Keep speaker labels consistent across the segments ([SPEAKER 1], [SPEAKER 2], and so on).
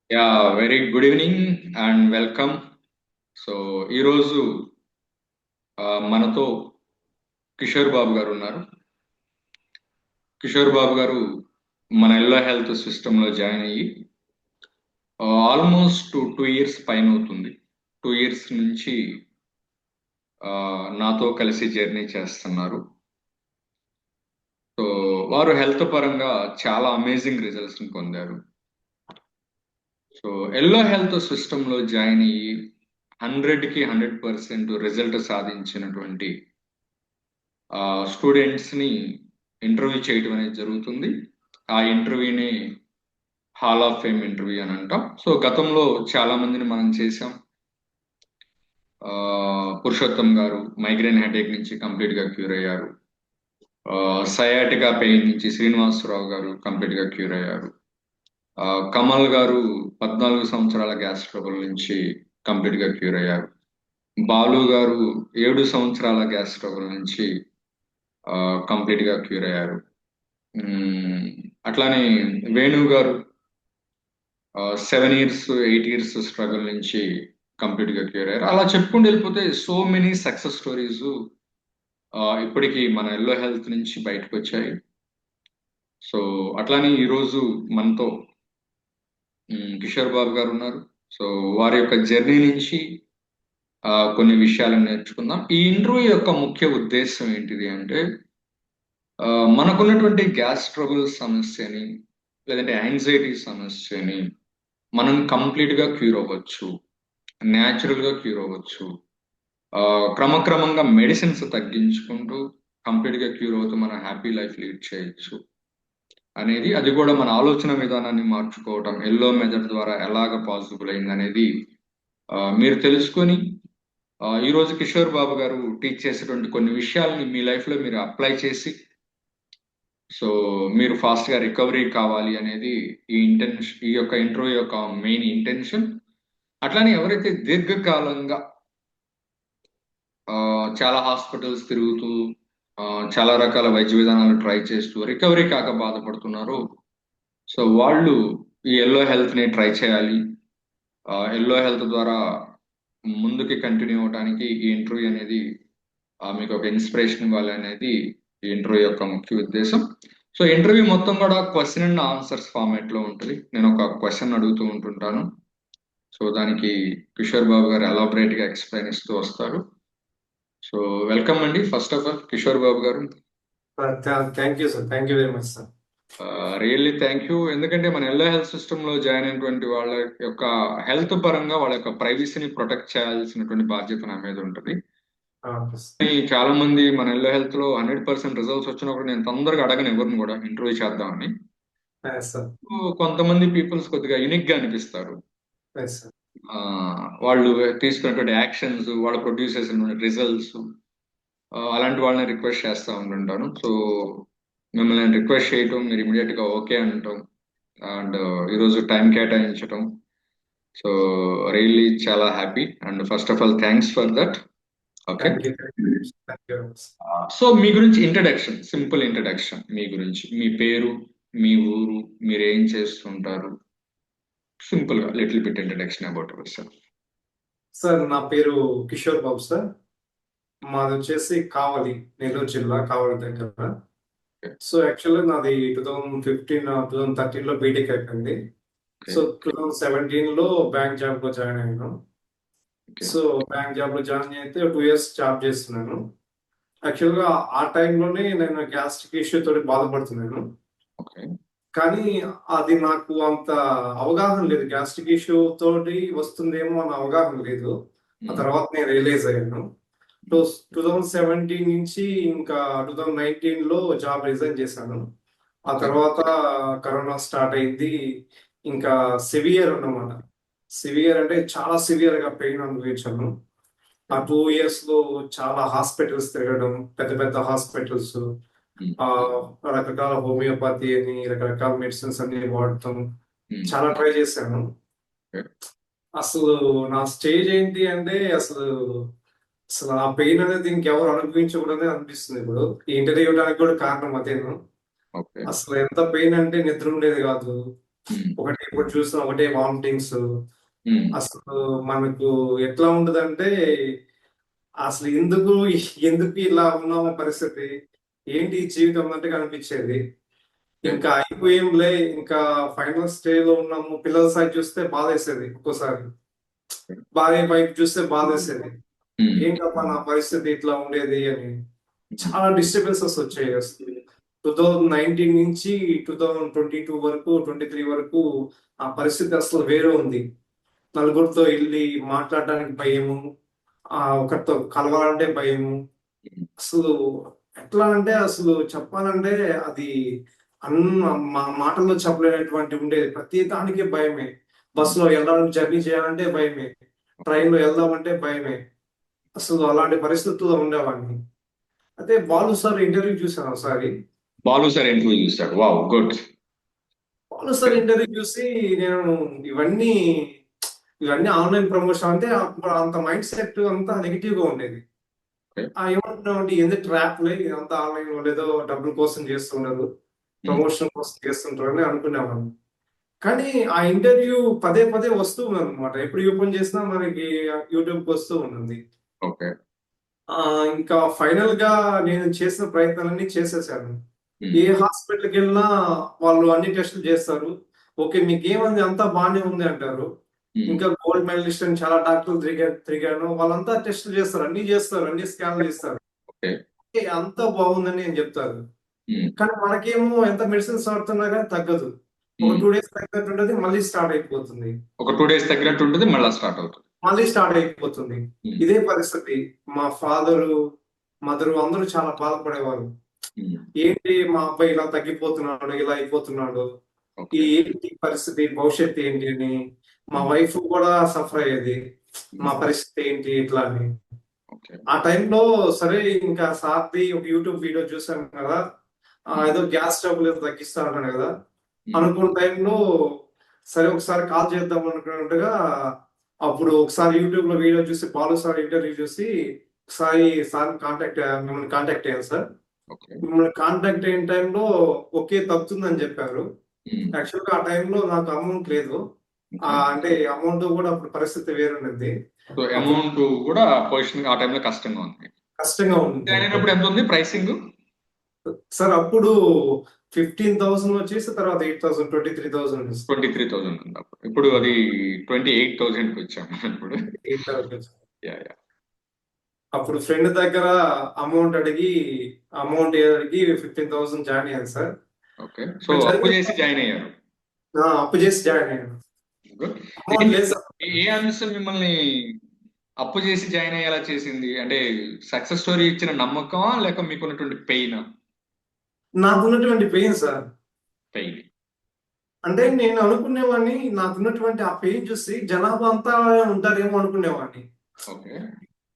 [SPEAKER 1] Yeah very good evening and welcome. So ఈరోజు మనతో కిషోర్ బాబు గారు ఉన్నారు. కిషోర్ బాబు గారు మన ఎల్లో హెల్త్ సిస్టంలో జాయిన్ అయ్యి ఆల్మోస్ట్ 2 ఇయర్స్ పైన అవుతుంది. 2 ఇయర్స్ నుంచి నాతో కలిసి జర్నీ చేస్తున్నారు. సో వారు హెల్త్ పరంగా చాలా అమేజింగ్ రిజల్ట్స్ని పొందారు. సో ఎల్లో హెల్త్ సిస్టంలో జాయిన్ అయ్యి 100% రిజల్ట్ సాధించినటువంటి స్టూడెంట్స్ని ఇంటర్వ్యూ చేయడం అనేది జరుగుతుంది. ఆ ఇంటర్వ్యూని హాల్ ఆఫ్ ఫేమ్ ఇంటర్వ్యూ అని అంటాం. సో గతంలో చాలా మందిని మనం చేసాం. పురుషోత్తం గారు మైగ్రేన్ హెడేక్ నుంచి కంప్లీట్ గా క్యూర్ అయ్యారు. సయాటికా పెయిన్ నుంచి శ్రీనివాసరావు గారు కంప్లీట్ గా క్యూర్ అయ్యారు. కమల్ గారు 14 సంవత్సరాల గ్యాస్ ట్రబుల్ నుంచి కంప్లీట్ గా క్యూర్ అయ్యారు. బాలు గారు 7 సంవత్సరాల గ్యాస్ ట్రబుల్ నుంచి కంప్లీట్ గా క్యూర్ అయ్యారు. మ్మ్. అట్లానే వేణు గారు 7 ఇయర్స్ 8 ఇయర్స్ స్ట్రగుల్ నుంచి కంప్లీట్ గా క్యూర్ అయ్యారు. అలా చెప్పుకుంటూ వెళ్ళిపోతే సో మెనీ సక్సెస్ స్టోరీస్ ఇప్పటికీ మన ఎల్లో హెల్త్ నుంచి బయటకు వచ్చాయి. సో అట్లానే ఈరోజు మనతో కిషోర్ బాబు గారు ఉన్నారు. సో వారి యొక్క జర్నీ నుంచి కొన్ని విషయాలను నేర్చుకుందాం. ఈ ఇంటర్వ్యూ యొక్క ముఖ్య ఉద్దేశం ఏంటిది అంటే మనకున్నటువంటి గ్యాస్ ట్రబుల్ సమస్యని లేదంటే యాంగ్జైటీ సమస్యని మనం కంప్లీట్ గా క్యూర్ అవ్వచ్చు, న్యాచురల్ గా క్యూర్ అవ్వచ్చు. క్రమక్రమంగా మెడిసిన్స్ తగ్గించుకుంటూ కంప్లీట్ గా క్యూర్ అవుతూ మన హ్యాపీ లైఫ్ లీడ్ చేయొచ్చు అనేది, అది కూడా మన ఆలోచన విధానాన్ని మార్చుకోవటం ఎల్లో మెథడ్ ద్వారా ఎలాగ పాసిబుల్ అయింది అనేది మీరు తెలుసుకొని ఈరోజు కిషోర్ బాబు గారు టీచ్ చేసేటువంటి కొన్ని విషయాల్ని మీ లైఫ్ లో మీరు అప్లై చేసి సో మీరు ఫాస్ట్ గా రికవరీ కావాలి అనేది ఈ యొక్క ఇంటర్వ్యూ యొక్క మెయిన్ ఇంటెన్షన్. అట్లానే ఎవరైతే దీర్ఘకాలంగా చాలా హాస్పిటల్స్ తిరుగుతూ చాలా రకాల వైద్య విధానాలు ట్రై చేస్తూ రికవరీ కాక బాధపడుతున్నారో సో వాళ్ళు ఈ ఎల్లో హెల్త్ ని ట్రై చేయాలి. ఎల్లో హెల్త్ ద్వారా ముందుకి కంటిన్యూ అవడానికి ఈ ఇంటర్వ్యూ అనేది మీకు ఒక ఇన్స్పిరేషన్ ఇవ్వాలి అనేది ఈ ఇంటర్వ్యూ యొక్క ముఖ్య ఉద్దేశం. సో ఇంటర్వ్యూ మొత్తం కూడా క్వశ్చన్ అండ్ ఆన్సర్స్ ఫార్మాట్ లో ఉంటుంది. నేను ఒక క్వశ్చన్ అడుగుతూ ఉంటుంటాను. సో దానికి కిషోర్ బాబు గారు ఎలాబరేట్ గా ఎక్స్ప్లెయిన్ ఇస్తూ వస్తారు. సో వెల్కమ్ అండి, first of all Kishore Babu గారు.
[SPEAKER 2] Thank you sir, thank you very much sir.
[SPEAKER 1] Really thank you. ఎందుకంటే మన ఎల్లో హెల్త్ సిస్టమ్ లో జాయిన్ అయినటువంటి వాళ్ళ యొక్క హెల్త్ పరంగా వాళ్ళ యొక్క ప్రైవసీని ప్రొటెక్ట్ చేయాల్సినటువంటి బాధ్యత నా మీద ఉంటుంది. చాలా మంది మన ఎల్లో హెల్త్ లో 100% రిజల్ట్స్ వచ్చినప్పుడు నేను తొందరగా అడగను ఎవరిని కూడా ఇంటర్వ్యూ చేద్దామని. కొంతమంది పీపుల్స్ కొద్దిగా యూనిక్ గా అనిపిస్తారు. వాళ్ళు తీసుకున్నటువంటి యాక్షన్స్, వాళ్ళు ప్రొడ్యూస్ చేసిన రిజల్ట్స్, అలాంటి వాళ్ళని రిక్వెస్ట్ చేస్తూ ఉంటుంటాను. సో మిమ్మల్ని రిక్వెస్ట్ చేయటం, మీరు ఇమీడియట్ గా ఓకే అంటాం అండ్ ఈరోజు టైం కేటాయించటం, సో రియల్లీ చాలా happy and first of all thanks for that. Okay, so మీ గురించి ఇంట్రడక్షన్, సింపుల్ ఇంట్రడక్షన్, మీ గురించి, మీ పేరు, మీ ఊరు, మీరు ఏం చేస్తుంటారు, సింపుల్ గా little bit introduction about your self.
[SPEAKER 2] Sir నా పేరు కిషోర్ బాబు సార్. మాది వచ్చేసి కావలి, నెల్లూరు జిల్లా కావలి దగ్గర. సో యాక్చువల్గా నాది 2013లో బీటెక్ అయిపోయింది. సో 2017లో బ్యాంక్ జాబ్ లో జాయిన్ అయ్యాను. సో బ్యాంక్ జాబ్ లో జాయిన్ అయితే 2 ఇయర్స్ జాబ్ చేస్తున్నాను. యాక్చువల్గా ఆ టైంలోనే నేను గ్యాస్ట్రిక్ ఇష్యూ తోటి బాధపడుతున్నాను. కానీ అది నాకు అంత అవగాహన లేదు. గ్యాస్ట్రిక్ ఇష్యూ తోటి వస్తుందేమో అన్న అవగాహన లేదు. ఆ తర్వాత నేను రియలైజ్ అయ్యాను. 2017 నుంచి ఇంకా 2019లో జాబ్ రిజైన్ చేశాను. ఆ తర్వాత కరోనా స్టార్ట్ అయింది. ఇంకా సివియర్ అన్నమాట. సివియర్ అంటే చాలా సివియర్ గా పెయిన్ అనుభవించాను. ఆ 2 ఇయర్స్ లో చాలా హాస్పిటల్స్ తిరగడం, పెద్ద పెద్ద హాస్పిటల్స్, రకరకాల హోమియోపతి అని రకరకాల మెడిసిన్స్ అన్ని వాడటం, చాలా ట్రై చేశాను. అసలు నా స్టేజ్ ఏంటి అంటే అసలు అసలు ఆ పెయిన్ అనేది ఇంకెవరు అనుభవించకూడదని అనిపిస్తుంది. ఇప్పుడు ఈ ఇంటర్వ్యూ ఇవ్వడానికి కూడా కారణం అదేను. అసలు ఎంత పెయిన్ అంటే నిద్ర ఉండేది కాదు.
[SPEAKER 1] ఉమ్,
[SPEAKER 2] ఒకటి ఇప్పుడు చూసిన ఒకటే వామిటింగ్స్.
[SPEAKER 1] ఉమ్,
[SPEAKER 2] అసలు మనకు ఎట్లా ఉంటదంటే అసలు ఎందుకు ఇలా ఉన్నాము పరిస్థితి, ఏంటి ఈ జీవితం అన్నట్టుగా అనిపించేది.
[SPEAKER 1] ఓకే.
[SPEAKER 2] ఇంకా అయిపోయింలే, ఇంకా ఫైనల్ స్టేజ్ లో ఉన్నాము. పిల్లల సైడ్ చూస్తే బాధేసేది ఒక్కోసారి, భార్య వైపు చూస్తే బాధేసేది.
[SPEAKER 1] ఉమ్,
[SPEAKER 2] ఏంటబ్బా నా పరిస్థితి ఇట్లా ఉండేది అని. చాలా డిస్టర్బెన్సెస్ వచ్చాయి అసలు. 2019 నుంచి 2022 వరకు, 23 వరకు ఆ పరిస్థితి అసలు వేరే ఉంది. నలుగురితో వెళ్ళి మాట్లాడడానికి భయము, ఒకరితో కలవాలంటే భయము. అసలు ఎట్లా అంటే అసలు చెప్పాలంటే అది మా మాటల్లో చెప్పలేనటువంటి ఉండేది. ప్రతి దానికి భయమే. బస్సులో వెళ్ళాలని, జర్నీ చేయాలంటే భయమే. ట్రైన్లో వెళ్దామంటే భయమే. అసలు అలాంటి పరిస్థితుల్లో ఉండేవాడిని. అయితే బాలు సార్ ఇంటర్వ్యూ చూసాను ఒకసారి.
[SPEAKER 1] బాలు సార్ ఇంటర్వ్యూ చూస్తాడు, wow good.
[SPEAKER 2] Balu sir interview చూసి నేను ఇవన్నీ ఇవన్నీ ఆన్లైన్ ప్రమోషన్ అంటే అప్పుడు అంత మైండ్ సెట్ అంతా నెగిటివ్ గా ఉండేది. ఏమంటున్నామంటే ఎందుకు ట్రాప్లే, ఇదంతా ఆన్లైన్ వాళ్ళు ఏదో డబ్బుల కోసం చేస్తున్నారు, ప్రమోషన్ కోసం చేస్తుంటారు అని అనుకునేవాడిని. కానీ ఆ ఇంటర్వ్యూ పదే పదే వస్తూ ఉంది అనమాట. ఎప్పుడు ఓపెన్ చేసినా మనకి యూట్యూబ్ వస్తూ ఉంటుంది.
[SPEAKER 1] ఓకే.
[SPEAKER 2] ఇంకా ఫైనల్ గా నేను చేసిన ప్రయత్నాలన్నీ చేసేసాను. ఏ హాస్పిటల్కి వెళ్ళినా వాళ్ళు అన్ని టెస్టులు చేస్తారు. ఓకే మీకు ఏముంది, అంతా బాగానే ఉంది అంటారు. ఇంకా గోల్డ్ మెడలిస్ట్ అని చాలా డాక్టర్లు తిరిగాను. వాళ్ళంతా టెస్టులు చేస్తారు, అన్ని చేస్తారు, అన్ని స్కాన్లు చేస్తారు.
[SPEAKER 1] ఓకే.
[SPEAKER 2] అంతా బాగుందని నేను చెప్తారు. కానీ మనకేమో ఎంత మెడిసిన్స్ వాడుతున్నా కానీ తగ్గదు. ఒక 2 డేస్ తగ్గినట్టుంటది, మళ్ళీ స్టార్ట్ అయిపోతుంది.
[SPEAKER 1] ఒక 2 డేస్ తగ్గినట్టు ఉంటుంది, మళ్ళీ స్టార్ట్ అవుతుంది.
[SPEAKER 2] మళ్ళీ స్టార్ట్ అయిపోతుంది. ఇదే పరిస్థితి. మా ఫాదరు, మదరు అందరూ చాలా బాధపడేవారు. ఏంటి మా అబ్బాయి ఇలా తగ్గిపోతున్నాడు, ఇలా అయిపోతున్నాడు, ఈ ఏంటి పరిస్థితి, భవిష్యత్తు ఏంటి అని. మా వైఫ్ కూడా సఫర్ అయ్యేది, మా పరిస్థితి ఏంటి ఇట్లా అని. ఆ టైంలో సరే ఇంకా సార్ది ఒక యూట్యూబ్ వీడియో చూసాను కదా, ఏదో గ్యాస్ ట్రబుల్ ఏదో తగ్గిస్తా అన్నాడు కదా అనుకున్న టైంలో, సరే ఒకసారి కాల్ చేద్దాం అనుకున్నట్టుగా అప్పుడు ఒకసారి యూట్యూబ్ లో వీడియో చూసి, బాలు సార్ ఇంటర్వ్యూ చూసి ఒకసారి సార్ మిమ్మల్ని కాంటాక్ట్ అయ్యాను సార్. మిమ్మల్ని కాంటాక్ట్ అయిన టైంలో ఓకే తగ్గుతుందని చెప్పారు. యాక్చువల్ గా ఆ టైంలో నాకు అమౌంట్ లేదు. అంటే అమౌంట్ కూడా అప్పుడు పరిస్థితి వేరుంది.
[SPEAKER 1] అమౌంట్ కూడా పొజిషన్ ఆ టైంలో కష్టంగా ఉంది.
[SPEAKER 2] కష్టంగా ఉంది.
[SPEAKER 1] ఎంత ఉంది ప్రైసింగ్
[SPEAKER 2] సార్? అప్పుడు 15,000 వచ్చేసి తర్వాత 8,000, 23,000.
[SPEAKER 1] 23,000 ఉంది అప్పుడు. ఇప్పుడు అది 28,000కి వచ్చాము ఇప్పుడు.
[SPEAKER 2] 8,000. అప్పుడు ఫ్రెండ్ దగ్గర అమౌంట్ అడిగి 15,000 జాయిన్ అయ్యాను సార్.
[SPEAKER 1] ఓకే. సో అప్పు చేసి జాయిన్ అయ్యారు.
[SPEAKER 2] అప్పు చేసి జాయిన్ అయ్యాను.
[SPEAKER 1] ఏ అంశం మిమ్మల్ని అప్పు చేసి జాయిన్ అయ్యేలా చేసింది? అంటే సక్సెస్ స్టోరీ ఇచ్చిన నమ్మకమా, లేక మీకున్నటువంటి పెయిన్?
[SPEAKER 2] నాకున్నటువంటి పెయిన్ సార్.
[SPEAKER 1] పెయిన్
[SPEAKER 2] అంటే నేను అనుకునేవాడిని, నాకున్నటువంటి ఆ పెయిన్ చూసి జనాభా అంతా ఉంటారేమో అనుకునేవాడిని.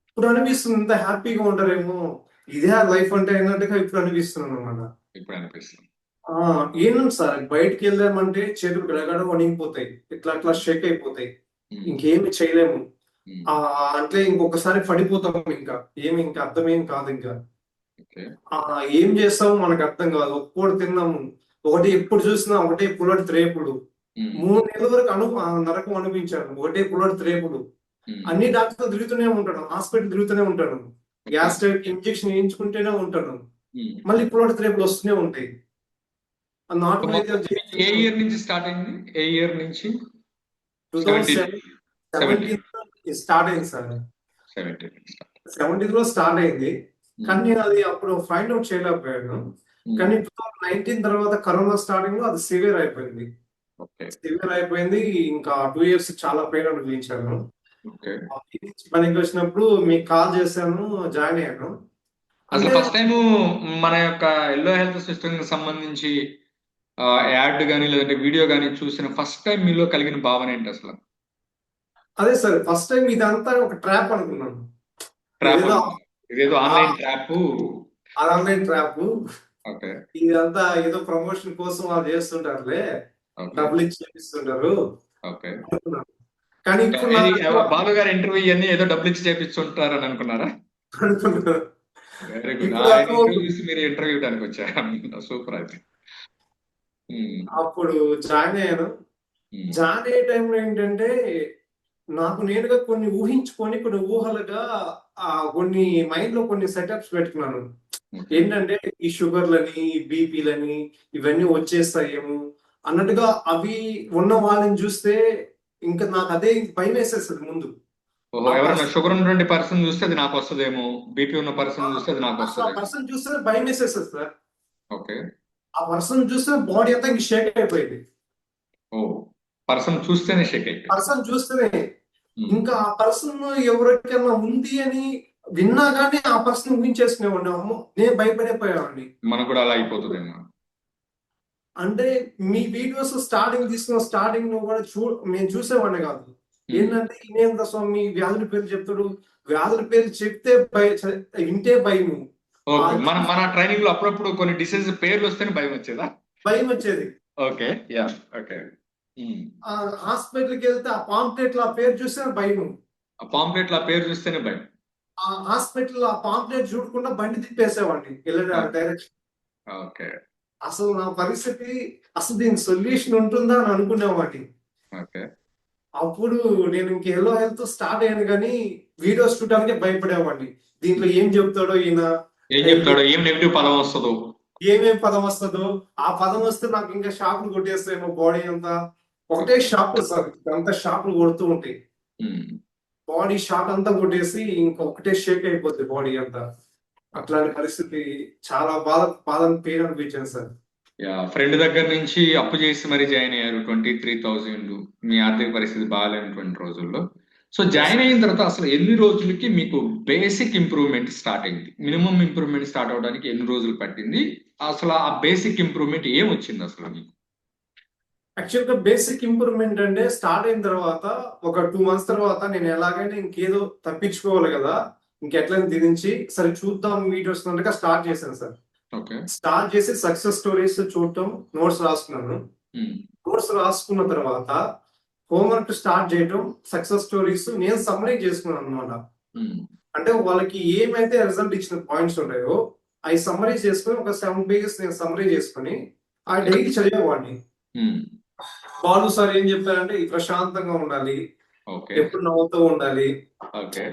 [SPEAKER 2] ఇప్పుడు అనిపిస్తుంది ఇంత హ్యాపీగా ఉంటారేమో, ఇదే లైఫ్ అంటే అన్నట్టుగా ఇప్పుడు అనిపిస్తున్నాను అనమాట.
[SPEAKER 1] ఇప్పుడు అనిపిస్తుంది.
[SPEAKER 2] ఏంటంటే సార్ బయటకు వెళ్ళామంటే చేతులు గడగడ వణిగిపోతాయి, ఇట్లా అట్లా షేక్ అయిపోతాయి, ఇంకేమి చేయలేము. అంటే ఇంకొకసారి పడిపోతాము, ఇంకా అర్థమేం కాదు. ఇంకా ఏం చేస్తాము మనకు అర్థం కాదు. ఒక్కోటి తిన్నాము, ఒకటి ఎప్పుడు చూసినా ఒకటే పుల్లటి త్రేపుడు. 3 నెలల వరకు నరకం అనిపించాను, ఒకటే పుల్లటి త్రేపుడు. అన్ని డాక్టర్లు తిరుగుతూనే ఉంటాను, హాస్పిటల్ తిరుగుతూనే ఉంటాను, గ్యాస్ ఇంజెక్షన్ వేయించుకుంటూనే ఉంటాను, మళ్ళీ పుల్లటి త్రేపులు వస్తూనే ఉంటాయి.
[SPEAKER 1] ఏ ఇయర్ నుంచి స్టార్ట్ అయింది? ఏ ఇయర్ నుంచి?
[SPEAKER 2] 2017 స్టార్ట్ అయింది సార్. 17లో స్టార్ట్ అయింది, కానీ నేను అది అప్పుడు ఫైండ్ అవుట్ చేయలేకపోయాను. కానీ 2019 తర్వాత కరోనా స్టార్టింగ్ లో అది సివియర్ అయిపోయింది. ఇంకా 2 years చాలా పెయిన్ అనుభవించాను. పనికి వచ్చినప్పుడు మీకు కాల్ చేశాను, జాయిన్ అయ్యాను.
[SPEAKER 1] అసలు ఫస్ట్ టైం మన యొక్క ఎల్లో హెల్త్ సిస్టమ్ కి సంబంధించి యాడ్ కానీ లేదంటే వీడియో కానీ చూసిన ఫస్ట్ టైం మీలో కలిగిన భావన ఏంటి అసలు?
[SPEAKER 2] అదే సార్, ఫస్ట్ టైం ఇదంతా ఒక ట్రాప్ అనుకున్నాను.
[SPEAKER 1] ఇదేదో ఆన్లైన్ ట్రాప్.
[SPEAKER 2] ఆన్లైన్ ట్రాప్, ఇదంతా ఏదో ప్రమోషన్ కోసం వాళ్ళు చేస్తుంటారులే, డబ్బులు ఇచ్చి చేపిస్తుంటారు. కానీ ఇప్పుడు
[SPEAKER 1] బాలు గారి ఇంటర్వ్యూ అన్ని ఏదో డబ్బులు ఇచ్చి చేపిస్తుంటారు అని అనుకున్నారా? Very good. మీరు ఇంటర్వ్యూ ఇవ్వడానికి వచ్చారు, సూపర్. అయితే ఉమ్,
[SPEAKER 2] అప్పుడు జాయిన్ అయ్యాను.
[SPEAKER 1] ఉమ్,
[SPEAKER 2] జాయిన్ అయ్యే టైంలో ఏంటంటే నాకు నేనుగా కొన్ని ఊహించుకొని కొన్ని ఊహలుగా కొన్ని మైండ్ లో కొన్ని సెటప్స్ పెట్టుకున్నాను.
[SPEAKER 1] ఓకే.
[SPEAKER 2] ఏంటంటే ఈ షుగర్లని, బీపీలని ఇవన్నీ వచ్చేస్తాయేమో అన్నట్టుగా అవి ఉన్న వాళ్ళని చూస్తే ఇంకా నాకు అదే భయం వేసేస్తుంది ముందు.
[SPEAKER 1] ఓహో,
[SPEAKER 2] ఆ
[SPEAKER 1] ఎవరన్నా
[SPEAKER 2] పర్సన్
[SPEAKER 1] షుగర్ ఉన్నటువంటి పర్సన్ చూస్తే అది నాకు వస్తుందేమో, బీపీ ఉన్న పర్సన్ చూస్తే అది నాకు
[SPEAKER 2] అసలు ఆ
[SPEAKER 1] వస్తుందేమో.
[SPEAKER 2] పర్సన్ చూస్తే భయం వేసేస్తుంది సార్.
[SPEAKER 1] ఓకే.
[SPEAKER 2] ఆ పర్సన్ చూస్తే బాడీ అంతా ఇంక షేక్ అయిపోయింది.
[SPEAKER 1] ఓ, పర్సన్ చూస్తేనే షేక్ అయిపోయింది.
[SPEAKER 2] పర్సన్ చూస్తేనే
[SPEAKER 1] ఉమ్,
[SPEAKER 2] ఇంకా ఆ పర్సన్ ఎవరికైనా ఉంది అని విన్నా కానీ ఆ పర్సన్ ఊహించేసుకునేవాడిని. అమ్మో నేను భయపడిపోయేవాడిని.
[SPEAKER 1] మనకు కూడా అలా అయిపోతుందేమో.
[SPEAKER 2] అంటే మీ వీడియోస్ స్టార్టింగ్ తీసుకున్న స్టార్టింగ్ లో కూడా నేను చూసేవాడిని కాదు.
[SPEAKER 1] ఉమ్.
[SPEAKER 2] ఏంటంటే ఇనేంద్ర స్వామి వ్యాధుల పేరు చెప్తాడు. వ్యాధుల పేరు చెప్తే వింటే భయము. ఆ
[SPEAKER 1] ఓకే, మన మన ట్రైనింగ్ లో అప్పుడప్పుడు కొన్ని డిసీజ్ పేర్లు వస్తేనే భయం వచ్చేదా?
[SPEAKER 2] భయం వచ్చేది.
[SPEAKER 1] ఓకే. యా. ఓకే. ఉమ్.
[SPEAKER 2] ఆ హాస్పిటల్కి వెళ్తే ఆ పాంప్లెట్ ఆ పేరు చూస్తే భయము.
[SPEAKER 1] ఆ పాంప్లెట్ ఆ పేరు చూస్తేనే భయం.
[SPEAKER 2] ఆ హాస్పిటల్ ఆ పాంప్లెట్ చూడకుండా బండి తిప్పేసేవాడిని వెళ్ళే
[SPEAKER 1] ఓకే.
[SPEAKER 2] డైరెక్షన్.
[SPEAKER 1] ఓకే.
[SPEAKER 2] అసలు నా పరిస్థితి అసలు దీనికి సొల్యూషన్ ఉంటుందా అని అనుకునేవాడిని.
[SPEAKER 1] ఓకే.
[SPEAKER 2] అప్పుడు నేను ఇంక ఎల్లో హెల్త్ స్టార్ట్ అయ్యాను కానీ వీడియోస్ చూడడానికి భయపడేవాడిని. దీంట్లో ఏం చెప్తాడో ఈయన,
[SPEAKER 1] ఏం చెప్తాడో, ఏం నెగిటివ్ పదం వస్తుందో.
[SPEAKER 2] ఏమేం పదం వస్తుందో, ఆ పదం వస్తే నాకు ఇంకా షాపులు కొట్టేస్తాయేమో బాడీ అంతా. ఒకటే
[SPEAKER 1] ఓకే.
[SPEAKER 2] షాపులు సార్, అంతా షాపులు కొడుతూ ఉంటాయి.
[SPEAKER 1] ఉమ్.
[SPEAKER 2] బాడీ షాక్ అంతా కొట్టేసి ఇంకొకటే షేక్ అయిపోద్ది బాడీ అంతా. అట్లాంటి పరిస్థితి చాలా బాధ పెయిన్ అనిపించింది సార్.
[SPEAKER 1] యా, ఫ్రెండ్ దగ్గర నుంచి అప్పు చేసి మరీ జాయిన్ అయ్యారు 23,000. మీ ఆర్థిక పరిస్థితి బాగాలేనటువంటి రోజుల్లో. సో
[SPEAKER 2] ఎస్
[SPEAKER 1] జాయిన్ అయిన తర్వాత అసలు ఎన్ని రోజులకి మీకు బేసిక్ ఇంప్రూవ్మెంట్ స్టార్ట్ అయింది? మినిమం ఇంప్రూవ్మెంట్ స్టార్ట్ అవడానికి ఎన్ని రోజులు పట్టింది? అసలు ఆ బేసిక్ ఇంప్రూవ్మెంట్ ఏం వచ్చింది అసలు మీకు?
[SPEAKER 2] యాక్చువల్ గా బేసిక్ ఇంప్రూవ్మెంట్ అంటే స్టార్ట్ అయిన తర్వాత ఒక 2 months తర్వాత నేను ఎలాగైనా ఇంకేదో తప్పించుకోవాలి కదా, ఇంకెట్లయినా దీని నుంచి సరే చూద్దాం వీడియోస్ అన్నట్టుగా స్టార్ట్ చేశాను సార్.
[SPEAKER 1] ఓకే.
[SPEAKER 2] స్టార్ట్ చేసి సక్సెస్ స్టోరీస్ చూడటం, నోట్స్ రాసుకున్నాను.
[SPEAKER 1] ఉమ్.
[SPEAKER 2] నోట్స్ రాసుకున్న తర్వాత హోంవర్క్ స్టార్ట్ చేయటం, సక్సెస్ స్టోరీస్ నేను సమ్మరీ చేసుకున్నాను అనమాట.
[SPEAKER 1] ఉమ్.
[SPEAKER 2] అంటే వాళ్ళకి ఏమైతే రిజల్ట్ ఇచ్చిన పాయింట్స్ ఉన్నాయో అవి సమ్మరీ చేసుకొని ఒక 7 pages నేను సమ్మరీ చేసుకొని ఆ
[SPEAKER 1] ఓకే.
[SPEAKER 2] డైలీ చదివేవాడిని.
[SPEAKER 1] ఉమ్.
[SPEAKER 2] బాలు సార్ ఏం చెప్పారంటే ఈ ప్రశాంతంగా ఉండాలి,
[SPEAKER 1] ఓకే.
[SPEAKER 2] ఎప్పుడు నవ్వుతూ ఉండాలి,
[SPEAKER 1] ఓకే.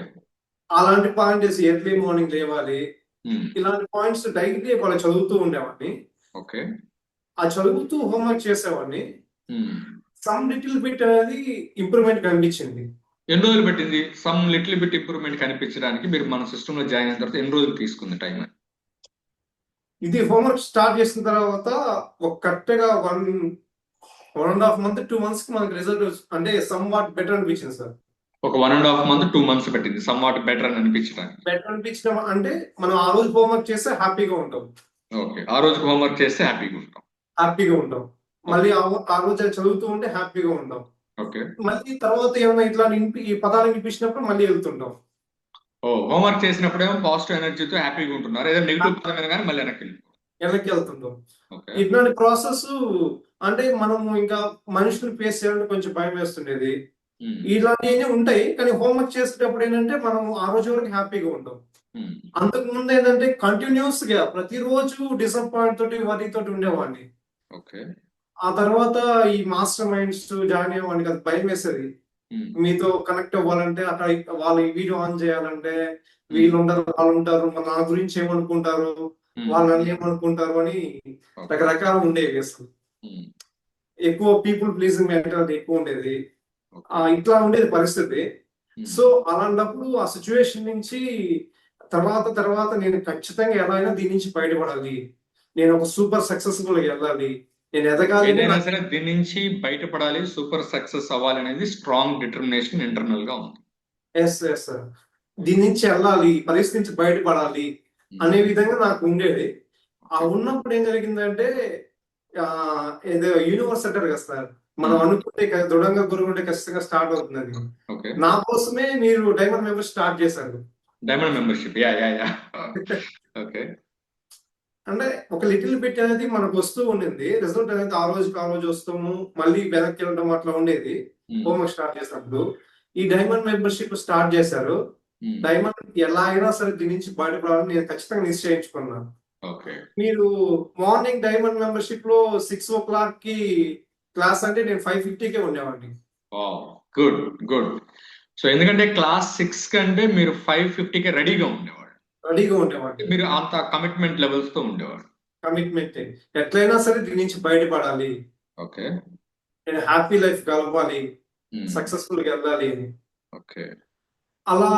[SPEAKER 2] అలాంటి పాయింట్స్ ఎర్లీ మార్నింగ్ లేవాలి,
[SPEAKER 1] ఉమ్.
[SPEAKER 2] ఇలాంటి పాయింట్స్ డైలీ వాళ్ళు చదువుతూ ఉండేవాడిని.
[SPEAKER 1] ఓకే.
[SPEAKER 2] ఆ చదువుతూ హోంవర్క్ చేసేవాడిని.
[SPEAKER 1] ఉమ్.
[SPEAKER 2] సమ్ లిటిల్ బిట్ అనేది ఇంప్రూవ్మెంట్ కనిపించింది.
[SPEAKER 1] ఎన్ని రోజులు పెట్టింది సమ్ లిటిల్ బిట్ ఇంప్రూవ్మెంట్ కనిపించడానికి? మీరు మన సిస్టమ్ లో జాయిన్ అయిన తర్వాత ఎన్ని రోజులు తీసుకుంది టైం?
[SPEAKER 2] ఇది హోంవర్క్ స్టార్ట్ చేసిన తర్వాత ఒక కరెక్ట్గా 1.5 month 2 months కి మనకి రిజల్ట్ అంటే సమ్ వాట్ బెటర్ అనిపించింది సార్.
[SPEAKER 1] ఒక 1.5 month 2 months పెట్టింది సమ్ వాట్ బెటర్ అని అనిపించడానికి.
[SPEAKER 2] బెటర్ అనిపించడం అంటే మనం ఆ రోజు హోంవర్క్ చేస్తే హ్యాపీగా ఉంటాం.
[SPEAKER 1] ఓకే, ఆ రోజుకి హోంవర్క్ చేస్తే హ్యాపీగా ఉంటాం.
[SPEAKER 2] హ్యాపీగా ఉంటాం.
[SPEAKER 1] ఓకే.
[SPEAKER 2] మళ్ళీ ఆ రోజు అది చదువుతూ ఉంటే హ్యాపీగా ఉంటాం.
[SPEAKER 1] ఓకే.
[SPEAKER 2] మళ్ళీ తర్వాత ఏమైనా ఇట్లా ఈ పదాలు వినిపించినప్పుడు మళ్ళీ వెళ్తుంటాం.
[SPEAKER 1] ఓ, హోంవర్క్ చేసినప్పుడేమో పాజిటివ్ ఎనర్జీతో హ్యాపీగా ఉంటున్నారు, ఏదో నెగిటివ్ పదం కానీ మళ్ళీ వెనక్కి వెళ్ళిపోతారు.
[SPEAKER 2] వెనక్కి వెళ్తుంటాం.
[SPEAKER 1] ఓకే.
[SPEAKER 2] ఇట్లాంటి ప్రాసెస్ అంటే మనము ఇంకా మనుషులు ఫేస్ చేయాలంటే కొంచెం భయం వేస్తుండేది.
[SPEAKER 1] ఉమ్.
[SPEAKER 2] ఇలాంటివన్నీ ఉంటాయి కానీ హోంవర్క్ చేసేటప్పుడు ఏంటంటే మనం ఆ రోజు వరకు హ్యాపీగా ఉంటాం.
[SPEAKER 1] ఉమ్.
[SPEAKER 2] అంతకు ముందు ఏంటంటే కంటిన్యూస్ గా ప్రతిరోజు డిసప్పాయింట్ తోటి వరి తోటి ఉండేవాడిని.
[SPEAKER 1] ఓకే.
[SPEAKER 2] ఆ తర్వాత ఈ మాస్టర్ మైండ్స్ జాయిన్ అయ్యేవాడిని కదా, భయం వేసేది.
[SPEAKER 1] ఉమ్.
[SPEAKER 2] మీతో కనెక్ట్ అవ్వాలంటే అక్కడ వాళ్ళు ఈ వీడియో ఆన్ చేయాలంటే
[SPEAKER 1] ఉమ్.
[SPEAKER 2] వీళ్ళు ఉంటారు వాళ్ళు ఉంటారు, మన నా గురించి ఏమనుకుంటారు,
[SPEAKER 1] ఉమ్.
[SPEAKER 2] వాళ్ళు నన్ను ఏమనుకుంటారు అని
[SPEAKER 1] ఓకే.
[SPEAKER 2] రకరకాలు ఉండేవి అసలు.
[SPEAKER 1] ఉమ్.
[SPEAKER 2] ఎక్కువ పీపుల్ ప్లీజింగ్ మెంటాలిటీ ఎక్కువ ఉండేది.
[SPEAKER 1] ఓకే.
[SPEAKER 2] ఇట్లా ఉండేది పరిస్థితి.
[SPEAKER 1] ఉమ్.
[SPEAKER 2] సో అలాంటప్పుడు ఆ సిచ్యువేషన్ నుంచి తర్వాత నేను ఖచ్చితంగా ఎలా అయినా దీని నుంచి బయటపడాలి, నేను ఒక సూపర్ సక్సెస్ఫుల్ వెళ్ళాలి, నేను ఎదగాలి అని
[SPEAKER 1] ఏదైనా
[SPEAKER 2] నాకు.
[SPEAKER 1] సరే దీని నుంచి బయటపడాలి, సూపర్ సక్సెస్ అవ్వాలి అనేది స్ట్రాంగ్ డిటర్మినేషన్ ఇంటర్నల్ గా ఉంది.
[SPEAKER 2] ఎస్ ఎస్ సార్, దీని నుంచి వెళ్ళాలి, ఈ పరిస్థితి నుంచి బయటపడాలి అనే విధంగా నాకు ఉండేది. ఆ
[SPEAKER 1] ఓకే.
[SPEAKER 2] ఉన్నప్పుడు ఏం జరిగిందంటే ఆ ఏదో యూనివర్స్ అంటారు కదా సార్, మనం
[SPEAKER 1] ఉమ్.
[SPEAKER 2] అనుకుంటే దృఢంగా గురుకుంటే ఖచ్చితంగా స్టార్ట్ అవుతుందని.
[SPEAKER 1] ఓకే.
[SPEAKER 2] నా కోసమే మీరు డైమండ్ మెంబర్ స్టార్ట్ చేశారు.
[SPEAKER 1] Diamond membership. Yeah, yeah, yeah. Okay.
[SPEAKER 2] అంటే ఒక లిటిల్ బిట్ అనేది మనకు వస్తూ ఉండింది, రిజల్ట్ అనేది ఆ రోజు వస్తాము, మళ్ళీ వెనక్కి వెళ్ళడం అట్లా ఉండేది.
[SPEAKER 1] ఉమ్.
[SPEAKER 2] హోంవర్క్ స్టార్ట్ చేసినప్పుడు ఈ డైమండ్ మెంబర్షిప్ స్టార్ట్ చేశారు.
[SPEAKER 1] ఉమ్.
[SPEAKER 2] డైమండ్ ఎలా అయినా సరే దీని నుంచి బయటపడాలని నేను ఖచ్చితంగా నిశ్చయించుకున్నాను.
[SPEAKER 1] ఓకే.
[SPEAKER 2] మీరు మార్నింగ్ డైమండ్ మెంబర్షిప్ లో 6 o'clock కి క్లాస్ అంటే నేను 5:50కే ఉండేవాడిని.
[SPEAKER 1] వావ్! గుడ్. గుడ్. సో, ఎందుకంటే క్లాస్ 6 కంటే మీరు 5:50కే రెడీగా ఉండేవాళ్ళు.
[SPEAKER 2] రెడీగా ఉండేవాడిని.
[SPEAKER 1] మీరు అంత కమిట్మెంట్ లెవెల్స్‌తో ఉండేవారు.
[SPEAKER 2] కమిట్మెంట్ ఎట్లయినా సరే దీని నుంచి బయటపడాలి,
[SPEAKER 1] ఓకే.
[SPEAKER 2] నేను హ్యాపీ లైఫ్ గడపాలి,
[SPEAKER 1] హ్మ్.
[SPEAKER 2] సక్సెస్ఫుల్ గా వెళ్ళాలి అని.
[SPEAKER 1] ఓకే.
[SPEAKER 2] అలా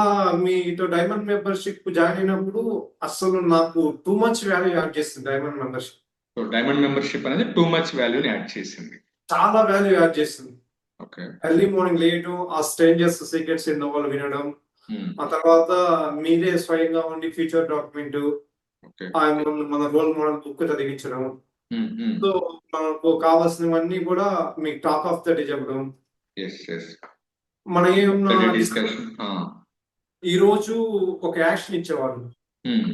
[SPEAKER 2] మీతో డైమండ్ మెంబర్షిప్ జాయిన్ అయినప్పుడు అసలు నాకు టూ మచ్ వాల్యూ యాడ్ చేస్తుంది diamond membership.
[SPEAKER 1] So, diamond membership అనేది టూ మచ్ వాల్యూని యాడ్ చేసింది.
[SPEAKER 2] చాలా వాల్యూ యాడ్ చేస్తుంది.
[SPEAKER 1] ఓకే.
[SPEAKER 2] ఎర్లీ మార్నింగ్ లేయటం, ఆ స్ట్రేంజర్స్ సీక్రెట్స్ ఇన్ వాళ్ళు వినడం,
[SPEAKER 1] హ్మ్.
[SPEAKER 2] ఆ తర్వాత మీరే స్వయంగా ఉండి ఫ్యూచర్ డాక్యుమెంట్,
[SPEAKER 1] ఓకే.
[SPEAKER 2] మన రోల్ మోడల్ బుక్ చదివించడం.
[SPEAKER 1] హ్మ్. హ్మ్.
[SPEAKER 2] సో మనకు కావాల్సినవన్నీ కూడా మీకు టాక్ ఆఫ్ ద డే చెప్పడం.
[SPEAKER 1] యెస్. యెస్.
[SPEAKER 2] మన ఏమన్నా
[SPEAKER 1] డిస్కషన్. ఆ!
[SPEAKER 2] ఈ రోజు ఒక యాక్షన్ ఇచ్చేవాళ్ళు.
[SPEAKER 1] హ్మ్.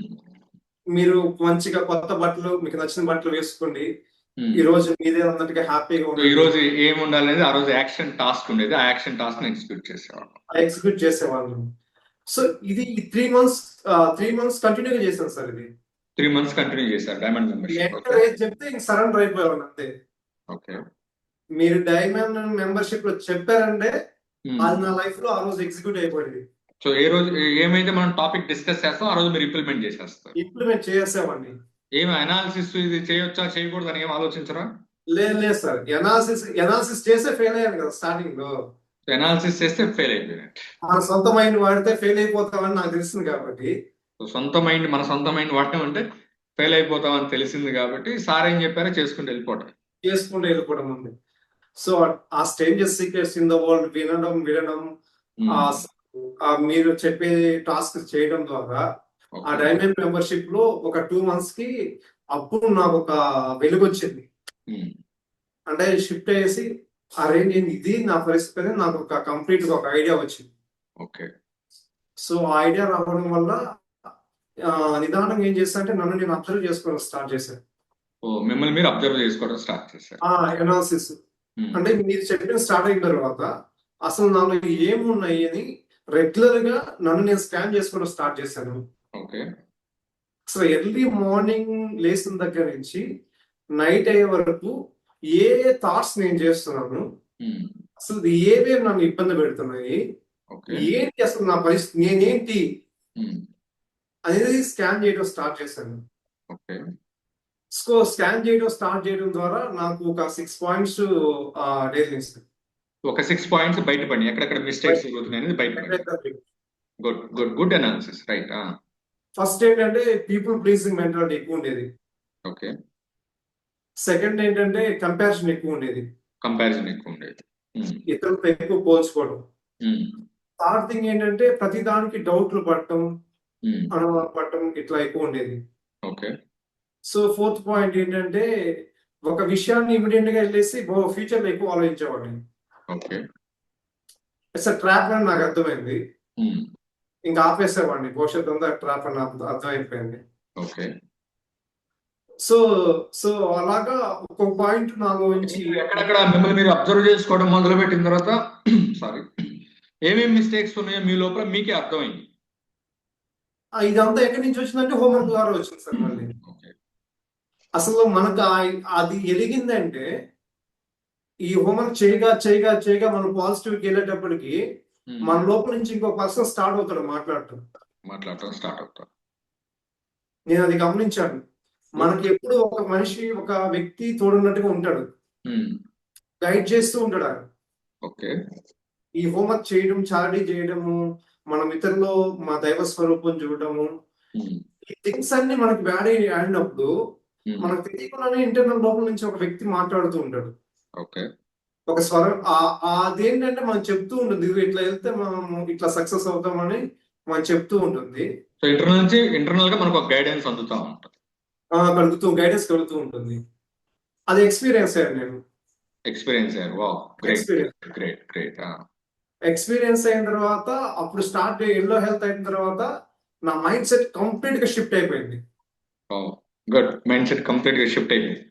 [SPEAKER 2] మీరు మంచిగా కొత్త బట్టలు, మీకు నచ్చిన బట్టలు వేసుకోండి.
[SPEAKER 1] హ్మ్.
[SPEAKER 2] ఈ రోజు మీదే అన్నట్టుగా హ్యాపీగా
[SPEAKER 1] సో, ఈ
[SPEAKER 2] ఉండండి.
[SPEAKER 1] రోజు ఏముండాలనేది ఆ రోజు యాక్షన్ టాస్క్ ఉండేది. ఆ యాక్షన్ టాస్క్‌ని ఎగ్జిక్యూట్ చేసేవాళ్ళం.
[SPEAKER 2] ఎగ్జిక్యూట్ చేసేవాళ్ళు. సో ఇది 3 మంత్స్ 3 మంత్స్ కంటిన్యూగా చేశాను సార్ ఇది.
[SPEAKER 1] 3 మంత్స్ కంటిన్యూ చేశారు diamond membership. Okay.
[SPEAKER 2] Enter age చెప్తే ఇంక సరెండర్ అయిపోయేవాడిని అంతే.
[SPEAKER 1] ఓకే.
[SPEAKER 2] మీరు డైమండ్ మెంబర్షిప్ లో చెప్పారంటే
[SPEAKER 1] హ్మ్.
[SPEAKER 2] అది నా లైఫ్ లో ఆ రోజు ఎగ్జిక్యూట్ అయిపోయింది.
[SPEAKER 1] సో, ఏమైతే మనం టాపిక్ డిస్కస్ చేస్తామో ఆ రోజు మీరు ఇంప్లిమెంట్ చేసేస్తారు.
[SPEAKER 2] ఇంప్లిమెంట్ చేసేవాడిని.
[SPEAKER 1] ఏమి అనాలిసిస్ ఇది చేయొచ్చా, చేయకూడదని ఏమి ఆలోచించరా?
[SPEAKER 2] లేదు సార్, ఎనాలిసిస్ చేసే ఫెయిల్ అయ్యాను కదా స్టార్టింగ్ లో.
[SPEAKER 1] సో, అనాలిసిస్ చేస్తే ఫెయిల్ అయిపోయినట్టు.
[SPEAKER 2] మన సొంత మైండ్ వాడితే ఫెయిల్ అయిపోతామని నాకు తెలిసింది కాబట్టి
[SPEAKER 1] సో, మన సొంత మైండ్ వాడటం అంటే ఫెయిల్ అయిపోతామని తెలిసింది కాబట్టి సార్ ఏం చెప్పారో చేసుకుంటూ వెళ్ళిపోవటం.
[SPEAKER 2] చేసుకుంటూ వెళ్ళిపోవడం ఉంది. సో ఆ strangers secrets in the world వినడం వినడం, ఆ
[SPEAKER 1] హ్మ్.
[SPEAKER 2] మీరు చెప్పే టాస్క్ చేయడం ద్వారా ఆ
[SPEAKER 1] ఓకే.
[SPEAKER 2] డైమండ్ మెంబర్షిప్ లో ఒక 2 months కి అప్పుడు నాకు ఒక వెలుగు వచ్చింది.
[SPEAKER 1] హ్మ్.
[SPEAKER 2] అంటే షిఫ్ట్ అయ్యేసి అరే నేను ఇది నా పరిస్థితి అని నాకు ఒక కంప్లీట్ గా ఒక ఐడియా వచ్చింది.
[SPEAKER 1] ఓకే.
[SPEAKER 2] సో ఆ ఐడియా రావడం వల్ల నిదానంగా ఏం చేస్తా అంటే నన్ను నేను అబ్జర్వ్ చేసుకోవడం స్టార్ట్ చేశాను.
[SPEAKER 1] ఓహ్! మిమ్మల్ని మీరు అబ్జర్వ్ చేసుకోవడం స్టార్ట్ చేశారు.
[SPEAKER 2] ఎనాలిసిస్
[SPEAKER 1] హ్మ్.
[SPEAKER 2] అంటే మీరు చెప్పిన స్టార్ట్ అయిన తర్వాత అసలు నాలో ఏమున్నాయి అని రెగ్యులర్ గా నన్ను నేను స్కాన్ చేసుకోవడం స్టార్ట్ చేశాను.
[SPEAKER 1] ఓకే.
[SPEAKER 2] అసలు ఎర్లీ మార్నింగ్ లేచిన దగ్గర నుంచి నైట్ అయ్యే వరకు ఏ థాట్స్ నేను చేస్తున్నాను,
[SPEAKER 1] హ్మ్.
[SPEAKER 2] అసలు ఏవేవి నన్ను ఇబ్బంది పెడుతున్నాయి,
[SPEAKER 1] ఓకే.
[SPEAKER 2] ఏంటి అసలు నా పరిస్థితి, నేనేంటి
[SPEAKER 1] హ్మ్.
[SPEAKER 2] అనేది స్కాన్ చేయడం స్టార్ట్ చేశాను.
[SPEAKER 1] ఓకే.
[SPEAKER 2] సో స్కాన్ చేయడం స్టార్ట్ చేయడం ద్వారా నాకు ఒక 6 పాయింట్స్ డైలీ ఇస్తుంది.
[SPEAKER 1] ఒక 6 పాయింట్స్ బయటపడినాయి. ఎక్కడెక్కడ మిస్టేక్స్ జరుగుతున్నాయనేది బయటపడింది. Good. Good. Good analysis. Right. ఆ!
[SPEAKER 2] ఫస్ట్ ఏంటంటే పీపుల్ ప్లీజింగ్ మెంటాలిటీ ఎక్కువ ఉండేది.
[SPEAKER 1] ఓకే.
[SPEAKER 2] సెకండ్ ఏంటంటే కంపారిజన్ ఎక్కువ ఉండేది.
[SPEAKER 1] కంపారిజన్ ఎక్కువ ఉండేది. హ్మ్.
[SPEAKER 2] ఇతరులతో ఎక్కువ పోల్చుకోవడం.
[SPEAKER 1] హ్మ్.
[SPEAKER 2] థర్డ్ థింగ్ ఏంటంటే ప్రతి దానికి డౌట్లు పడటం,
[SPEAKER 1] హ్మ్.
[SPEAKER 2] అనుమానం పడటం ఇట్లా ఎక్కువ ఉండేది.
[SPEAKER 1] ఓకే.
[SPEAKER 2] సో ఫోర్త్ పాయింట్ ఏంటంటే ఒక విషయాన్ని ఇమీడియట్ గా వెళ్ళేసి ఫ్యూచర్ లో ఎక్కువ ఆలోచించేవాడిని.
[SPEAKER 1] ఓకే.
[SPEAKER 2] ఇట్స్ ట్రాప్ అని నాకు అర్థమైంది.
[SPEAKER 1] హ్మ్.
[SPEAKER 2] ఇంకా ఆపేసేవాడిని, భవిష్యత్తు అంతా ట్రాప్ అని నాకు అర్థమైపోయింది.
[SPEAKER 1] ఓకే.
[SPEAKER 2] సో సో అలాగా ఒక్కొక్క పాయింట్ నాలో నుంచి
[SPEAKER 1] ఎక్కడెక్కడ మిమ్మల్ని మీరు అబ్జర్వ్ చేసుకోవడం మొదలుపెట్టిన తర్వాత సారీ ఏమేమి మిస్టేక్స్ ఉన్నాయో మీ లోపల మీకే అర్థమైంది.
[SPEAKER 2] ఇదంతా ఎక్కడి నుంచి వచ్చిందంటే హోంవర్క్ ద్వారా వచ్చింది సార్ మళ్ళీ.
[SPEAKER 1] ఓకే.
[SPEAKER 2] అసలు మనకు అది ఎదిగిందంటే ఈ హోంవర్క్ చేయగా చేయగా చేయగా మనం పాజిటివ్కి వెళ్ళేటప్పటికి
[SPEAKER 1] హ్మ్.
[SPEAKER 2] మన లోపల నుంచి ఇంకో పర్సన్ స్టార్ట్ అవుతాడు మాట్లాడటం.
[SPEAKER 1] మాట్లాడటం స్టార్ట్ అవుతారు.
[SPEAKER 2] నేను అది గమనించాను. మనకి ఎప్పుడు ఒక మనిషి, ఒక వ్యక్తి తోడున్నట్టుగా ఉంటాడు,
[SPEAKER 1] హ్మ్.
[SPEAKER 2] గైడ్ చేస్తూ ఉంటాడు ఆయన.
[SPEAKER 1] ఓకే.
[SPEAKER 2] ఈ హోంవర్క్ చేయడం, చారిటీ చేయడము, మనం ఇతరులో మా దైవ స్వరూపం చూడటము,
[SPEAKER 1] హ్మ్.
[SPEAKER 2] ఈ థింగ్స్ అన్ని మనకి ఆడినప్పుడు
[SPEAKER 1] హ్మ్.
[SPEAKER 2] మనకు తెలియకుండానే ఇంటర్నల్ లోపల నుంచి ఒక వ్యక్తి మాట్లాడుతూ ఉంటాడు.
[SPEAKER 1] ఓకే.
[SPEAKER 2] ఒక స్వరం అదేంటంటే మనం చెప్తూ ఉంటుంది, "ఇదిగో ఇట్లా వెళ్తే మనం ఇట్లా సక్సెస్ అవుతామని" మనం చెప్తూ ఉంటుంది.
[SPEAKER 1] సో ఇంటర్నల్ గా మనకు ఒక గైడెన్స్ అందుతా ఉంటది.
[SPEAKER 2] గైడెన్స్ కలుగుతూ ఉంటుంది. అది ఎక్స్పీరియన్స్ అయ్యాను నేను.
[SPEAKER 1] ఎక్స్‌పీరియన్స్ అయ్యారు. Wow! Great.
[SPEAKER 2] Experience
[SPEAKER 1] great. Great. ఆ!
[SPEAKER 2] ఎక్స్పీరియన్స్ అయిన తర్వాత అప్పుడు స్టార్ట్ ఎల్లో హెల్త్ అయిన తర్వాత నా మైండ్ సెట్ కంప్లీట్ గా షిఫ్ట్ అయిపోయింది.
[SPEAKER 1] వావ్! గుడ్. మైండ్ సెట్ కంప్లీట్‌గా షిఫ్ట్ అయిపోయింది.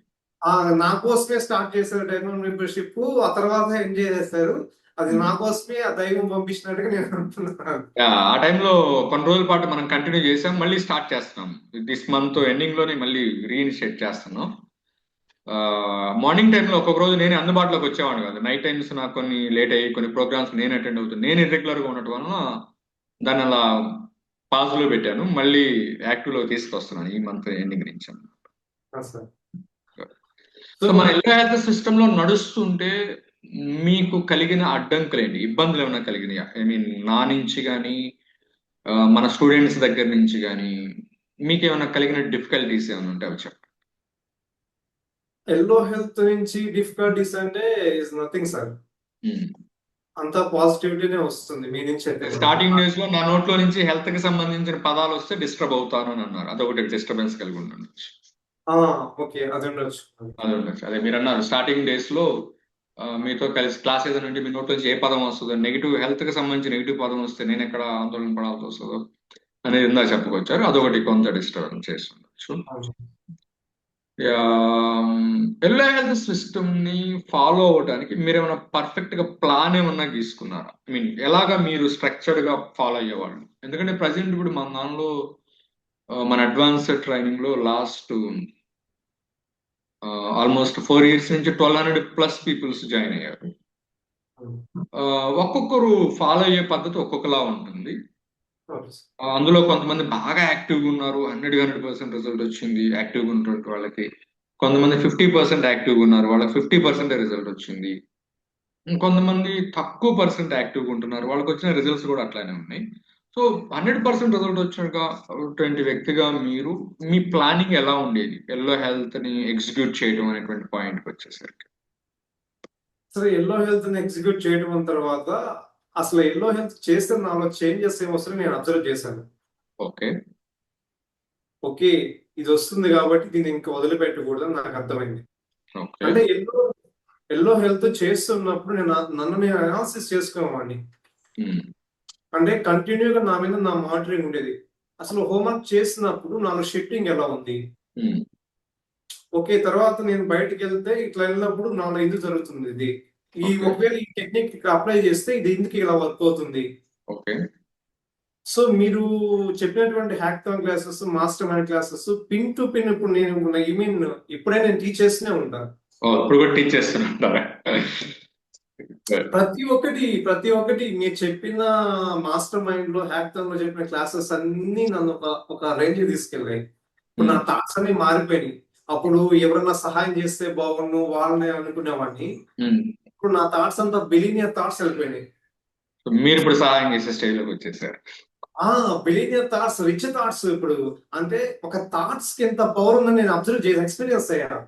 [SPEAKER 2] ఆ నా కోసమే స్టార్ట్ చేశారు డైమండ్ మెంబర్షిప్. ఆ తర్వాత ఎంజాయ్ చేస్తారు. అది నా కోసమే ఆ దైవం పంపించినట్టుగా నేను అనుకున్నాను.
[SPEAKER 1] ఆ టైంలో కొన్ని రోజుల పాటు మనం కంటిన్యూ చేసాం, మళ్ళీ స్టార్ట్ చేస్తున్నాం. దిస్ మంత్ ఎండింగ్ లోనే మళ్ళీ రీఇనిషియేట్ చేస్తున్నాం. మార్నింగ్ టైంలో ఒక్కొక్క రోజు నేనే అందుబాటులోకి వచ్చేవాడు కాదు. నైట్ టైమ్స్ నాకు కొన్ని లేట్ అయ్యి కొన్ని ప్రోగ్రామ్స్ నేను అటెండ్ అవుతాను. నేను ఇర్రెగ్యులర్ గా ఉండటం వలన దాన్ని అలా పాజ్ లో పెట్టాను. మళ్ళీ యాక్టివ్ లో తీసుకొస్తున్నాను ఈ మంత్ ఎండింగ్ నుంచి.
[SPEAKER 2] సార్
[SPEAKER 1] సో
[SPEAKER 2] సో
[SPEAKER 1] మన ఎల్లో హెల్త్ సిస్టమ్ లో నడుస్తుంటే మీకు కలిగిన అడ్డంకులు ఏంటి, ఇబ్బందులు ఏమైనా కలిగినాయా? ఐ మీన్ నా నుంచి కానీ మన స్టూడెంట్స్ దగ్గర నుంచి కానీ మీకు ఏమైనా కలిగిన డిఫికల్టీస్ ఏమైనా ఉంటే అవి చెప్పండి.
[SPEAKER 2] ఎల్లో హెల్త్ నుంచి డిఫికల్టీస్ అంటే ఇస్ నథింగ్ సార్.
[SPEAKER 1] Hmm.
[SPEAKER 2] అంతా పాజిటివిటీనే వస్తుంది మీ నుంచి అయితే మాత్రం.
[SPEAKER 1] స్టార్టింగ్ డేస్ లో నా నోట్లో నుంచి హెల్త్ కి సంబంధించిన పదాలు వస్తే డిస్టర్బ్ అవుతాను అని అన్నారు. అదొకటి డిస్టర్బెన్స్ కలిగి ఉండొచ్చు.
[SPEAKER 2] ఓకే, అది ఉండొచ్చు.
[SPEAKER 1] అది ఉండొచ్చు. అదే మీరు అన్నారు స్టార్టింగ్ డేస్ లో మీతో కలిసి క్లాస్ ఏదైనా ఉంటే మీ నోట్లో నుంచి ఏ పదం వస్తుందో, నెగిటివ్ హెల్త్ కి సంబంధించి నెగిటివ్ పదం వస్తే నేను ఎక్కడ ఆందోళన పడాల్సి వస్తుందో అనేది ఇందా చెప్పుకొచ్చారు. అదొకటి కొంత డిస్టర్బెన్స్ చేసి ఉండొచ్చు.
[SPEAKER 2] అవును.
[SPEAKER 1] ఎల్లో హెల్త్ సిస్టమ్ ని ఫాలో అవడానికి మీరు ఏమైనా పర్ఫెక్ట్ గా ప్లాన్ ఏమన్నా గీసుకున్నారా? ఐ మీన్ ఎలాగా మీరు స్ట్రక్చర్డ్ గా ఫాలో అయ్యేవాళ్ళు? ఎందుకంటే ప్రజెంట్ ఇప్పుడు మన దానిలో మన అడ్వాన్స్డ్ ట్రైనింగ్ లో లాస్ట్ ఆల్మోస్ట్ 4 years నుంచి 1200+ పీపుల్స్ జాయిన్ అయ్యారు.
[SPEAKER 2] అవును.
[SPEAKER 1] ఒక్కొక్కరు ఫాలో అయ్యే పద్ధతి ఒక్కొక్కలా ఉంటుంది.
[SPEAKER 2] Okay sir.
[SPEAKER 1] అందులో కొంతమంది బాగా యాక్టివ్గా ఉన్నారు, 100% రిజల్ట్ వచ్చింది యాక్టివ్గా ఉన్నటువంటి వాళ్ళకి. కొంతమంది 50% యాక్టివ్గా ఉన్నారు, వాళ్ళకి 50% రిజల్ట్ వచ్చింది. కొంతమంది తక్కువ పర్సెంట్ యాక్టివ్గా ఉంటున్నారు, వాళ్ళకి వచ్చిన రిజల్ట్స్ కూడా అట్లానే ఉన్నాయి. సో 100% రిజల్ట్ వచ్చినటువంటి వ్యక్తిగా మీరు మీ ప్లానింగ్ ఎలా ఉండేది ఎల్లో హెల్త్ ని ఎగ్జిక్యూట్ చేయడం అనేటువంటి పాయింట్కి వచ్చేసరికి?
[SPEAKER 2] సరే, ఎల్లో హెల్త్ ని ఎగ్జిక్యూట్ చేయడం తర్వాత అసలు ఎల్లో హెల్త్ చేస్తే నాలో చేంజెస్ ఏమొస్తాయో నేను అబ్జర్వ్ చేశాను.
[SPEAKER 1] ఓకే.
[SPEAKER 2] ఓకే, ఇది వస్తుంది కాబట్టి దీన్ని ఇంకా వదిలిపెట్టకూడదని నాకు అర్థమైంది.
[SPEAKER 1] ఓకే.
[SPEAKER 2] అంటే ఎల్లో హెల్త్ చేస్తున్నప్పుడు నన్ను నేను అనాలిసిస్ చేసుకునేవాడిని. అంటే కంటిన్యూగా నా మీద నా మానిటరింగ్ ఉండేది. అసలు హోంవర్క్ చేసినప్పుడు నాలో షిఫ్టింగ్ ఎలా ఉంది, ఓకే, తర్వాత నేను బయటకు వెళ్తే ఇట్లా వెళ్ళినప్పుడు నాలో ఎందుకు జరుగుతుంది ఇది,
[SPEAKER 1] Okay.
[SPEAKER 2] ఒకవేళ ఈ టెక్నిక్ ఇక్కడ అప్లై చేస్తే ఇది ఎందుకు ఇలా వర్క్ అవుతుంది.
[SPEAKER 1] ఓకే.
[SPEAKER 2] సో మీరు చెప్పినటువంటి hackathon classes, master mind classes pin to pin ఇప్పుడు నేను ఐ మీన్ ఇప్పుడే నేను టీచ్ చేస్తూనే ఉంటాను.
[SPEAKER 1] ఇప్పుడు కూడా టీచ్ చేస్తున్నారా?
[SPEAKER 2] ప్రతి ఒక్కటి మీరు చెప్పిన మాస్టర్ మైండ్ లో హ్యాకథాన్ లో చెప్పిన క్లాసెస్ అన్ని నన్ను ఒక రేంజ్ తీసుకెళ్ళాయి. ఇప్పుడు నా థాట్స్ అన్ని మారిపోయినాయి. అప్పుడు ఎవరన్నా సహాయం చేస్తే బాగుండు వాళ్ళని అనుకునేవాడిని. ఇప్పుడు నా థాట్స్ అంతా బిలీనియర్ థాట్స్ వెళ్ళిపోయినాయి.
[SPEAKER 1] మీరు ఇప్పుడు సహాయం చేసే స్టేజ్ లోకి వచ్చేసారు.
[SPEAKER 2] Billionaire thoughts, rich thoughts. ఇప్పుడు అంటే ఒక థాట్స్ కి ఎంత పవర్ ఉందని నేను అబ్జర్వ్ చేసి ఎక్స్పీరియన్స్ అయ్యా.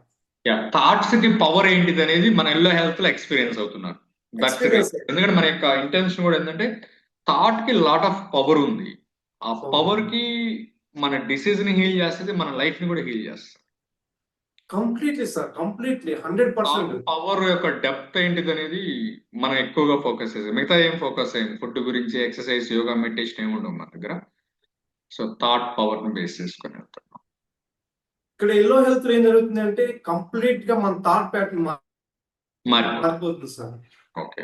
[SPEAKER 1] థాట్స్ కి పవర్ ఏంటిది అనేది మన ఎల్లో హెల్త్ లో ఎక్స్పీరియన్స్ అవుతున్నారు. ఎందుకంటే మన యొక్క ఇంటెన్షన్ కూడా ఏంటంటే థాట్ కి లాట్ ఆఫ్ పవర్ ఉంది. ఆ పవర్ కి మన డిసీజ్ ని హీల్ చేస్తుంది, మన లైఫ్ ని కూడా హీల్ చేస్తుంది.
[SPEAKER 2] Completely sir, completely 100%.
[SPEAKER 1] పవర్ యొక్క డెప్త్ ఏంటిది అనేది మనం ఎక్కువగా ఫోకస్ చేస్తాం. మిగతా ఏం ఫోకస్ అయ్యాం, ఫుడ్ గురించి, ఎక్సర్సైజ్, యోగా, మెడిటేషన్ ఏమి ఉండవు మన దగ్గర. సో థాట్ పవర్ ని బేస్ చేసుకుని వెళ్తాం.
[SPEAKER 2] ఇక్కడ ఎల్లో హెల్త్ ఏం జరుగుతుంది అంటే కంప్లీట్ గా మన థాట్ ప్యాటర్న్ మారిపోతుంది సార్.
[SPEAKER 1] ఓకే.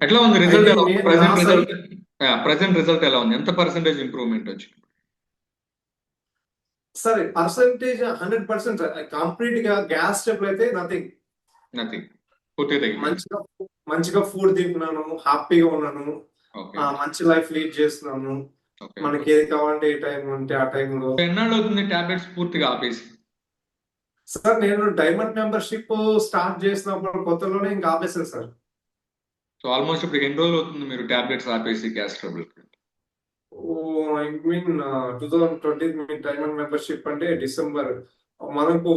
[SPEAKER 1] ఎట్లా ఉంది రిజల్ట్? ప్రెసెంట్ రిజల్ట్ ఎలా ఉంది? ఎంత పర్సెంటేజ్ ఇంప్రూవ్మెంట్ వచ్చింది?
[SPEAKER 2] సరే, పర్సెంటేజ్ 100%. కంప్లీట్ గా గ్యాస్ స్టెప్ అయితే నథింగ్. మంచిగా ఫుడ్ తింటున్నాను, హ్యాపీగా ఉన్నాను, మంచి లైఫ్ లీడ్ చేస్తున్నాను. మనకి ఏది కావాలంటే ఏ టైం అంటే ఆ టైంలో.
[SPEAKER 1] ఎన్నాళ్ళు అవుతుంది టాబ్లెట్స్ పూర్తిగా ఆపేసి?
[SPEAKER 2] సార్ నేను డైమండ్ మెంబర్షిప్ స్టార్ట్ చేసినప్పుడు కొత్తలోనే ఇంకా ఆపేసాను సార్.
[SPEAKER 1] సో ఆల్మోస్ట్ ఇప్పుడు ఎన్ని రోజులు అవుతుంది మీరు టాబ్లెట్స్ ఆపేసి gas trouble?
[SPEAKER 2] I mean 2020 diamond membership అంటే డిసెంబర్, మనకు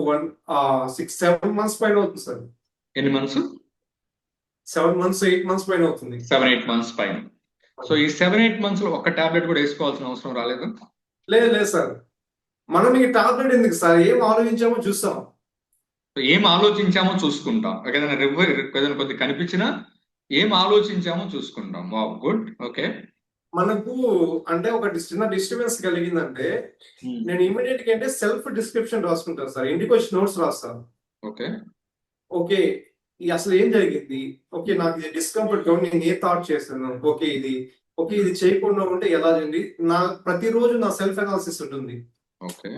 [SPEAKER 2] 6-7 months పైన అవుతుంది సార్.
[SPEAKER 1] ఎన్ని మంత్స్?
[SPEAKER 2] 7 months 8 months పైన అవుతుంది.
[SPEAKER 1] 7-8 months పైన. సో ఈ 7-8 months లో ఒక్క టాబ్లెట్ కూడా వేసుకోవాల్సిన అవసరం రాలేదు?
[SPEAKER 2] లేదు సార్. మనం ఈ టాబ్లెట్ ఎందుకు సార్, ఏం ఆలోచించామో చూస్తాం.
[SPEAKER 1] ఏం ఆలోచించామో చూసుకుంటాం. ఏదైనా కొద్దిగా కనిపించినా ఏం ఆలోచించామో చూసుకుంటాం. Wow, good. ఓకే.
[SPEAKER 2] మనకు అంటే ఒక చిన్న డిస్టర్బెన్స్ కలిగిందంటే నేను ఇమీడియట్ గా అంటే సెల్ఫ్ డిస్క్రిప్షన్ రాసుకుంటాను సార్. ఇంటికి వచ్చి నోట్స్ రాస్తాను.
[SPEAKER 1] ఓకే.
[SPEAKER 2] అసలు ఏం జరిగింది, ఓకే నాకు ఇది డిస్కంఫర్ట్ ఉంది, నేను ఏ థాట్ చేస్తాను, ఓకే ఇది చేయకుండా ఉంటే ఎలా అండి. నా ప్రతిరోజు నా సెల్ఫ్ అనాలిసిస్ ఉంటుంది.
[SPEAKER 1] ఓకే.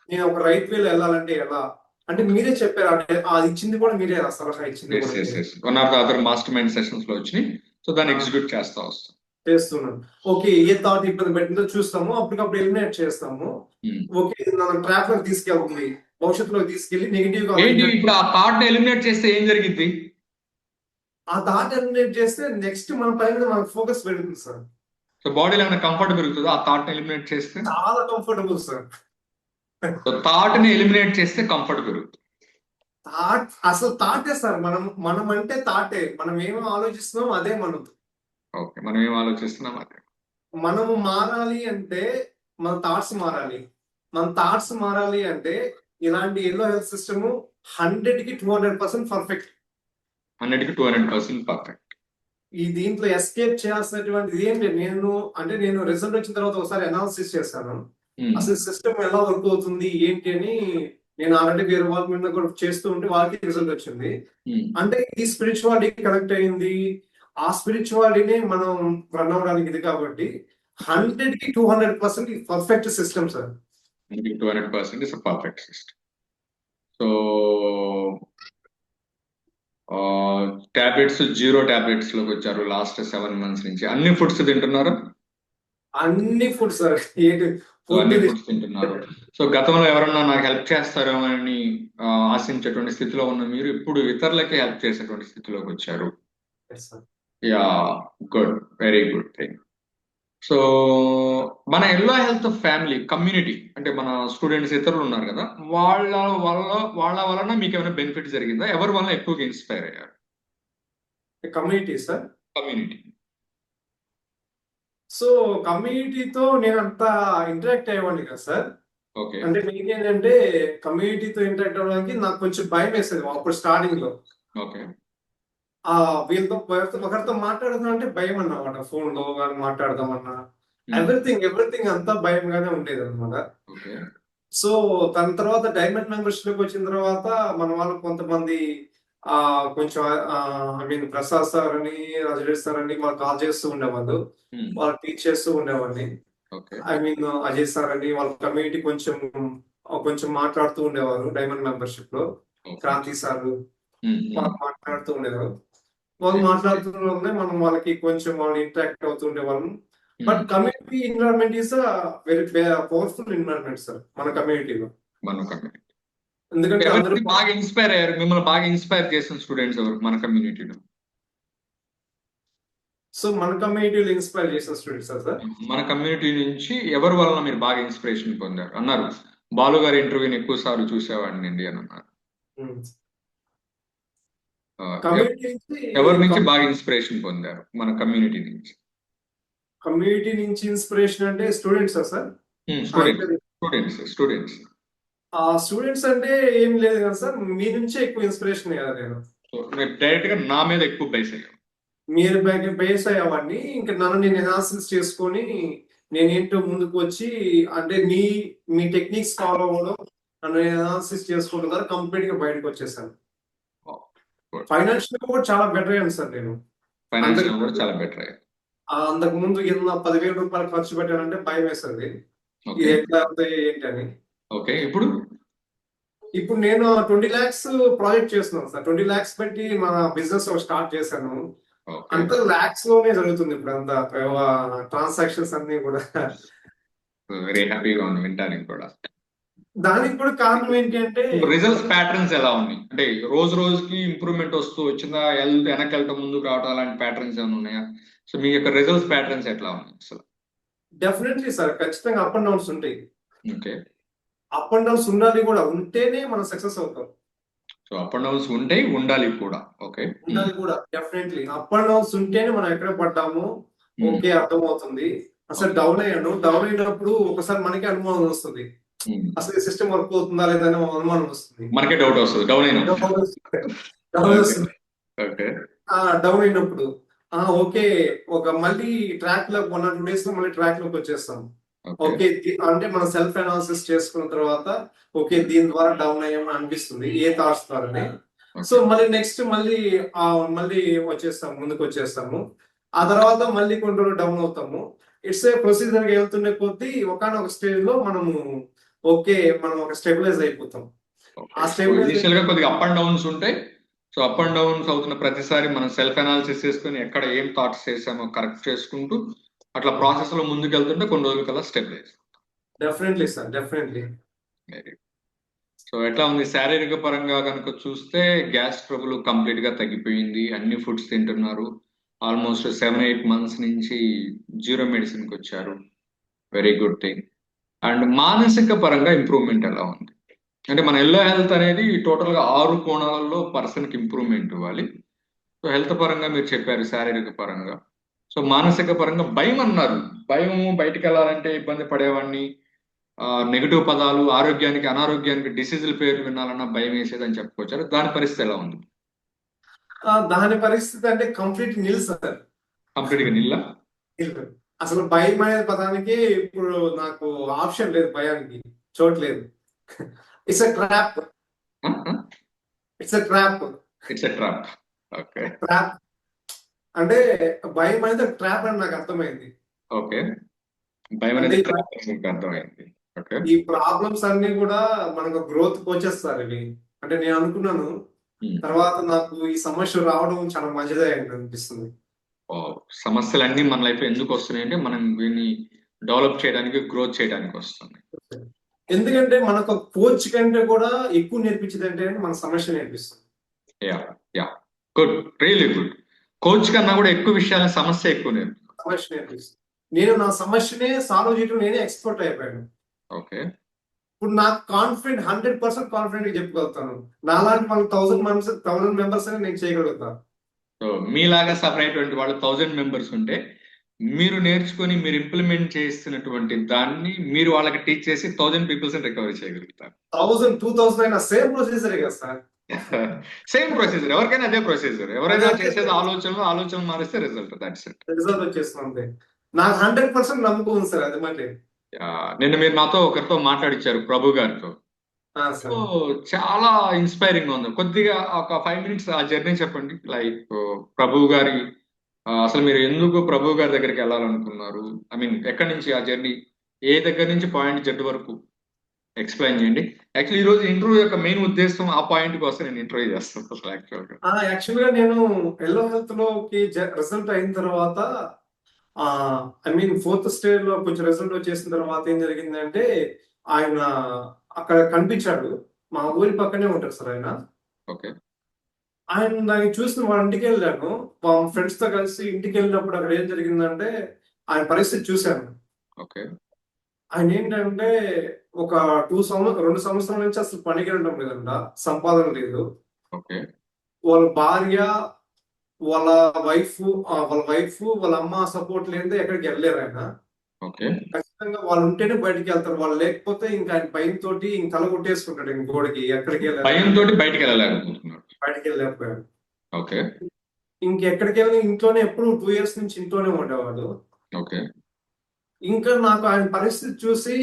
[SPEAKER 2] నేను ఒక రైట్ వేలో వెళ్ళాలంటే ఎలా, అంటే మీరే చెప్పారు, అంటే అది ఇచ్చింది కూడా మీరే, ఆ సలహా ఇచ్చింది
[SPEAKER 1] ఎస్
[SPEAKER 2] కూడా
[SPEAKER 1] ఎస్
[SPEAKER 2] మీరే.
[SPEAKER 1] Yes one of the other mastermind sessions లో వచ్చినాయి. సో దాన్ని
[SPEAKER 2] ఆ,
[SPEAKER 1] ఎగ్జిక్యూట్ చేస్తా వస్తాం.
[SPEAKER 2] చేస్తున్నాను. ఓకే ఏ థాట్ ఇబ్బంది పెట్టిందో చూస్తాము, అప్పటికప్పుడు ఎలిమినేట్ చేస్తాము.
[SPEAKER 1] Hmm.
[SPEAKER 2] ఓకే ఇది నన్ను ట్రాక్ లోకి తీసుకెళ్తుంది, భవిష్యత్తులోకి తీసుకెళ్లి నెగిటివ్ గా
[SPEAKER 1] ఏంటి
[SPEAKER 2] ఆలోచించడం.
[SPEAKER 1] ఇప్పుడు ఆ థాట్ ని ఎలిమినేట్ చేస్తే ఏం జరిగింది?
[SPEAKER 2] ఆ థాట్ ఎలిమినేట్ చేస్తే నెక్స్ట్ మన పై మీద మనకు ఫోకస్ పెరుగుతుంది సార్.
[SPEAKER 1] సో బాడీలో ఏమైనా కంఫర్ట్ పెరుగుతుందా ఆ థాట్ ని ఎలిమినేట్ చేస్తే?
[SPEAKER 2] చాలా కంఫర్టబుల్ సార్.
[SPEAKER 1] సో థాట్ ని ఎలిమినేట్ చేస్తే కంఫర్ట్ పెరుగుతుంది.
[SPEAKER 2] అసలు థాటే సార్, మనం అంటే థాటే, మనం ఏమో ఆలోచిస్తున్నాం అదే మనం.
[SPEAKER 1] ఓకే, మనం ఏం ఆలోచిస్తున్నాం అదే.
[SPEAKER 2] మనము మారాలి అంటే మన థాట్స్ మారాలి. మన థాట్స్ మారాలి అంటే ఇలాంటి ఎల్లో హెల్త్ సిస్టమ్ 100కి 200% పర్ఫెక్ట్.
[SPEAKER 1] 100కి 200% పర్ఫెక్ట్.
[SPEAKER 2] ఈ దీంట్లో ఎస్కేప్ చేయాల్సినటువంటిది ఏం లేదు. నేను రిజల్ట్ వచ్చిన తర్వాత ఒకసారి అనాలిసిస్ చేశాను, అసలు సిస్టమ్ ఎలా వర్క్ అవుతుంది ఏంటి అని. నేను ఆల్రెడీ వేరే వాళ్ళ మీద కూడా చేస్తూ ఉంటే వాళ్ళకి రిజల్ట్ వచ్చింది. అంటే ఈ స్పిరిచువాలిటీ కనెక్ట్ అయింది, ఆ స్పిరిచువాలిటీని మనం రన్ అవడానికి ఇది కాబట్టి 100కి 200% పర్ఫెక్ట్ సిస్టమ్ సార్.
[SPEAKER 1] 100కి 200% is perfect system. So tablets 0 tablets లోకి వచ్చారు లాస్ట్ 7 months నుంచి. అన్ని ఫుడ్స్ తింటున్నారు?
[SPEAKER 2] అన్ని ఫుడ్ సార్,
[SPEAKER 1] సో అన్ని ఫుడ్స్ తింటున్నారు. సో గతంలో ఎవరన్నా నాకు హెల్ప్ చేస్తారేమో అని ఆశించేటువంటి స్థితిలో ఉన్న మీరు ఇప్పుడు ఇతరులకి హెల్ప్ చేసేటువంటి స్థితిలోకి వచ్చారు. Yeah, good, very good thing. So మన ఎల్లో హెల్త్ ఫ్యామిలీ కమ్యూనిటీ అంటే మన స్టూడెంట్స్ ఇతరులు ఉన్నారు కదా, వాళ్ళ వలన మీకు ఏమైనా బెనిఫిట్ జరిగిందా? ఎవరి వల్ల ఎక్కువగా ఇన్స్పైర్ అయ్యారు?
[SPEAKER 2] Community sir.
[SPEAKER 1] కమ్యూనిటీ.
[SPEAKER 2] సో కమ్యూనిటీతో నేను అంత ఇంటరాక్ట్ అయ్యేవాడిని కదా సార్.
[SPEAKER 1] ఓకే.
[SPEAKER 2] అంటే మీకు ఏంటంటే కమ్యూనిటీతో ఇంటరాక్ట్ అవ్వడానికి నాకు కొంచెం భయం వేసేది అప్పుడు స్టార్టింగ్ లో.
[SPEAKER 1] ఓకే.
[SPEAKER 2] వీళ్ళతో ఒకరితో మాట్లాడుతున్నా భయం అన్నమాట, ఫోన్ లో కానీ మాట్లాడదామన్నా ఎవ్రీథింగ్ అంతా భయంగానే ఉండేది అనమాట.
[SPEAKER 1] ఓకే.
[SPEAKER 2] సో దాని తర్వాత డైమండ్ మెంబర్షిప్ వచ్చిన తర్వాత మన వాళ్ళు కొంతమంది కొంచెం ఐ మీన్ ప్రసాద్ సార్ అని, రాజేష్ సార్ అని వాళ్ళు కాల్ చేస్తూ ఉండేవాళ్ళు, వాళ్ళు టీచ్ చేస్తూ ఉండేవాడిని. ఐ మీన్ అజయ్ సార్ అని వాళ్ళ కమ్యూనిటీ కొంచెం మాట్లాడుతూ ఉండేవారు డైమండ్ మెంబర్షిప్ లో. క్రాంతి సార్ వాళ్ళు మాట్లాడుతూ ఉండేవారు. వాళ్ళు మాట్లాడుతుండే మనం వాళ్ళకి కొంచెం వాళ్ళు ఇంటరాక్ట్ అవుతూ ఉండేవాళ్ళం. But community environment is very powerful environment sir మన కమ్యూనిటీలో. ఎందుకంటే అందరూ
[SPEAKER 1] బాగా ఇన్స్పైర్ అయ్యారు, మిమ్మల్ని బాగా ఇన్స్పైర్ చేసిన స్టూడెంట్స్ ఎవరు మన కమ్యూనిటీలో?
[SPEAKER 2] సో మన కమ్యూనిటీలో ఇన్స్పైర్ చేసిన స్టూడెంట్స్ సార్.
[SPEAKER 1] మన కమ్యూనిటీ నుంచి ఎవరి వలన మీరు బాగా ఇన్స్పిరేషన్ పొందారు? అన్నారు బాలు గారి ఇంటర్వ్యూని ఎక్కువ సార్లు చూసేవాడిని అండి అని అన్నారు. ఎవరి నుంచి బాగా ఇన్స్పిరేషన్ పొందారు మన కమ్యూనిటీ నుంచి?
[SPEAKER 2] కమ్యూనిటీ నుంచి ఇన్స్పిరేషన్ అంటే స్టూడెంట్స్ సార్.
[SPEAKER 1] స్టూడెంట్స్
[SPEAKER 2] స్టూడెంట్స్ అంటే ఏం లేదు కదా సార్, మీ నుంచే ఎక్కువ ఇన్స్పిరేషన్ కదా నేను.
[SPEAKER 1] డైరెక్ట్ గా నా మీద ఎక్కువ బేస్ అయ్యాను.
[SPEAKER 2] మీరు బేస్ అయ్యేవాడిని, ఇంకా నన్ను నేను ఎనాలిసిస్ చేసుకొని నేనేంటో ముందుకు వచ్చి, అంటే మీ టెక్నిక్స్ ఫాలో అవ్వడం, నన్ను ఎనాలిసిస్ చేసుకోవడం ద్వారా కంప్లీట్ గా బయటకు వచ్చేసాను. ఫైనాన్షియల్ కూడా చాలా బెటర్ అయ్యాను సార్ నేను.
[SPEAKER 1] ఫైనాన్షియల్ కూడా చాలా బెటర్ అయ్యాను.
[SPEAKER 2] అంతకు ముందు 10,000 రూపాయలు ఖర్చు పెట్టానంటే భయం వేస్తుంది, ఇది ఎట్లా అవుతాయి ఏంటి అని.
[SPEAKER 1] ఓకే, ఇప్పుడు
[SPEAKER 2] నేను 20 lakhs ప్రాజెక్ట్ చేస్తున్నాను సార్. 20 lakhs పెట్టి మన బిజినెస్ స్టార్ట్ చేశాను. అంత లాక్స్ లోనే జరుగుతుంది ఇప్పుడు అంతా ట్రాన్సాక్షన్స్ అన్ని కూడా.
[SPEAKER 1] వెరీ హ్యాపీగా ఉంది వింటానికి కూడా.
[SPEAKER 2] దానికి కూడా కారణం ఏంటి అంటే
[SPEAKER 1] రిజల్ట్స్ ప్యాటర్న్స్ ఎలా ఉన్నాయి, అంటే రోజు రోజుకి ఇంప్రూవ్మెంట్ వస్తూ వచ్చిందా, వెనక్కి వెళ్ళటం ముందుకు రావటం అలాంటి ప్యాటర్న్స్ ఏమైనా ఉన్నాయా? సో మీ యొక్క రిజల్ట్స్ ప్యాటర్న్స్ ఎట్లా ఉన్నాయి అసలు?
[SPEAKER 2] డెఫినెట్లీ సార్, ఖచ్చితంగా అప్ అండ్ డౌన్స్ ఉంటాయి.
[SPEAKER 1] ఓకే,
[SPEAKER 2] అప్ అండ్ డౌన్స్ ఉండాలి కూడా, ఉంటేనే మనం సక్సెస్ అవుతాం.
[SPEAKER 1] సో అప్ అండ్ డౌన్స్ ఉంటాయి, ఉండాలి కూడా. ఓకే,
[SPEAKER 2] ఉండాలి కూడా డెఫినెట్లీ. అప్ అండ్ డౌన్స్ ఉంటేనే మనం ఎక్కడ పడ్డాము ఓకే అర్థమవుతుంది. అసలు డౌన్ అయినప్పుడు ఒకసారి మనకే అనుమానం వస్తుంది, అసలు ఈ సిస్టమ్ వర్క్ అవుతుందా లేదా అని అనుమానం వస్తుంది,
[SPEAKER 1] మనకే డౌట్ వస్తుంది డౌన్
[SPEAKER 2] అయినప్పుడు. ఓకే ఒక మళ్ళీ ట్రాక్ లో 1 or 2 days లో మళ్ళీ ట్రాక్ లోకి వచ్చేస్తాం. ఓకే అంటే మనం సెల్ఫ్ అనాలిసిస్ చేసుకున్న తర్వాత ఓకే దీని ద్వారా డౌన్ అయ్యామని అనిపిస్తుంది, ఏ థాట్స్ ద్వారానే. So
[SPEAKER 1] okay.
[SPEAKER 2] మళ్ళీ నెక్స్ట్ మళ్ళీ ముందుకు వచ్చేస్తాము. ఆ తర్వాత మళ్ళీ కొన్ని రోజులు డౌన్ అవుతాము. ఇట్స్ ఏ ప్రొసీజర్ వెళ్తుండే కొద్దీ ఒకానొక స్టేజ్ లో ఓకే మనం ఒక స్టెబిలైజ్ అయిపోతాం.
[SPEAKER 1] ఓకే.
[SPEAKER 2] ఆ
[SPEAKER 1] సో
[SPEAKER 2] స్టెబిలైజ్
[SPEAKER 1] ఇనీషియల్ గా కొద్దిగా అప్ అండ్ డౌన్స్ ఉంటాయి. సో అప్ అండ్ డౌన్స్ అవుతున్న ప్రతిసారి మనం సెల్ఫ్ అనాలిసిస్ చేసుకుని ఎక్కడ ఏం థాట్స్ చేసామో కరెక్ట్ చేసుకుంటూ అట్లా ప్రాసెస్ లో ముందుకెళ్తుంటే కొన్ని రోజుల కల్లా stabilize.
[SPEAKER 2] Definitely sir, definitely.
[SPEAKER 1] So ఎట్లా ఉంది శారీరక పరంగా కనుక చూస్తే గ్యాస్ ట్రబుల్ కంప్లీట్ గా తగ్గిపోయింది, అన్ని ఫుడ్స్ తింటున్నారు, ఆల్మోస్ట్ 7-8 months నుంచి జీరో మెడిసిన్ కి వచ్చారు. Very good thing. అండ్ మానసిక పరంగా ఇంప్రూవ్మెంట్ ఎలా ఉంది? అంటే మన ఎల్లో హెల్త్ అనేది టోటల్ గా 6 కోణాలలో పర్సన్ కి ఇంప్రూవ్మెంట్ ఇవ్వాలి. సో హెల్త్ పరంగా మీరు చెప్పారు, శారీరక పరంగా. సో మానసిక పరంగా భయం అన్నారు. భయం, బయటికి వెళ్ళాలంటే ఇబ్బంది పడేవాడిని, నెగిటివ్ పదాలు, ఆరోగ్యానికి అనారోగ్యానికి డిసీజుల పేర్లు వినాలన్నా భయం వేసేదని చెప్పుకొచ్చారు. దాని పరిస్థితి ఎలా ఉంది?
[SPEAKER 2] దాని పరిస్థితి అంటే కంప్లీట్ నిల్ సార్.
[SPEAKER 1] కంప్లీట్ గా నిల్లా?
[SPEAKER 2] నిల్. అసలు భయం అనే పదానికి ఇప్పుడు నాకు ఆప్షన్ లేదు, భయానికి చోట్లేదు. It's a trap. It's a trap.
[SPEAKER 1] It's a trap. Okay.
[SPEAKER 2] Trap అంటే భయం అనేది ట్రాప్ అని నాకు అర్థమైంది.
[SPEAKER 1] ఓకే. భయం
[SPEAKER 2] అంటే
[SPEAKER 1] అనేది ట్రాప్ అని మీకు అర్థమైంది. ఓకే.
[SPEAKER 2] ఈ ప్రాబ్లమ్స్ అన్ని కూడా మనకు గ్రోత్ కోచెస్ సార్ ఇవి. అంటే నేను అనుకున్నాను, తర్వాత నాకు ఈ సమస్య రావడం చాలా మంచిదే అనిపిస్తుంది.
[SPEAKER 1] సమస్యలన్నీ మన లైఫ్ లో ఎందుకు వస్తున్నాయి అంటే మనం వీటిని డెవలప్ చేయడానికి, గ్రోత్ చేయడానికి వస్తుంది.
[SPEAKER 2] ఎందుకంటే మనకు కోచ్ కంటే కూడా ఎక్కువ నేర్పించేది అంటే మన సమస్య నేర్పిస్తుంది.
[SPEAKER 1] Yeah, yeah, good, really good. Coach కన్నా కూడా ఎక్కువ విషయాల సమస్య ఎక్కువ నేర్పుతుంది.
[SPEAKER 2] సమస్య నేర్పిస్తుంది. నేను నా సమస్యనే సాల్వ్ చేయడం నేనే ఎక్స్పర్ట్ అయిపోయాను.
[SPEAKER 1] ఓకే.
[SPEAKER 2] ఇప్పుడు నాకు 100% కాన్ఫిడెంట్ గా చెప్పగలుగుతాను. నాలాంటి వాళ్ళు 1000 మెంబర్స్ అని నేను చేయగలుగుతాను.
[SPEAKER 1] సో మీలాగా సపరేట్ వాళ్ళు 1000 మెంబర్స్ ఉంటే మీరు నేర్చుకొని మీరు ఇంప్లిమెంట్ చేస్తున్నటువంటి దాన్ని మీరు వాళ్ళకి టీచ్ చేసి 1000 పీపుల్స్ రికవరీ చేయగలుగుతారు.
[SPEAKER 2] 1000, 2000 అయినా సేమ్ ప్రొసీజరే కదా సార్.
[SPEAKER 1] సేమ్ ప్రొసీజర్, ఎవరికైనా అదే ప్రొసీజర్. ఎవరైనా చేసేది ఆలోచనలు మారిస్తే రిజల్ట్, దట్స్ ఇట్.
[SPEAKER 2] రిజల్ట్ వచ్చేస్తుంది. నాకు 100% నమ్మకం ఉంది సార్ అది మాట.
[SPEAKER 1] నిన్న మీరు నాతో ఒకరితో మాట్లాడిచ్చారు, ప్రభు గారితో. సో చాలా ఇన్స్పైరింగ్ ఉంది. కొద్దిగా ఒక 5 minutes ఆ జర్నీ చెప్పండి. లైక్ ప్రభు గారి అసలు మీరు ఎందుకు ప్రభు గారి దగ్గరికి వెళ్ళాలనుకున్నారు? ఐ మీన్ ఎక్కడి నుంచి ఆ జర్నీ, ఏ దగ్గర నుంచి పాయింట్ జెడ్ వరకు ఎక్స్ప్లెయిన్ చేయండి. యాక్చువల్లీ ఈ రోజు ఇంటర్వ్యూ యొక్క మెయిన్ ఉద్దేశం ఆ పాయింట్ కోసం నేను ఇంటర్వ్యూ చేస్తాను అసలు
[SPEAKER 2] యాక్చువల్గా నేను ఎల్లో హెల్త్ లోకి రిజల్ట్ అయిన తర్వాత, ఐ మీన్ 4th స్టేజ్ లో కొంచెం రిజల్ట్ వచ్చేసిన తర్వాత ఏం జరిగిందంటే, ఆయన అక్కడ కనిపించాడు. మా ఊరి పక్కనే ఉంటారు సార్ ఆయన.
[SPEAKER 1] ఓకే.
[SPEAKER 2] ఆయన నాకు చూసిన వాళ్ళ ఇంటికి వెళ్ళాను. మా ఫ్రెండ్స్ తో కలిసి ఇంటికి వెళ్ళినప్పుడు అక్కడ ఏం జరిగిందంటే, ఆయన పరిస్థితి చూశాను.
[SPEAKER 1] ఓకే.
[SPEAKER 2] ఆయన ఏంటంటే ఒక 2 సంవత్సరాల నుంచి అసలు పనికి వెళ్ళడం లేదంట, సంపాదన లేదు.
[SPEAKER 1] ఓకే.
[SPEAKER 2] వాళ్ళ భార్య, వాళ్ళ వైఫ్ వాళ్ళ అమ్మ సపోర్ట్ లేనిదే ఎక్కడికి వెళ్ళలేరు ఆయన.
[SPEAKER 1] ఓకే.
[SPEAKER 2] ఖచ్చితంగా వాళ్ళు ఉంటేనే బయటికి వెళ్తారు. వాళ్ళు లేకపోతే ఇంకా ఆయన భయం తోటి ఇంక తల కొట్టేసుకుంటాడు ఇంక గోడకి, ఎక్కడికి
[SPEAKER 1] భయంతో బయటికి వెళ్ళలేకపోతున్నారు.
[SPEAKER 2] బయటికి వెళ్ళలేకపోయాడు.
[SPEAKER 1] ఓకే.
[SPEAKER 2] ఇంకెక్కడికి వెళ్ళి ఇంట్లోనే ఎప్పుడు 2 years నుంచి ఇంట్లోనే ఉండేవాడు.
[SPEAKER 1] ఓకే.
[SPEAKER 2] ఇంకా నాకు ఆయన పరిస్థితి చూసి,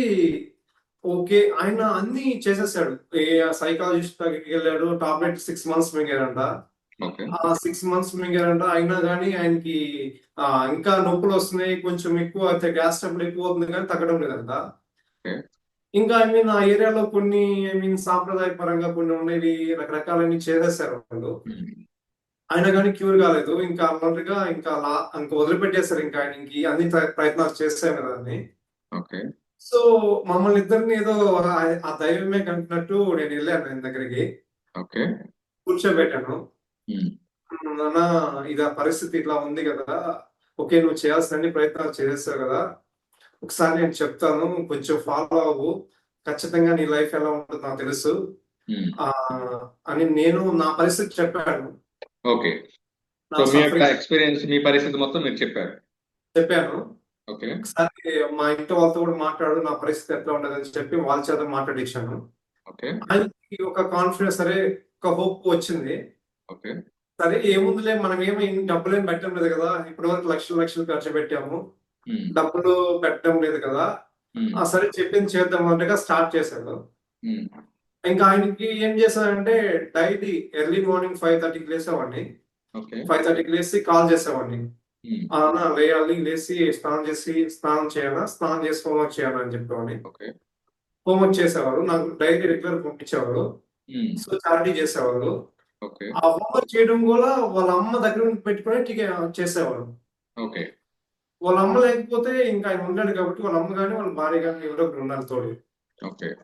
[SPEAKER 2] ఓకే ఆయన అన్ని చేసేసాడు. ఏ సైకాలజిస్ట్ దగ్గరికి వెళ్ళాడు, టాబ్లెట్ 6 months మింగారంట.
[SPEAKER 1] ఓకే.
[SPEAKER 2] 6 months మింగారంట. అయినా కానీ ఆయనకి ఇంకా నొప్పులు వస్తున్నాయి, కొంచెం ఎక్కువ అయితే గ్యాస్ ట్రబుల్ ఎక్కువ అవుతుంది కానీ తగ్గడం లేదంట.
[SPEAKER 1] ఓకే.
[SPEAKER 2] ఇంకా ఐ మీన్ ఆ ఏరియాలో కొన్ని సాంప్రదాయ పరంగా కొన్ని ఉండేవి, రకరకాలన్నీ చేసేసారు వాళ్ళు. అయినా కానీ క్యూర్ కాలేదు. ఇంకా అన్నట్టుగా ఇంకా వదిలిపెట్టేశారు. ఇంకా ఆయనకి అన్ని ప్రయత్నాలు చేశారు కదా అని.
[SPEAKER 1] ఓకే.
[SPEAKER 2] సో మమ్మల్ని ఇద్దరిని ఏదో ఆ దైవమే కనుకున్నట్టు నేను వెళ్ళాను ఆయన దగ్గరికి.
[SPEAKER 1] ఓకే.
[SPEAKER 2] కూర్చోబెట్టాను. నాన్న ఇది ఆ పరిస్థితి ఇట్లా ఉంది కదా, ఓకే నువ్వు చేయాల్సిన అన్ని ప్రయత్నాలు చేసేసావు కదా, ఒకసారి నేను చెప్తాను, కొంచెం ఫాలో అవ్వు, ఖచ్చితంగా నీ లైఫ్ ఎలా ఉంటుందో నాకు తెలుసు అని నేను నా పరిస్థితి చెప్పాను.
[SPEAKER 1] ఓకే. సో మీ యొక్క ఎక్స్పీరియన్స్, మీ పరిస్థితి మొత్తం మీరు
[SPEAKER 2] చెప్పాను.
[SPEAKER 1] ఓకే.
[SPEAKER 2] ఒకసారి మా ఇంటి వాళ్ళతో కూడా మాట్లాడు, నా పరిస్థితి ఎట్లా ఉండదు అని చెప్పి వాళ్ళ చేత మాట్లాడించాను.
[SPEAKER 1] ఓకే.
[SPEAKER 2] ఆయనకి ఒక కాన్ఫిడెన్స్, సరే ఒక హోప్ వచ్చింది.
[SPEAKER 1] ఓకే.
[SPEAKER 2] సరే ఏముందిలే, మనం ఏమి డబ్బులేం పెట్టడం లేదు కదా, ఇప్పటి వరకు లక్షలు ఖర్చు పెట్టాము, డబ్బులు పెట్టడం లేదు కదా, సరే చెప్పింది చేద్దాం అన్నట్టుగా స్టార్ట్ చేశాడు. ఇంకా ఆయనకి ఏం చేశానంటే డైలీ ఎర్లీ మార్నింగ్ 5:30కి లేసేవాడిని.
[SPEAKER 1] ఓకే.
[SPEAKER 2] 5:30కి లేసి కాల్ చేసేవాడిని.
[SPEAKER 1] హ్మ్.
[SPEAKER 2] అన్న లేయాలి, లేసి స్నానం చేయాలా, స్నానం చేసి హోంవర్క్ చేయాలా అని చెప్పేవాడిని.
[SPEAKER 1] ఓకే.
[SPEAKER 2] హోంవర్క్ చేసేవారు. నాకు డైలీ రెగ్యులర్ పంపించేవారు.
[SPEAKER 1] హ్మ్.
[SPEAKER 2] సో చారిటీ చేసేవాళ్ళు.
[SPEAKER 1] ఓకే.
[SPEAKER 2] ఆ హోంవర్క్ చేయడం కూడా వాళ్ళ అమ్మ దగ్గర పెట్టుకొని చేసేవాడు.
[SPEAKER 1] ఓకే.
[SPEAKER 2] వాళ్ళ అమ్మ లేకపోతే ఇంకా ఆయన ఉండడు కాబట్టి వాళ్ళ అమ్మ గాని, వాళ్ళ భార్య గాని ఎవరో ఒకరు ఉండాలి తోడు.
[SPEAKER 1] ఓకే.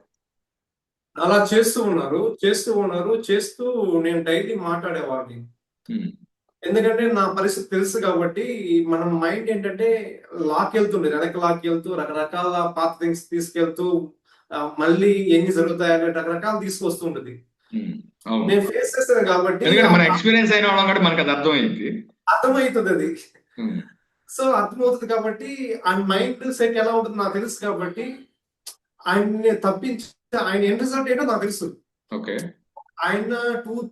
[SPEAKER 2] అలా చేస్తూ నేను డైలీ మాట్లాడేవాడిని.
[SPEAKER 1] హ్మ్.
[SPEAKER 2] ఎందుకంటే నా పరిస్థితి తెలుసు కాబట్టి మనం మైండ్ ఏంటంటే లాక్కెళ్తుండేది. వెనక్కి లాక్కెళ్తూ రకరకాల పాత థింగ్స్ తీసుకెళ్తూ మళ్ళీ ఎన్ని జరుగుతాయని రకరకాలు తీసుకొస్తుంటది.
[SPEAKER 1] హ్మ్. అవును.
[SPEAKER 2] నేను ఫేస్ చేశాను కాబట్టి
[SPEAKER 1] ఎందుకంటే మన ఎక్స్‌పీరియన్స్ అయిన వాళ్ళం కాబట్టి మనకది అర్థమైద్ది.
[SPEAKER 2] అర్థమవుతదది.
[SPEAKER 1] హ్మ్.
[SPEAKER 2] సో అర్థమవుతది కాబట్టి ఆయన మైండ్ సెట్ ఎలా ఉంటుందో నాకు తెలుసు కాబట్టి ఆయన్ని తప్పించి ఆయన ఎండ్ రిజల్ట్ ఏంటో నాకు తెలుసు.
[SPEAKER 1] ఓకే.
[SPEAKER 2] ఆయన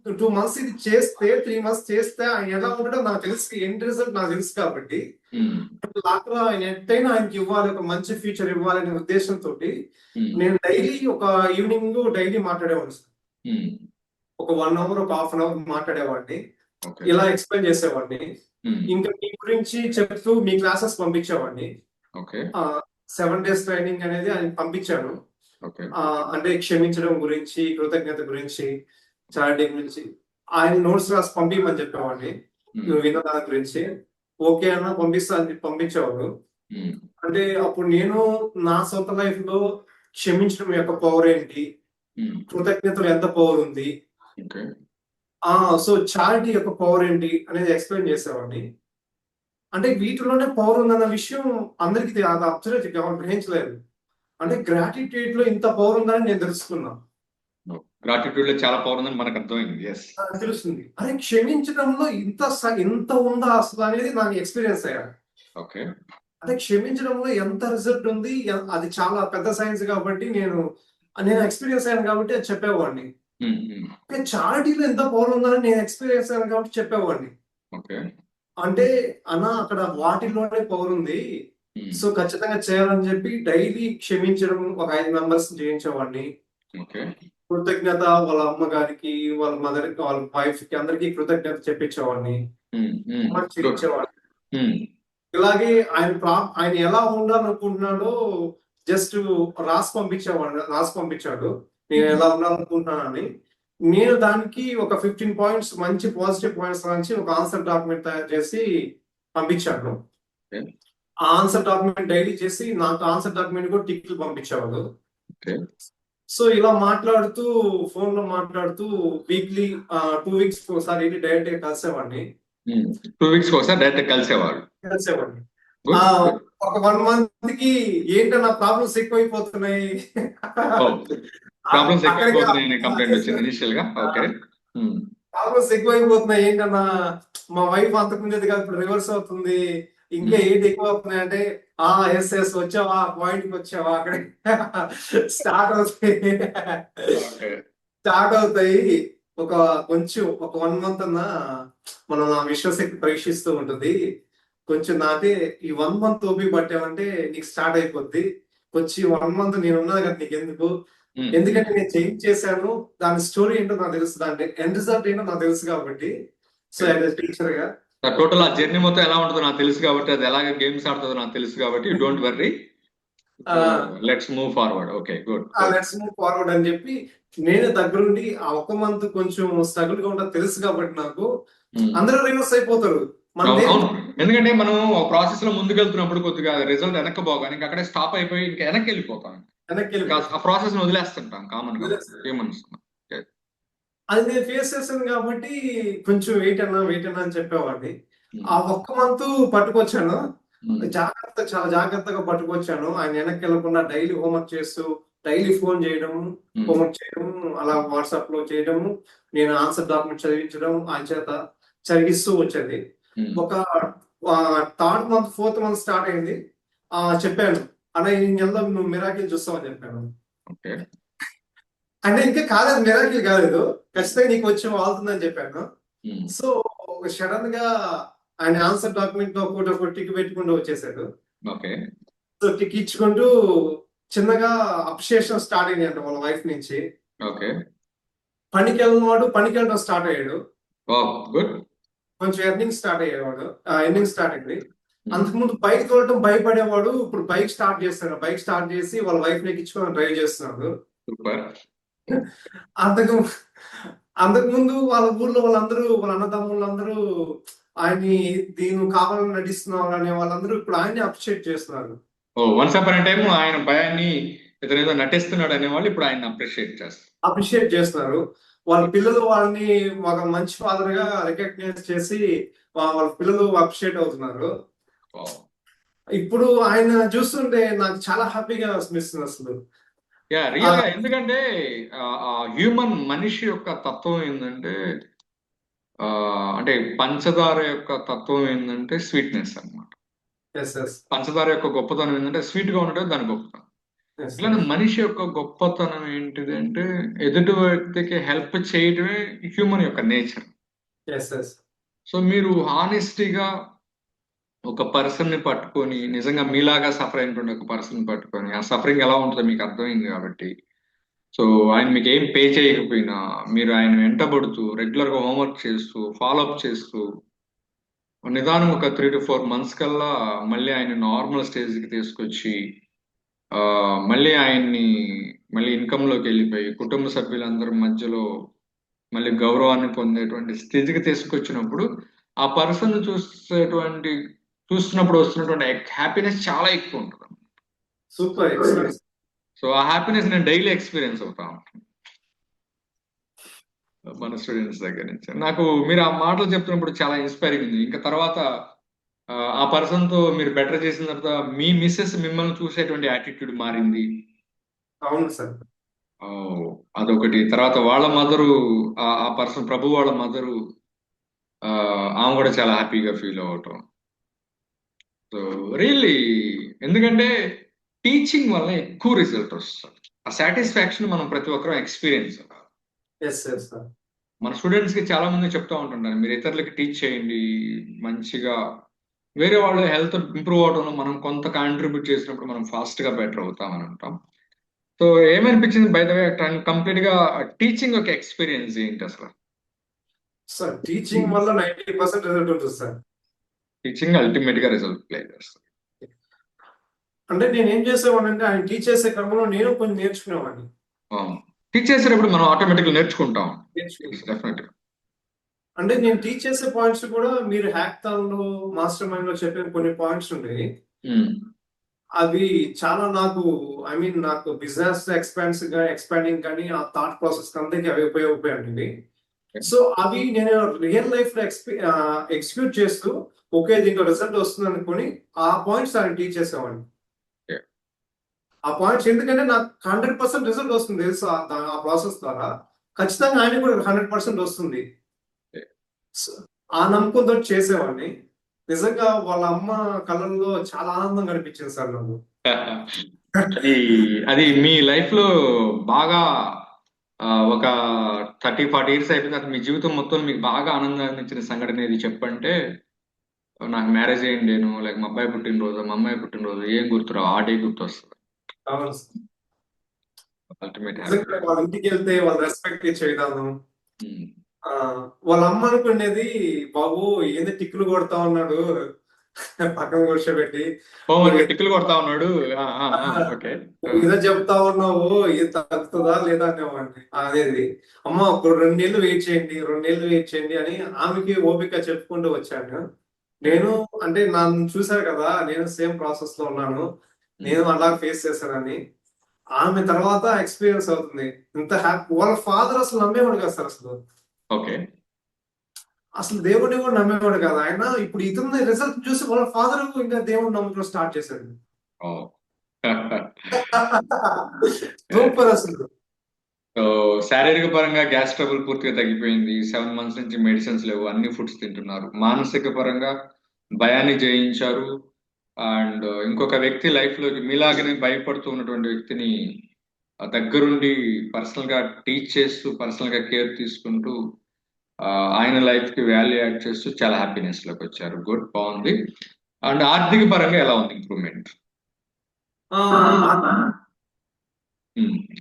[SPEAKER 2] 2 మంత్స్ ఇది చేస్తే 3 మంత్స్ చేస్తే ఆయన ఎలా ఉంటాడో నాకు తెలుసు. ఎండ్ రిజల్ట్ నాకు తెలుసు కాబట్టి
[SPEAKER 1] హ్మ్.
[SPEAKER 2] లాస్ట్‌లో ఆయన ఎట్టైనా ఆయనకి ఇవ్వాలి. ఒక మంచి ఫ్యూచర్ ఇవ్వాలి అనే ఉద్దేశంతోటి
[SPEAKER 1] హ్మ్.
[SPEAKER 2] నేను డైలీ ఒక ఈవినింగ్ డైలీ మాట్లాడేవాడిని సార్.
[SPEAKER 1] హ్మ్.
[SPEAKER 2] ఒక 1 అవర్, ఒక హాఫ్ అన్ అవర్ మాట్లాడేవాడిని.
[SPEAKER 1] ఓకే.
[SPEAKER 2] ఇలా ఎక్స్‌ప్లెయిన్ చేసేవాడిని.
[SPEAKER 1] హ్మ్.
[SPEAKER 2] ఇంకా మీ గురించి చెప్తూ మీ క్లాసెస్ పంపించేవాడిని.
[SPEAKER 1] ఓకే.
[SPEAKER 2] 7 డేస్ ట్రైనింగ్ అనేది ఆయనకి పంపించాను.
[SPEAKER 1] ఓకే.
[SPEAKER 2] అంటే క్షమించడం గురించి, కృతజ్ఞత గురించి, చారిటీ గురించి ఆయన నోట్స్ రాసి పంపియమని చెప్పేవాడిని.
[SPEAKER 1] హ్మ్.
[SPEAKER 2] నువ్వు విన్న దాని గురించి. ఓకే అన్న పంపిస్తా అని చెప్పి పంపించేవాడు.
[SPEAKER 1] హ్మ్.
[SPEAKER 2] అంటే అప్పుడు నేను నా సొంత లైఫ్‌లో క్షమించడం యొక్క పవర్ ఏంటి?
[SPEAKER 1] హ్మ్.
[SPEAKER 2] కృతజ్ఞతలో ఎంత పవర్ ఉంది?
[SPEAKER 1] ఓకే.
[SPEAKER 2] ఆ! సో చారిటీ యొక్క పవర్ ఏంటి? అనేది ఎక్స్‌ప్లెయిన్ చేసేవాడిని. అంటే వీటిలోనే పవర్ ఉందన్న విషయం అందరికి అది అబ్సల్యూట్‌లీ గ్రహించలేదు. అంటే గ్రాటిట్యూడ్‌లో ఇంత పవర్ ఉందని నేను తెలుసుకున్నా.
[SPEAKER 1] గ్రాటిట్యూడ్‌లో చాలా పవర్ ఉందని మనకు అర్థమైంది. యెస్.
[SPEAKER 2] తెలుస్తుంది. అరే! క్షమించడంలో ఇంత ఉందా అసలనేది నాకు ఎక్స్‌పీరియన్స్ అయ్యాను.
[SPEAKER 1] ఓకే.
[SPEAKER 2] అంటే క్షమించడంలో ఎంత రిజల్ట్ ఉంది. అది చాలా పెద్ద సైన్స్ కాబట్టి నేను ఎక్స్‌పీరియన్స్ అయ్యాను కాబట్టి అది చెప్పేవాడిని.
[SPEAKER 1] హ్మ్. హ్మ్.
[SPEAKER 2] చారిటీలో ఎంత పవర్ ఉందని నేను ఎక్స్‌పీరియన్స్ అయ్యాను కాబట్టి చెప్పేవాడిని.
[SPEAKER 1] ఓకే.
[SPEAKER 2] అంటే అన్న అక్కడ వాటిలోనే పవర్ ఉంది.
[SPEAKER 1] హ్మ్.
[SPEAKER 2] సో ఖచ్చితంగా చేయాలని చెప్పి డైలీ క్షమించడం ఒక 5 మెంబర్స్‌ని చేయించేవాడిని.
[SPEAKER 1] ఓకే.
[SPEAKER 2] కృతజ్ఞత వాళ్ళ అమ్మగారికి, వాళ్ళ మదర్‌కి, వాళ్ళ వైఫ్‌కి అందరికి కృతజ్ఞత చెప్పించేవాడిని.
[SPEAKER 1] హ్మ్. హ్మ్.
[SPEAKER 2] Homework
[SPEAKER 1] good.
[SPEAKER 2] చేయించేవాడిని.
[SPEAKER 1] హ్మ్.
[SPEAKER 2] ఇలాగే ఆయన ఎలా ఉండాలనుకుంటున్నాడో జస్ట్ రాసి పంపించాడు. నేను
[SPEAKER 1] హ్మ్.
[SPEAKER 2] ఎలా ఉండాలనుకుంటున్నానని. నేను దానికి ఒక 15 పాయింట్స్ మంచి పాజిటివ్ పాయింట్స్ రాసి ఒక ఆన్సర్ డాక్యుమెంట్ తయారు చేసి పంపించాను.
[SPEAKER 1] ఓకే.
[SPEAKER 2] ఆ ఆన్సర్ డాక్యుమెంట్ డైలీ చేసి నాకు ఆన్సర్ డాక్యుమెంట్ కూడా టిక్‌లు పంపించేవాడు.
[SPEAKER 1] ఓకే.
[SPEAKER 2] సో ఇలా ఫోన్‌లో మాట్లాడుతూ వీక్లీ 2 వీక్స్‌కి ఒకసారి ఎళ్లి డైరెక్ట్‌గా కలిసేవాడిని.
[SPEAKER 1] హ్మ్. 2 వీక్స్‌కి ఒకసారి డైరెక్ట్‌గా కలిసేవాళ్ళు.
[SPEAKER 2] కలిసేవాడిని. ఆ!
[SPEAKER 1] గుడ్. గుడ్.
[SPEAKER 2] ఒక 1 మంత్‌కి ఏంటన్నా ప్రాబ్లమ్స్ ఎక్కువైపోతున్నాయి.
[SPEAKER 1] ఓహ్! ప్రాబ్లమ్స్
[SPEAKER 2] అక్కడికి
[SPEAKER 1] ఎక్కువైపోతున్నాయనే కంప్లెయింట్ వచ్చింది ఇనీషియల్‌గా.
[SPEAKER 2] ఆ!
[SPEAKER 1] ఓకే. హ్మ్.
[SPEAKER 2] ప్రాబ్లమ్స్ ఎక్కువైపోతున్నాయి ఏంటన్నా మా వైఫ్ అంతకుండేది కాదు ఇప్పుడు రివర్స్ అవుతుంది. ఇంకా
[SPEAKER 1] హ్మ్.
[SPEAKER 2] ఏంటి ఎక్కువ అవుతున్నాయంటే, యెస్ వచ్చావా పాయింట్‌కి వచ్చావా అక్కడే స్టార్ట్ అవుతాయి.
[SPEAKER 1] ఓకే.
[SPEAKER 2] స్టార్ట్ అవుతాయి. ఒక ఒక 1 మంత్ అన్నా మనం ఆ విశ్వశక్తి పరీక్షిస్తూ ఉంటది. కొంచెం ఈ 1 మంత్ ఓపిక పట్టావంటే నీకు స్టార్ట్ అయిపోద్ది. కొంచెం 1 మంత్ నేనున్నాను కదా నీకెందుకు?
[SPEAKER 1] హ్మ్. హ్మ్.
[SPEAKER 2] ఎందుకంటే నేను చేంజ్ చేశాను. దాని స్టోరీ ఏంటో నాకు తెలుసు. దాని ఎండ్ రిజల్ట్ ఏంటో నాకు తెలుసు కాబట్టి. So
[SPEAKER 1] okay.
[SPEAKER 2] యాస్ ఎ టీచర్‌గా
[SPEAKER 1] టోటల్ ఆ జర్నీ మొత్తం ఎలా ఉంటదో నాకు తెలుసు కాబట్టి, అది ఎలాగ గేమ్స్ ఆడుతదో నాకు తెలుసు కాబట్టి, యూ డోంట్ వర్రీ.
[SPEAKER 2] ఆహ్,
[SPEAKER 1] let's move forward. Okay. Good. Good.
[SPEAKER 2] Let's move forward అని చెప్పి నేనే దగ్గరుండి ఆ ఒక మంత్ కొంచెం స్ట్రగుల్‌గా ఉంటది తెలుసు కాబట్టి నాకు
[SPEAKER 1] హ్మ్.
[SPEAKER 2] అందరూ రివర్స్ అయిపోతారు.
[SPEAKER 1] అవును.
[SPEAKER 2] మనదేం
[SPEAKER 1] అవును. ఎందుకంటే మనం ఒక ప్రాసెస్‌లో ముందుకెళ్తున్నప్పుడు కొద్దిగా రిజల్ట్ వెనక్కిపోగానే ఇంక అక్కడే స్టాప్ అయిపోయి ఇంక వెనక్కెళ్ళిపోతాం. ఇంకా ఆ
[SPEAKER 2] వెనక్కెళ్ళిపోతారు.
[SPEAKER 1] ప్రాసెస్‌ని వదిలేస్తుంటాం కామన్‌గా మనం
[SPEAKER 2] వదిలేస్తారు.
[SPEAKER 1] హ్యూమన్స్. ఓకే.
[SPEAKER 2] అది నేను ఫేస్ చేశాను కాబట్టి కొంచెం వెయిట్ అన్నా అని చెప్పేవాడిని.
[SPEAKER 1] హ్మ్.
[SPEAKER 2] ఆ ఒక్క మంతు పట్టుకొచ్చాను.
[SPEAKER 1] హ్మ్.
[SPEAKER 2] చాలా జాగ్రత్తగా పట్టుకొచ్చాను. ఆయన వెనక్కెళ్ళకుండా డైలీ హోంవర్క్ చేస్తూ, డైలీ ఫోన్ చేయడము,
[SPEAKER 1] హ్మ్.
[SPEAKER 2] హోంవర్క్ చేయడము, అలా వాట్సాప్‌లో చేయడము, నేను ఆన్సర్ డాక్యుమెంట్ చదివించడం ఆయన చేత చదివిస్తూ వచ్చేది.
[SPEAKER 1] హ్మ్.
[SPEAKER 2] ఒక third month, fourth month start అయింది. చెప్పాను. అన్న ఈ నెలలో నువ్వు మిరాకిల్ చూస్తావని చెప్పాను.
[SPEAKER 1] ఓకే.
[SPEAKER 2] అంటే ఇంకా కాలేదు మిరాకిల్ కాలేదు.
[SPEAKER 1] హ్మ్.
[SPEAKER 2] ఖచ్చితంగా నీకు వచ్చి వాళ్తుందని చెప్పాను.
[SPEAKER 1] హ్మ్.
[SPEAKER 2] సో సడెన్‌గా ఆయన ఆన్సర్ డాక్యుమెంట్‌లో ఒక్కోటి టిక్ పెట్టుకుంటూ వచ్చేసాడు.
[SPEAKER 1] ఓకే.
[SPEAKER 2] సో టిక్ ఇచ్చుకుంటూ చిన్నగా అప్రిషియేషన్ స్టార్ట్ అయినాయంట వాళ్ళ వైఫ్ నుంచి.
[SPEAKER 1] ఓకే.
[SPEAKER 2] పనికి వెళ్ళినవాడు పనికి వెళ్ళడం స్టార్ట్ అయ్యాడు.
[SPEAKER 1] గుడ్.
[SPEAKER 2] కొంచెం ఎర్నింగ్ స్టార్ట్ అయ్యేవాడు. ఎర్నింగ్ స్టార్ట్ అయింది. అంతకుముందు బైక్ తోలటం భయపడేవాడు. ఇప్పుడు బైక్ స్టార్ట్ చేస్తాడు. బైక్ స్టార్ట్ చేసి వాళ్ళ వైఫ్ ఎక్కించుకొని డ్రైవ్ చేస్తున్నాడు.
[SPEAKER 1] సూపర్.
[SPEAKER 2] అంతకు అంతకు ముందు వాళ్ళ ఊర్లో వాళ్ళందరూ వాళ్ళ అన్నదమ్ములందరూ ఆయన్ని దీన్ని కావాలని నటిస్తున్నారు అనే వాళ్ళందరూ ఇప్పుడు ఆయన్ని అప్రిషియేట్ చేస్తున్నారు.
[SPEAKER 1] వన్స్ అపాన్ ఎ టైమ్ ఆయన భయాన్ని ఇతను ఏదో నటిస్తున్నాడు అనేవాళ్ళు ఇప్పుడు ఆయన అప్రిషియేట్ చేస్తారు.
[SPEAKER 2] అప్రిషియేట్ చేస్తున్నారు. వాళ్ళ పిల్లలు వాళ్ళని ఒక మంచి ఫాదర్ గా రికగ్నైజ్ చేసి వాళ్ళ పిల్లలు అప్రిషియేట్ అవుతున్నారు.
[SPEAKER 1] Wow.
[SPEAKER 2] ఇప్పుడు ఆయన చూస్తుంటే నాకు చాలా హ్యాపీగా అనిపిస్తుంది అసలు.
[SPEAKER 1] యా, రియల్ గా. ఎందుకంటే హ్యూమన్ మనిషి యొక్క తత్వం ఏంటంటే అంటే పంచదార యొక్క తత్వం ఏంటంటే స్వీట్నెస్ అన్నమాట.
[SPEAKER 2] ఎస్ ఎస్
[SPEAKER 1] పంచదార యొక్క గొప్పతనం ఏంటంటే స్వీట్ గా ఉండటం దాని గొప్పతనం.
[SPEAKER 2] ఎస్
[SPEAKER 1] ఇట్లానే మనిషి యొక్క గొప్పతనం ఏంటిది అంటే ఎదుటి వ్యక్తికి హెల్ప్ చేయడమే హ్యూమన్ యొక్క నేచర్.
[SPEAKER 2] ఎస్ ఎస్
[SPEAKER 1] సో మీరు హానెస్టీగా ఒక పర్సన్ ని పట్టుకొని, నిజంగా మీలాగా సఫర్ అయినటువంటి ఒక పర్సన్ ని పట్టుకొని, ఆ సఫరింగ్ ఎలా ఉంటుందో మీకు అర్థమైంది కాబట్టి, సో ఆయన మీకు ఏం పే చేయకపోయినా మీరు ఆయన వెంటబడుతూ రెగ్యులర్ గా హోంవర్క్ చేస్తూ ఫాలోఅప్ చేస్తూ నిదానం ఒక 3 to 4 months కల్లా మళ్ళీ ఆయన నార్మల్ స్టేజ్ కి తీసుకొచ్చి ఆ మళ్ళీ ఆయన్ని మళ్ళీ ఇన్కమ్ లోకి వెళ్ళిపోయి కుటుంబ సభ్యులందరి మధ్యలో మళ్ళీ గౌరవాన్ని పొందేటువంటి స్థితికి తీసుకొచ్చినప్పుడు ఆ పర్సన్ చూస్తున్నప్పుడు వస్తున్నటువంటి హ్యాపీనెస్ చాలా ఎక్కువ ఉంటుంది.
[SPEAKER 2] Super excellent.
[SPEAKER 1] సో ఆ హ్యాపీనెస్ నేను డైలీ ఎక్స్పీరియన్స్ అవుతా ఉంటాను మన స్టూడెంట్స్ దగ్గర నుంచి. నాకు మీరు ఆ మాటలు చెప్తున్నప్పుడు చాలా ఇన్స్పైరింగ్ ఉంది. ఇంకా తర్వాత ఆ పర్సన్ తో మీరు బెటర్ చేసిన తర్వాత మీ మిస్సెస్ మిమ్మల్ని చూసేటువంటి యాటిట్యూడ్ మారింది.
[SPEAKER 2] అవును సార్.
[SPEAKER 1] అదొకటి. తర్వాత వాళ్ళ మదరు, ఆ పర్సన్ ప్రభు వాళ్ళ మదరు, ఆమె కూడా చాలా హ్యాపీగా ఫీల్ అవ్వటం. సో రియల్లీ, ఎందుకంటే టీచింగ్ వల్ల ఎక్కువ రిజల్ట్ వస్తుంది. ఆ సాటిస్ఫాక్షన్ మనం ప్రతి ఒక్కరూ ఎక్స్పీరియన్స్.
[SPEAKER 2] Yes yes sir.
[SPEAKER 1] మన స్టూడెంట్స్ కి చాలా మంది చెప్తా ఉంటుంటారు, మీరు ఇతరులకి టీచ్ చేయండి మంచిగా. వేరే వాళ్ళ హెల్త్ ఇంప్రూవ్ అవడంలో మనం కొంత కాంట్రిబ్యూట్ చేసినప్పుడు మనం ఫాస్ట్ గా బెటర్ అవుతామని అంటాం. సో ఏమనిపించింది బై ద వే కంప్లీట్ గా టీచింగ్ ఒక ఎక్స్పీరియన్స్ ఏంటి అసలు?
[SPEAKER 2] సార్ టీచింగ్ వల్ల 90% రిజల్ట్ ఉంటుంది సార్.
[SPEAKER 1] టీచింగ్ అల్టిమేట్ గా రిజల్ట్ ప్లే చేస్తుంది.
[SPEAKER 2] అంటే నేను ఏం చేసేవాడిని అంటే ఆయన టీచ్ చేసే క్రమంలో నేను కొంచెం నేర్చుకునేవాడిని.
[SPEAKER 1] టీచ్ చేసేటప్పుడు మనం ఆటోమేటిక్ గా నేర్చుకుంటాం. డెఫినెట్ గా.
[SPEAKER 2] అంటే నేను టీచ్ చేసే పాయింట్స్ కూడా మీరు హ్యాక్థాన్ లో మాస్టర్ మైండ్ లో చెప్పిన కొన్ని పాయింట్స్ ఉండేవి. అవి చాలా నాకు నాకు బిజినెస్ ఎక్స్పాండింగ్ కానీ ఆ థాట్ ప్రాసెస్ కంటే అవి ఉపయోగపడండి. సో అవి నేను రియల్ లైఫ్ లో ఎక్స్క్యూట్ చేస్తూ ఓకే దీంట్లో రిజల్ట్ వస్తుంది అనుకుని ఆ పాయింట్స్ ఆయన టీచ్ చేసేవాడిని. ఆ పాయింట్స్ ఎందుకంటే నాకు 100% రిజల్ట్ వస్తుంది తెలుసు ఆ ప్రాసెస్ ద్వారా. ఖచ్చితంగా ఆయన కూడా 100% వస్తుంది. ఆ నమ్మకంతో చేసేవాడిని. నిజంగా వాళ్ళ అమ్మ కళ్ళల్లో చాలా ఆనందం కనిపించింది సార్ నాకు.
[SPEAKER 1] అది మీ లైఫ్ లో బాగా ఒక 30-40 years అయిపోయిన తర్వాత మీ జీవితం మొత్తం మీకు బాగా ఆనందాన్ని ఇచ్చిన సంఘటన ఏది చెప్పంటే, నాకు మ్యారేజ్ అయ్యిందేను, లేక మా అబ్బాయి పుట్టినరోజు, మా అమ్మాయి పుట్టినరోజు, ఏం గుర్తురావు, ఆ డే గుర్తు వస్తుంది. అల్టిమేట్
[SPEAKER 2] వాళ్ళ ఇంటికి వెళ్తే వాళ్ళ రెస్పెక్ట్ ఇచ్చే విధానం, వాళ్ళ అమ్మ అనుకునేది బాబు ఏంది టిక్కులు కొడతా ఉన్నాడు పక్కన కూర్చోబెట్టి
[SPEAKER 1] టిక్కులు కొడతా ఉన్నాడు
[SPEAKER 2] ఏదో చెప్తా ఉన్నావు ఇది తగ్గుతుందా లేదా అనేవాడిని. అనేది అమ్మ ఒక 2 నెలలు వెయిట్ చేయండి 2 నెలలు వెయిట్ చేయండి అని ఆమెకి ఓపిక చెప్పుకుంటూ వచ్చాను. నేను అంటే నన్ను చూశారు కదా, నేను సేమ్ ప్రాసెస్ లో ఉన్నాను, నేను అలా ఫేస్ చేశానని. ఆమె తర్వాత ఎక్స్పీరియన్స్ అవుతుంది. ఇంత హ్యాపీ. వాళ్ళ ఫాదర్ అసలు నమ్మేవాడు కదా సార్. అసలు దేవుడిని కూడా నమ్మేవాడు కదా ఆయన. ఇప్పుడు ఇతని రిజల్ట్ చూసి వాళ్ళ ఫాదర్ ఇంకా దేవుడిని నమ్మకం స్టార్ట్ చేశాడు. సూపర్ అసలు.
[SPEAKER 1] శారీరక పరంగా గ్యాస్ ట్రబుల్ పూర్తిగా తగ్గిపోయింది. 7 months నుంచి మెడిసిన్స్ లేవు, అన్ని ఫుడ్స్ తింటున్నారు. మానసిక పరంగా భయాన్ని జయించారు. అండ్ ఇంకొక వ్యక్తి లైఫ్ లోకి మీలాగనే భయపడుతూ ఉన్నటువంటి వ్యక్తిని దగ్గరుండి పర్సనల్ గా టీచ్ చేస్తూ, పర్సనల్ గా కేర్ తీసుకుంటూ ఆయన లైఫ్ కి వాల్యూ యాడ్ చేస్తూ చాలా హ్యాపీనెస్ లోకి వచ్చారు. గుడ్, బాగుంది. అండ్ ఆర్థిక పరంగా ఎలా ఉంది ఇంప్రూవ్మెంట్?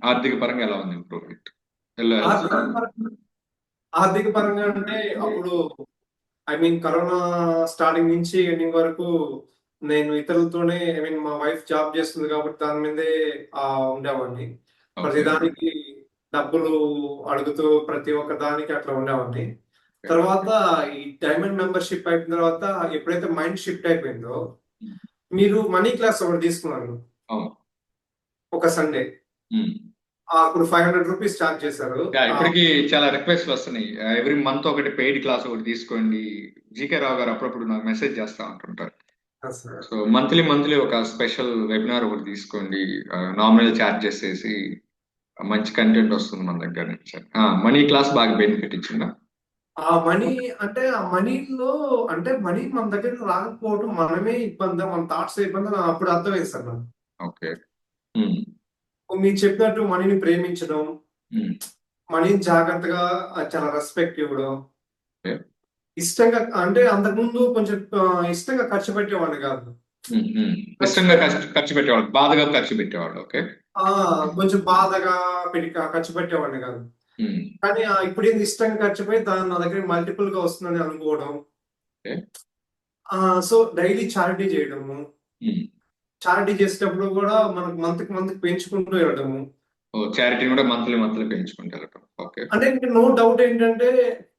[SPEAKER 1] ఆర్థిక పరంగా ఎలా ఉంది ఇంప్రూవ్మెంట్? వెళ్ళాల్సి
[SPEAKER 2] ఆర్థిక పరంగా ఆర్థిక పరంగా అంటే అప్పుడు కరోనా స్టార్టింగ్ నుంచి ఎండింగ్ వరకు నేను ఇతరులతోనే మా వైఫ్ జాబ్ చేస్తుంది కాబట్టి దాని మీదే ఉండేవాడిని.
[SPEAKER 1] ఓకే.
[SPEAKER 2] ప్రతిదానికి డబ్బులు అడుగుతూ ప్రతి ఒక్క దానికి అట్లా ఉండేవాడిని.
[SPEAKER 1] ఓకే.
[SPEAKER 2] తర్వాత ఈ డైమండ్ మెంబర్‌షిప్ అయిపోయిన తర్వాత ఎప్పుడైతే మైండ్ షిఫ్ట్ అయిపోయిందో,
[SPEAKER 1] హ్మ్.
[SPEAKER 2] మీరు మనీ క్లాస్ ఒకటి తీసుకున్నారు.
[SPEAKER 1] అవును.
[SPEAKER 2] ఒక సండే.
[SPEAKER 1] హ్మ్.
[SPEAKER 2] అప్పుడు రూ. 500 చార్జ్ చేశారు.
[SPEAKER 1] ఇప్పటికీ చాలా రిక్వెస్ట్లు వస్తున్నాయి. ఎవ్రీ మంత్ ఒకటి పెయిడ్ క్లాస్ ఒకటి తీసుకోండి. జీకే రావు గారు అప్పుడప్పుడు నాకు మెసేజ్ చేస్తా ఉంటుంటారు.
[SPEAKER 2] సార్.
[SPEAKER 1] సో మంత్లీ ఒక స్పెషల్ వెబినార్ ఒకటి తీసుకోండి. నామినల్ ఛార్జ్ చేసేసి మంచి కంటెంట్ వస్తుంది మన దగ్గర నుంచి. మనీ క్లాస్ బాగా బెనిఫిట్ ఇచ్చిందా?
[SPEAKER 2] ఆ మనీ ఆ మనీలో మనీ మన దగ్గర రాకపోవడం మనమే ఇబ్బంది, మన థాట్స్ ఇబ్బంది అని అప్పుడు అర్థమైంది సార్ నాకు.
[SPEAKER 1] ఓకే. హ్మ్.
[SPEAKER 2] మీరు చెప్పినట్టు మనీని ప్రేమించడం,
[SPEAKER 1] హ్మ్.
[SPEAKER 2] మనీని జాగ్రత్తగా చాలా రెస్పెక్ట్ ఇవ్వడం,
[SPEAKER 1] ఓకే.
[SPEAKER 2] ఇష్టంగా అంతకుముందు కొంచెం ఇష్టంగా ఖర్చు పెట్టేవాడిని కాదు.
[SPEAKER 1] హ్మ్. హ్మ్.
[SPEAKER 2] ఖర్చు
[SPEAKER 1] ఇష్టంగా
[SPEAKER 2] పెట్
[SPEAKER 1] ఖర్చు పెట్టేవాళ్ళు, బాధగా ఖర్చు పెట్టేవాళ్ళు. ఓకే.
[SPEAKER 2] ఆ కొంచెం బాధగా పెట్టి ఖర్చు పెట్టేవాడిని కాదు.
[SPEAKER 1] హ్మ్.
[SPEAKER 2] కానీ ఇప్పుడు ఏంది ఇష్టంగా ఖర్చు పెట్టి దాన్ని నా దగ్గర మల్టిపుల్ గా వస్తుందని అనుకోవడం.
[SPEAKER 1] ఓకే.
[SPEAKER 2] సో డైలీ చారిటీ చేయడము.
[SPEAKER 1] హ్మ్.
[SPEAKER 2] చారిటీ చేసేటప్పుడు కూడా మనకు మంత్కి పెంచుకుంటూ వెళ్ళడము.
[SPEAKER 1] చారిటీని కూడా మంత్లీ పెంచుకుంటూ వెళ్ళటం. ఓకే.
[SPEAKER 2] ఇంకా నో డౌట్ ఏంటంటే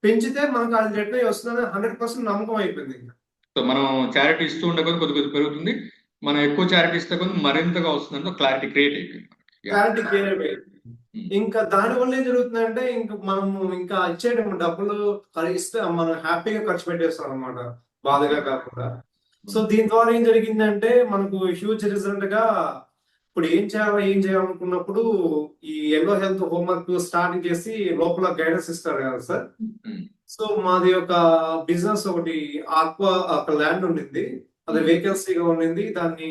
[SPEAKER 2] పెంచితే మనకు అది రిటర్న్ వస్తుందని 100% నమ్మకం అయిపోయింది ఇంకా.
[SPEAKER 1] సో మనం చారిటీ ఇస్తూ ఉండే కొద్ది పెరుగుతుంది. మనం ఎక్కువ చారిటీ ఇస్తే కొద్ది మరింతగా వస్తుందంటే క్లారిటీ క్రియేట్ అయిపోయింది మనకి. యా.
[SPEAKER 2] క్లారిటీ క్లియర్ అయిపోయింది. ఇంకా దాని వల్ల ఏం జరుగుతుందంటే ఇంకా మనము ఇంకా ఇచ్చేయడం డబ్బులు ఇస్తే మనం హ్యాపీగా ఖర్చు పెట్టేస్తాం అనమాట, బాధగా కాకుండా. సో దీని ద్వారా ఏం జరిగిందంటే మనకు హ్యూజ్ రిజల్ట్ గా ఇప్పుడు ఏం చేయాలనుకున్నప్పుడు ఈ ఎల్లో హెల్త్ హోంవర్క్ స్టార్టింగ్ చేసి లోపల గైడెన్స్ ఇస్తారు కదా సార్. సో మాది ఒక బిజినెస్ ఒకటి ఆక్వా ఒక ల్యాండ్ ఉండింది, అది వేకెన్సీగా ఉండింది. దాన్ని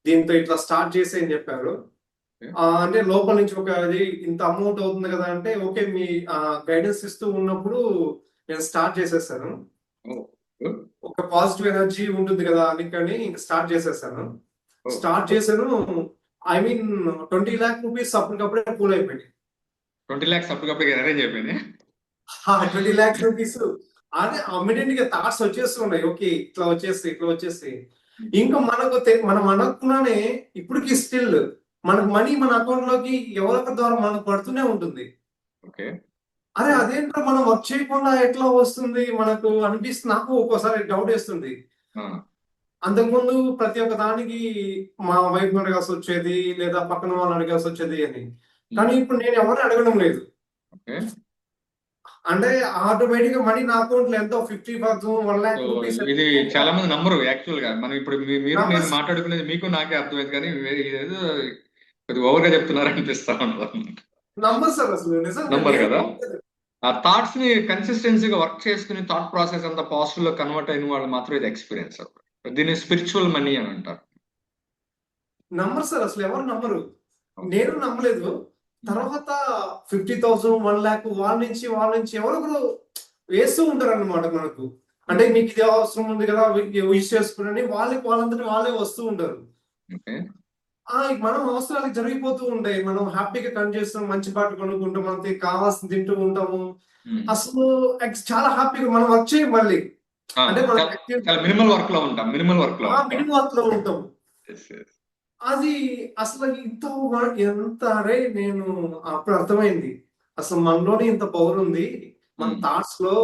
[SPEAKER 2] దీంతో ఇట్లా స్టార్ట్ చేసి అని చెప్పారు. లోపల నుంచి అది ఇంత అమౌంట్ అవుతుంది కదా అంటే ఓకే మీ గైడెన్స్ ఇస్తూ ఉన్నప్పుడు నేను స్టార్ట్ చేసేసాను. ఒక పాజిటివ్ ఎనర్జీ ఉంటుంది కదా అందుకని ఇంకా స్టార్ట్ చేసేసాను. స్టార్ట్ చేశాను. 20 లాక్ రూపీస్ అప్పటికప్పుడే కూల్ అయిపోయింది.
[SPEAKER 1] 20 lakhs అప్పటికప్పుడు అరేంజ్ అయిపోయినాయి.
[SPEAKER 2] 20 లాక్స్ రూపీస్ అదే ఇమ్మీడియట్ గా థాట్స్ వచ్చేస్తున్నాయి. ఓకే ఇట్లా వచ్చేసి ఇంకా మనం అనుకున్నానే ఇప్పటికి స్టిల్ మనకు మనీ మన అకౌంట్ లోకి ఎవరొక ద్వారా మనకు పడుతూనే ఉంటుంది.
[SPEAKER 1] ఓకే.
[SPEAKER 2] అరే అదేంటో మనం వర్క్ చేయకుండా ఎట్లా వస్తుంది మనకు అనిపిస్తుంది. నాకు ఒక్కోసారి డౌట్ వేస్తుంది. అంతకుముందు ప్రతి ఒక్క దానికి మా వైఫ్ అడగాల్సి వచ్చేది లేదా పక్కన వాళ్ళు అడగాల్సి వచ్చేది అని. కానీ ఇప్పుడు నేను ఎవరిని అడగడం లేదు.
[SPEAKER 1] ఓకే.
[SPEAKER 2] ఆటోమేటిక్ గా మనీ నా అకౌంట్ లో ఎంతో 50,000 1 లాక్
[SPEAKER 1] సో
[SPEAKER 2] రూపీస్
[SPEAKER 1] ఇది చాలా మంది నమ్మరు యాక్చువల్ గా. మనం ఇప్పుడు మీరు నేను
[SPEAKER 2] నంబర్స్
[SPEAKER 1] మాట్లాడుకునేది మీకు నాకే అర్థమైంది, కానీ ఇదేదో కొద్దిగా ఓవర్ గా చెప్తున్నారు అనిపిస్తా ఉంటుంది.
[SPEAKER 2] నంబర్ సార్ అసలు నిజంగా
[SPEAKER 1] నంబర్
[SPEAKER 2] నేను
[SPEAKER 1] కదా. ఆ థాట్స్ ని కన్సిస్టెన్సీగా వర్క్ చేసుకుని థాట్ ప్రాసెస్ అంతా పాజిటివ్ లో కన్వర్ట్ అయిన వాళ్ళు మాత్రం ఇది ఎక్స్పీరియన్స్. దీన్ని స్పిరిచువల్ మనీ అని అంటారు.
[SPEAKER 2] నంబర్ సార్ అసలు ఎవరు నమ్మరు. నేను నమ్మలేదు. తర్వాత 50,000 1 లాక్ వాళ్ళ నుంచి ఎవరొకరు వేస్తూ ఉంటారు అన్నమాట మనకు. మీకు ఇది అవసరం ఉంది కదా విష్ చేసుకుని వాళ్ళంతటి వాళ్ళే వస్తూ ఉంటారు.
[SPEAKER 1] ఓకే.
[SPEAKER 2] మనం అవసరాలకు జరిగిపోతూ ఉంటాయి. మనం హ్యాపీగా చేస్తాం, మంచి పాటలు కొనుక్కుంటాం, మనకి కావాల్సింది తింటూ ఉంటాము. అసలు చాలా హ్యాపీగా మనం వర్క్ చేయం మళ్ళీ.
[SPEAKER 1] చాలా మినిమల్ వర్క్ లో ఉంటాం. మినిమం వర్క్
[SPEAKER 2] లో ఉంటాం. అది అసలు ఎంత నేను అప్పుడు అర్థమైంది. అసలు మనలోనే ఇంత పవర్ ఉంది. మన థాట్స్ లో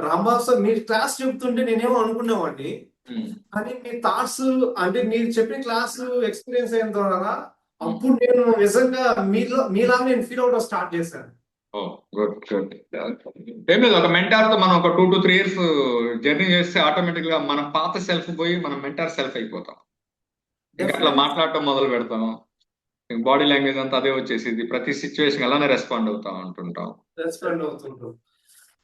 [SPEAKER 2] రాంబాబు సార్ మీరు క్లాస్ చెప్తుంటే నేనేమో అనుకునేవాడిని. కానీ మీ థాట్స్ మీరు చెప్పిన క్లాస్ ఎక్స్పీరియన్స్ అయిన ద్వారా అప్పుడు నేను నిజంగా మీలాగా నేను ఫీల్ అవడం స్టార్ట్ చేశాను.
[SPEAKER 1] గుడ్. ఏం లేదు, ఒక మెంటార్ తో మనం ఒక 2 to 3 years జర్నీ చేస్తే ఆటోమేటిక్ గా మన పాత సెల్ఫ్ పోయి మనం మెంటార్ సెల్ఫ్ అయిపోతాం. ఇంకా అట్లా మాట్లాడటం మొదలు పెడతాం. బాడీ లాంగ్వేజ్ అంతా అదే వచ్చేసింది. ప్రతి సిచ్యువేషన్ అలానే రెస్పాండ్ అవుతుంటాం.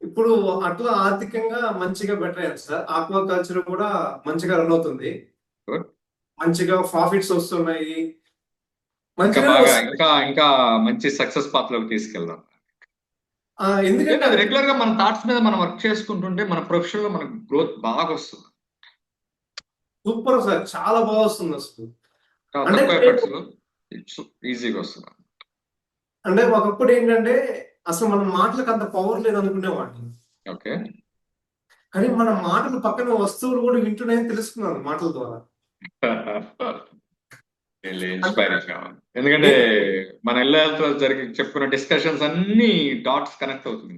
[SPEAKER 2] ఇప్పుడు అట్లా ఆర్థికంగా మంచిగా బెటర్ అయ్యారు సార్. ఆక్వా కల్చర్ కూడా మంచిగా రన్ అవుతుంది.
[SPEAKER 1] గుడ్.
[SPEAKER 2] మంచిగా ప్రాఫిట్స్ వస్తున్నాయి.
[SPEAKER 1] ఇంకా
[SPEAKER 2] మంచిగా
[SPEAKER 1] బాగా ఇంకా మంచి సక్సెస్ పాత్ లోకి తీసుకెళ్దాం. ఎందుకంటే అది రెగ్యులర్ గా మన థాట్స్ మీద మనం వర్క్ చేసుకుంటుంటే మన ప్రొఫెషన్ లో మనకు గ్రోత్ బాగా వస్తుంది.
[SPEAKER 2] సూపర్ సార్, చాలా బాగా వస్తుంది అసలు.
[SPEAKER 1] తక్కువ ఎఫర్ట్స్ ఈజీగా వస్తుంది.
[SPEAKER 2] అంటే ఒకప్పుడు ఏంటంటే అసలు మన మాటలకు అంత పవర్ లేదు అనుకునేవాడిని.
[SPEAKER 1] ఓకే.
[SPEAKER 2] కానీ మన మాటలు పక్కన వస్తువులు కూడా వింటున్నాయని తెలుసుకున్నాను మాటల ద్వారా. అంటే
[SPEAKER 1] ఇన్స్పైరింగ్ గా ఉంది. ఎందుకంటే
[SPEAKER 2] నేను
[SPEAKER 1] మన ఇళ్ళతో జరిగి చెప్పుకున్న డిస్కషన్స్ అన్ని డాట్స్ కనెక్ట్ అవుతుంది.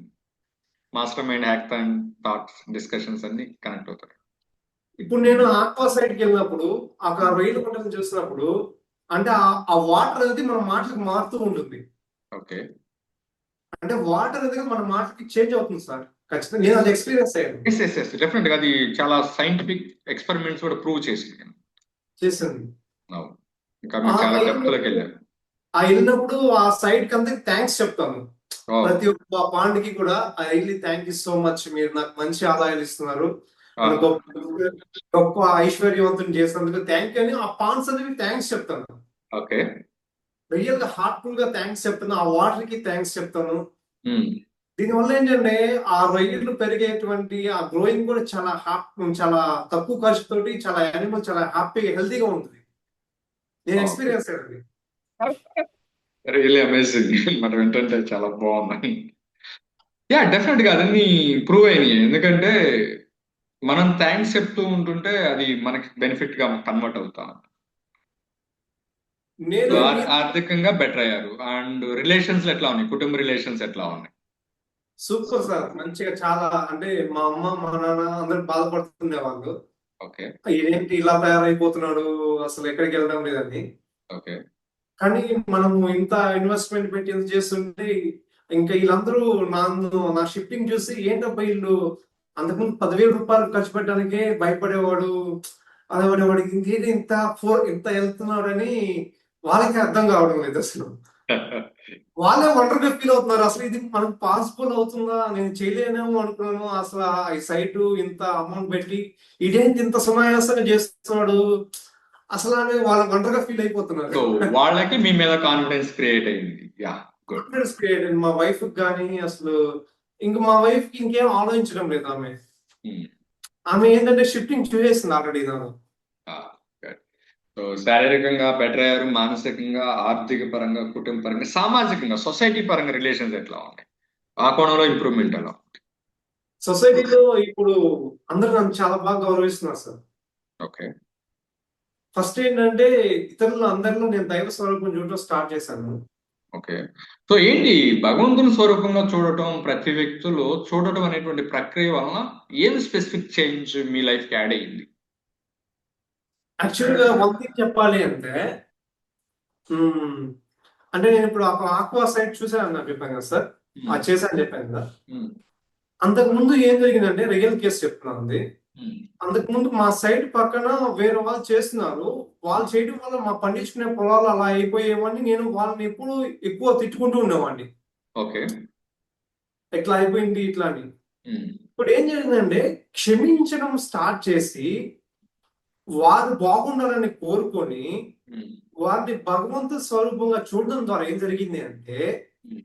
[SPEAKER 1] Master mind hackathon thoughts discussions అన్ని కనెక్ట్ అవుతాయి.
[SPEAKER 2] ఇప్పుడు నేను ఆక్వా సైడ్కి వెళ్ళినప్పుడు అక్కడ రొయ్యల పంటను చూసినప్పుడు అంటే ఆ వాటర్ అనేది మన మాటలకు మారుతూ ఉంటుంది.
[SPEAKER 1] ఓకే.
[SPEAKER 2] అంటే వాటర్ అనేది మన మాటకి చేంజ్ అవుతుంది సార్. ఖచ్చితంగా నేను అది ఎక్స్పీరియన్స్ అయ్యాను.
[SPEAKER 1] ఎస్ ఎస్ ఎస్ డెఫినెట్ గా అది చాలా సైంటిఫిక్ ఎక్స్పెరిమెంట్స్ కూడా ప్రూవ్ చేసింది.
[SPEAKER 2] చేసింది.
[SPEAKER 1] అవును. ఇంకా మీరు చాలా డెప్త్ లోకి వెళ్ళారు.
[SPEAKER 2] వెళ్ళినప్పుడు ఆ సైడ్ కి అంతా థ్యాంక్స్ చెప్తాను.
[SPEAKER 1] ఓ,
[SPEAKER 2] ప్రతి ఒక్క పాండ్కి కూడా I really thank you so much, మీరు నాకు మంచి ఆదాయాలు ఇస్తున్నారు,
[SPEAKER 1] ఆ,
[SPEAKER 2] నన్ను గొప్ప గొప్ప ఐశ్వర్యవంతుని చేసినందుకు థ్యాంక్ యూ అని ఆ పాండ్స్ అనేవి థ్యాంక్స్ చెప్తాను.
[SPEAKER 1] ఓకే.
[SPEAKER 2] రియల్ గా హార్ట్ఫుల్ గా థ్యాంక్స్ చెప్తాను. ఆ వాటర్ కి థ్యాంక్స్ చెప్తాను.
[SPEAKER 1] ఉమ్,
[SPEAKER 2] దీనివల్ల ఏంటంటే ఆ రొయ్యలు పెరిగేటువంటి ఆ గ్రోయింగ్ కూడా చాలా తక్కువ ఖర్చుతోటి చాలా యానిమల్ చాలా హ్యాపీగా హెల్తీగా ఉంటుంది. నేను ఎక్స్పీరియన్స్ అయ్యింది.
[SPEAKER 1] Really amazing. మనం ఏంటంటే చాలా బాగున్నాయి. యా డెఫినెట్ గా అదన్నీ ప్రూవ్ అయినాయి. ఎందుకంటే మనం థ్యాంక్స్ చెప్తూ ఉంటుంటే అది మనకి బెనిఫిట్ గా కన్వర్ట్ అవుతాం.
[SPEAKER 2] నేను
[SPEAKER 1] సో
[SPEAKER 2] మీ-
[SPEAKER 1] ఆర్థికంగా బెటర్ అయ్యారు. అండ్ రిలేషన్స్ ఎట్లా ఉన్నాయి? కుటుంబ రిలేషన్స్ ఎట్లా ఉన్నాయి?
[SPEAKER 2] సూపర్ సార్, మంచిగా చాలా అంటే మా అమ్మ మా నాన్న అందరు బాధపడుతుండే వాళ్ళు,
[SPEAKER 1] ఓకే.
[SPEAKER 2] ఇదేంటి ఇలా తయారైపోతున్నాడు, అసలు ఎక్కడికి వెళ్ళడం లేదని.
[SPEAKER 1] ఓకే.
[SPEAKER 2] కానీ మనము ఇంత ఇన్వెస్ట్మెంట్ పెట్టి ఇంత చేస్తుంటే ఇంకా వీళ్ళందరూ నా షిఫ్టింగ్ చూసి ఏంటబ్బా వీళ్ళు అంతకుముందు 10,000 రూపాయలు ఖర్చు పెట్టడానికే భయపడేవాడు, అదేవాడు ఇంకేంటి ఇంత వెళ్తున్నాడని వాళ్ళకి అర్థం కావడం లేదు అసలు. వాళ్ళే ఒంటరిగా ఫీల్ అవుతున్నారు, అసలు ఇది మనకు పాసిబుల్ అవుతుందా, నేను చేయలేనేమో అనుకున్నాను, అసలు ఈ సైట్ ఇంత అమౌంట్ పెట్టి ఇదేంటి ఇంత సునాయాసంగా చేస్తున్నాడు అసలు అని వాళ్ళు ఒంటరిగా ఫీల్ అయిపోతున్నారు.
[SPEAKER 1] సో వాళ్ళకి మీ మీద కాన్ఫిడెన్స్ క్రియేట్ అయింది. Yeah good.
[SPEAKER 2] కాన్ఫిడెన్స్ క్రియేట్ అయింది మా వైఫ్ కానీ. అసలు ఇంక మా వైఫ్ కి ఇంకేం ఆలోచించడం లేదు. ఆమె ఏంటంటే షిఫ్టింగ్ చూసేసింది ఆల్రెడీ దాన్ని.
[SPEAKER 1] సో శారీరకంగా బెటర్ అయ్యారు, మానసికంగా, ఆర్థిక పరంగా, కుటుంబ పరంగా, సామాజికంగా, సొసైటీ పరంగా రిలేషన్స్ ఎట్లా ఉన్నాయి? ఆ కోణంలో ఇంప్రూవ్మెంట్ ఎలా ఉంది?
[SPEAKER 2] సొసైటీలో ఇప్పుడు అందరూ నన్ను చాలా బాగా గౌరవిస్తున్నారు సార్.
[SPEAKER 1] ఓకే.
[SPEAKER 2] ఫస్ట్ ఏంటంటే ఇతరులు అందరిలో నేను దైవ స్వరూపం చూడటం స్టార్ట్ చేశాను.
[SPEAKER 1] ఓకే. సో ఏంటి భగవంతుని స్వరూపంగా చూడటం, ప్రతి వ్యక్తులు చూడటం అనేటువంటి ప్రక్రియ వలన ఏం స్పెసిఫిక్ చేంజ్ మీ లైఫ్ కి యాడ్ అయ్యింది?
[SPEAKER 2] యాక్చువల్గా వన్ థింగ్ చెప్పాలి అంటే మ్మ్, అంటే నేను ఇప్పుడు ఆక్వా సైట్ చూసాను నాకు చెప్పాను కదా సార్, అది చేశాను చెప్పాను కదా.
[SPEAKER 1] ఉమ్,
[SPEAKER 2] అంతకు ముందు ఏం జరిగిందంటే రియల్ కేసు చెప్తున్నాను అది.
[SPEAKER 1] ఉమ్,
[SPEAKER 2] అంతకు ముందు మా సైడ్ పక్కన వేరే వాళ్ళు చేస్తున్నారు, వాళ్ళు చేయడం వల్ల మా పండించుకునే పొలాలు అలా అయిపోయేవని నేను వాళ్ళని ఎప్పుడు ఎక్కువ తిట్టుకుంటూ ఉండేవాడిని,
[SPEAKER 1] ఓకే.
[SPEAKER 2] ఎట్లా అయిపోయింది ఇట్లా అని.
[SPEAKER 1] ఉమ్,
[SPEAKER 2] ఇప్పుడు ఏం జరిగిందంటే క్షమించడం స్టార్ట్ చేసి వారు బాగుండాలని కోరుకొని
[SPEAKER 1] ఉమ్,
[SPEAKER 2] వారిని భగవంతు స్వరూపంగా చూడడం ద్వారా ఏం జరిగింది అంటే
[SPEAKER 1] ఉమ్.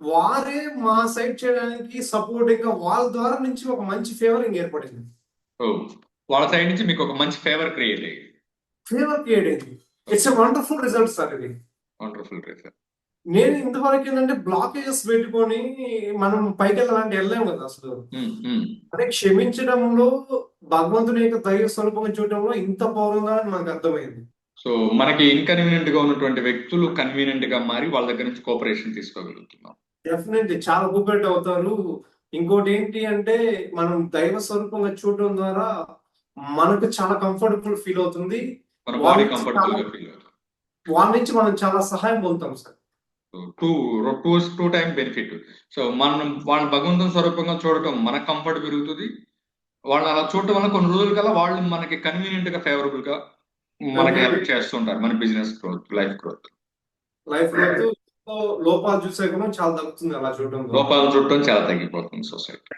[SPEAKER 2] వారే మా సైడ్ చేయడానికి సపోర్టింగ్ గా వాళ్ళ ద్వారా నుంచి ఒక మంచి ఫేవరింగ్ ఏర్పడింది.
[SPEAKER 1] ఓ, వాళ్ళ సైడ్ నుంచి మీకు ఒక మంచి ఫేవర్ క్రియేట్ అయ్యింది.
[SPEAKER 2] ఫేవర్ క్రియేట్ అయింది. It's a wonderful result sir ఇది.
[SPEAKER 1] Wonderful result.
[SPEAKER 2] నేను ఇంతవరకు ఏంటంటే బ్లాకేజెస్ పెట్టుకొని మనం పైకి వెళ్ళాలంటే వెళ్ళలేము కదా అసలు. అదే క్షమించడంలో భగవంతుని యొక్క దైవ స్వరూపంగా చూడటంలో ఇంత పవర్ ఉందని మనకు అర్థమైంది.
[SPEAKER 1] సో మనకి ఇన్కన్వీనియంట్ గా ఉన్నటువంటి వ్యక్తులు కన్వీనియంట్ గా మారి వాళ్ళ దగ్గర నుంచి కోఆపరేషన్ తీసుకోగలుగుతున్నాం.
[SPEAKER 2] డెఫినెట్లీ చాలా కోఆపరేట్ అవుతారు. ఇంకోటి ఏంటి అంటే మనం దైవ స్వరూపంగా చూడటం ద్వారా మనకు చాలా కంఫర్టబుల్ ఫీల్ అవుతుంది.
[SPEAKER 1] మన
[SPEAKER 2] వాళ్ళ
[SPEAKER 1] బాడీ
[SPEAKER 2] నుంచి
[SPEAKER 1] కంఫర్టబుల్
[SPEAKER 2] చాలా-
[SPEAKER 1] గా ఫీల్ అవుతుంది.
[SPEAKER 2] వాళ్ళ నుంచి మనం చాలా సహాయం పొందుతాం sir.
[SPEAKER 1] Two time benefit. So మనం వాళ్ళ భగవంతుని స్వరూపంగా చూడటం మనకు కంఫర్ట్ పెరుగుతుంది. వాళ్ళు అలా చూడటం వల్ల కొన్ని రోజుల కల్లా వాళ్ళు మనకి కన్వీనియంట్ గా ఫేవరబుల్ గా మనకి హెల్ప్ చేస్తుంటారు. మన business growth, life growth.
[SPEAKER 2] Life లో లోపాలు చూసే కూడా చాలా తగ్గుతుంది అలా చూడటం ద్వారా.
[SPEAKER 1] లోపాలు చూడటం చాలా తగ్గిపోతుంది సొసైటీ.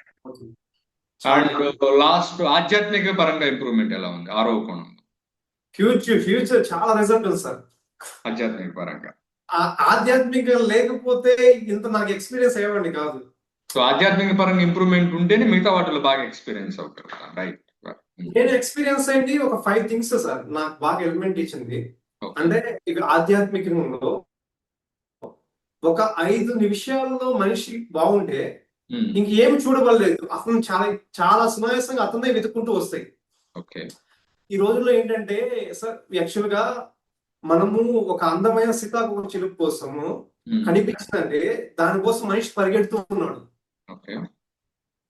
[SPEAKER 1] అండ్ లాస్ట్ ఆధ్యాత్మిక పరంగా ఇంప్రూవ్మెంట్ ఎలా ఉంది? ఆరోపణ
[SPEAKER 2] ఫ్యూచర్ చాలా రిజల్ట్ ఉంది సార్.
[SPEAKER 1] ఆధ్యాత్మిక పరంగా.
[SPEAKER 2] ఆధ్యాత్మిక లేకపోతే ఇంత నాకు ఎక్స్పీరియన్స్ అయ్యేవాడిని కాదు.
[SPEAKER 1] సో ఆధ్యాత్మిక పరంగా ఇంప్రూవ్మెంట్ ఉంటేనే మిగతా వాటిలో బాగా ఎక్స్పీరియన్స్ అవుతారు. రైట్.
[SPEAKER 2] నేను ఎక్స్పీరియన్స్ అయింది ఒక 5 థింగ్స్ సార్ నాకు బాగా ఎలిమెంట్ ఇచ్చింది.
[SPEAKER 1] Okay.
[SPEAKER 2] అంటే ఇక ఆధ్యాత్మికంలో ఒక 5 నిమిషాల్లో మనిషి బాగుంటే
[SPEAKER 1] ఉమ్,
[SPEAKER 2] ఇంకేం చూడబడలేదు. అతను చాలా చాలా సునాయాసంగా అతనే వెతుక్కుంటూ వస్తాయి.
[SPEAKER 1] ఓకే.
[SPEAKER 2] ఈ రోజుల్లో ఏంటంటే సార్ యాక్చువల్ గా మనము ఒక అందమైన సీతాకోక చిలుక కోసము
[SPEAKER 1] ఉమ్,
[SPEAKER 2] కనిపించిందంటే దానికోసం మనిషి పరిగెడుతూ ఉన్నాడు.
[SPEAKER 1] ఓకే.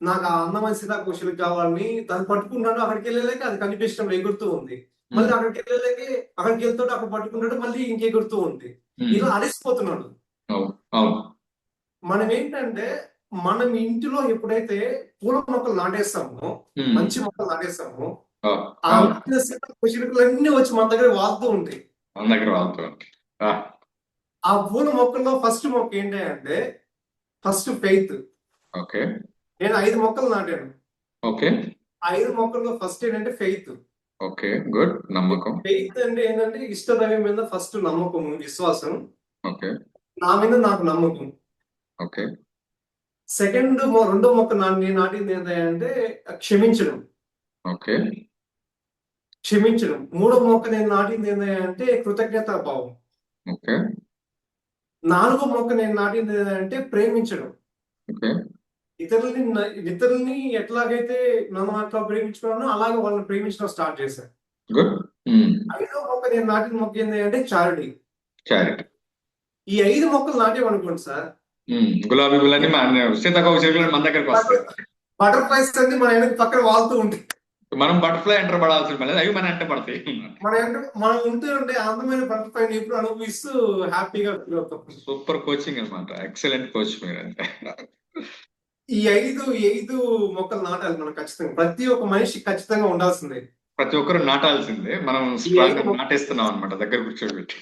[SPEAKER 2] నాకు ఆ అందమైన సీతాకోక చిలుక కావాలని దాన్ని పట్టుకున్నాడు. అక్కడికి వెళ్ళలేక అది కనిపించడం ఎగురుతూ ఉంది. మళ్ళీ
[SPEAKER 1] ఉమ్,
[SPEAKER 2] అక్కడికి వెళ్ళలేక అక్కడికి వెళ్తాడు, అక్కడ పట్టుకున్నాడు, మళ్ళీ ఇంకెగురుతూ ఉంది.
[SPEAKER 1] ఉమ్,
[SPEAKER 2] ఇలా అలసిపోతున్నాడు.
[SPEAKER 1] అవును, అవును.
[SPEAKER 2] మనం ఏంటంటే మనం ఇంటిలో ఎప్పుడైతే పూల మొక్కలు నాటేస్తామో,
[SPEAKER 1] ఉమ్,
[SPEAKER 2] మంచి మొక్కలు నాటేస్తామో,
[SPEAKER 1] ఆ,
[SPEAKER 2] ఆ
[SPEAKER 1] అవును.
[SPEAKER 2] నాటిన సీతాకోక చిలుకలన్నీ వచ్చి మన దగ్గర వాళ్తూ ఉంటాయి.
[SPEAKER 1] మన దగ్గర వాళ్ళతో. ఆ,
[SPEAKER 2] ఆ పూల మొక్కల్లో ఫస్ట్ మొక్క ఏంటి అంటే ఫస్ట్ ఫెయిత్.
[SPEAKER 1] ఓకే.
[SPEAKER 2] నేను 5 మొక్కలు నాటాను.
[SPEAKER 1] ఓకే.
[SPEAKER 2] 5 మొక్కల్లో ఫస్ట్ ఏంటంటే ఫెయిత్.
[SPEAKER 1] ఓకే. గుడ్. నమ్మకం.
[SPEAKER 2] ఫెయిత్ అంటే ఏంటంటే ఇష్టదైవం మీద ఫస్ట్ నమ్మకం, విశ్వాసం.
[SPEAKER 1] ఓకే.
[SPEAKER 2] నా మీద నాకు నమ్మకం.
[SPEAKER 1] ఓకే.
[SPEAKER 2] రెండో మొక్క నేను నాటింది ఏంటంటే క్షమించడం.
[SPEAKER 1] ఓకే.
[SPEAKER 2] క్షమించడం. మూడో మొక్క నేను నాటింది ఏంటంటే కృతజ్ఞతా భావం.
[SPEAKER 1] ఓకే.
[SPEAKER 2] నాలుగో మొక్క నేను నాటింది ఏంటంటే ప్రేమించడం.
[SPEAKER 1] ఓకే.
[SPEAKER 2] ఇతరుల్ని ఎట్లాగైతే నన్ను అట్లా ప్రేమించుకున్నానో అలాగే వాళ్ళని ప్రేమించడం స్టార్ట్ చేశాను.
[SPEAKER 1] గుడ్.
[SPEAKER 2] ఐదో మొక్క నేను నాటిన మొక్క ఏంటి అంటే చారిటీ.
[SPEAKER 1] చారిటీ.
[SPEAKER 2] ఈ 5 మొక్కలు నాటేమనుకోండి సార్,
[SPEAKER 1] గులాబీ పూలన్నీ సీతాకోక చిలుకలు మన దగ్గరకు వస్తాయి.
[SPEAKER 2] బటర్ఫ్లైస్ అన్ని మన వెనక పక్కన వాళ్తూ ఉంటాయి.
[SPEAKER 1] మనం బటర్ఫ్లై ఎంటర్ పడాల్సిన పని లేదు, అవి మన ఎంట పడతాయి.
[SPEAKER 2] మనం ఉంటూ ఉండే అందమైన బటర్ఫ్లైని ఎప్పుడు అనుభవిస్తూ హ్యాపీగా ఫీల్ అవుతాం.
[SPEAKER 1] సూపర్ కోచింగ్ అనమాట. ఎక్సలెంట్ కోచ్ మీరంటే.
[SPEAKER 2] ఈ ఐదు మొక్కలు నాటాలి మనం ఖచ్చితంగా. ప్రతి ఒక్క మనిషి ఖచ్చితంగా ఉండాల్సిందే.
[SPEAKER 1] ప్రతి ఒక్కరు నాటాల్సిందే. మనం
[SPEAKER 2] ఈ
[SPEAKER 1] స్ట్రాంగ్
[SPEAKER 2] ఐదు
[SPEAKER 1] గా
[SPEAKER 2] మొక్క-
[SPEAKER 1] నాటేస్తున్నాం అనమాట దగ్గర కూర్చోబెట్టి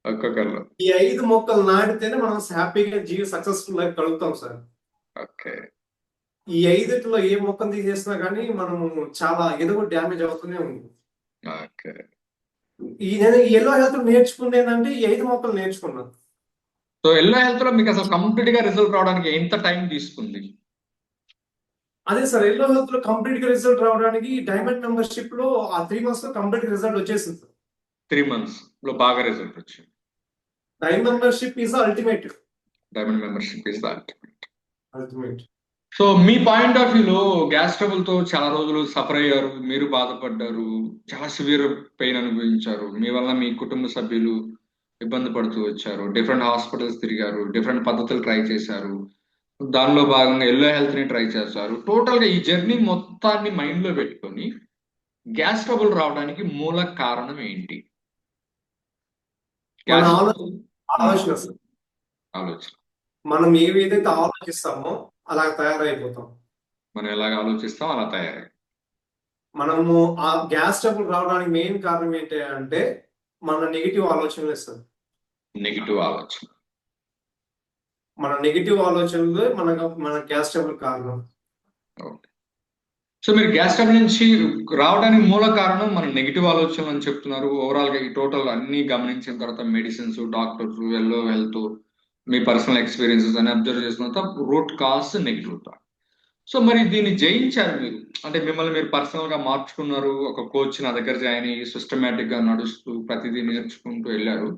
[SPEAKER 1] ఒక్కొక్కరు.
[SPEAKER 2] ఈ 5 మొక్కలు నాటితేనే మనం హ్యాపీగా సక్సెస్ఫుల్ లైఫ్ కలుగుతాం సార్.
[SPEAKER 1] ఓకే.
[SPEAKER 2] ఈ 5లో ఏ మొక్కను తీసేసినా కానీ మనము చాలా ఏదో ఒకటి డ్యామేజ్ అవుతూనే ఉంది.
[SPEAKER 1] ఓకే.
[SPEAKER 2] నేను ఎల్లో హెల్త్ నేర్చుకుంది ఈ 5 మొక్కలు నేర్చుకున్నాను.
[SPEAKER 1] సో ఎల్లో హెల్త్ లో మీకు అసలు కంప్లీట్ గా రిజల్ట్ రావడానికి ఎంత టైం తీసుకుంది?
[SPEAKER 2] అదే సార్, ఎల్లో హెల్త్ లో కంప్లీట్ గా రిజల్ట్ రావడానికి డైమండ్ మెంబర్షిప్ లో ఆ 3 months లో కంప్లీట్ రిజల్ట్ వచ్చేసింది సార్.
[SPEAKER 1] 3 months లో బాగా రిజల్ట్ వచ్చింది.
[SPEAKER 2] Diamond membership is ultimate.
[SPEAKER 1] Diamond membership is the ultimate.
[SPEAKER 2] Ultimate.
[SPEAKER 1] So me point of వ్యూలో గ్యాస్ ట్రబుల్ తో చాలా రోజులు సఫర్ అయ్యారు, మీరు బాధపడ్డారు, చాలా సివియర్ పెయిన్ అనుభవించారు, మీ వల్ల మీ కుటుంబ సభ్యులు ఇబ్బంది పడుతూ వచ్చారు, డిఫరెంట్ హాస్పిటల్స్ తిరిగారు, డిఫరెంట్ పద్ధతులు ట్రై చేశారు, దానిలో భాగంగా ఎల్లో హెల్త్ ని ట్రై చేశారు. టోటల్ గా ఈ జర్నీ మొత్తాన్ని మైండ్ లో పెట్టుకొని గ్యాస్ ట్రబుల్ రావడానికి మూల కారణం ఏంటి?
[SPEAKER 2] మన
[SPEAKER 1] గ్యాస్
[SPEAKER 2] ఆలోచన సార్.
[SPEAKER 1] ఆలోచన.
[SPEAKER 2] మనం ఏదైతే ఆలోచిస్తామో అలా తయారైపోతాం.
[SPEAKER 1] మనం ఎలాగ ఆలోచిస్తాం అలా తయారై
[SPEAKER 2] మనము ఆ గ్యాస్ ట్రబుల్ రావడానికి మెయిన్ కారణం ఏంటి అంటే మన నెగిటివ్ ఆలోచనలు సార్.
[SPEAKER 1] నెగిటివ్ ఆలోచన.
[SPEAKER 2] మన నెగిటివ్ ఆలోచనలు మన గ్యాస్ ట్రబుల్ కారణం.
[SPEAKER 1] సో మీరు గ్యాస్ ట్రబుల్ నుంచి రావడానికి మూల కారణం మన నెగిటివ్ ఆలోచనలు అని చెప్తున్నారు. ఓవరాల్ గా ఈ టోటల్ అన్ని గమనించిన తర్వాత మెడిసిన్స్, డాక్టర్స్, ఎల్లో హెల్త్, మీ పర్సనల్ ఎక్స్పీరియన్సెస్ అని అబ్జర్వ్ చేసిన తర్వాత root cause negative thought. So మరి దీన్ని జయించారు మీరు, అంటే మిమ్మల్ని మీరు పర్సనల్ గా మార్చుకున్నారు, ఒక కోచ్ నా దగ్గర జాయిన్ అయ్యి సిస్టమేటిక్ గా నడుస్తూ ప్రతిదీ నేర్చుకుంటూ వెళ్ళారు.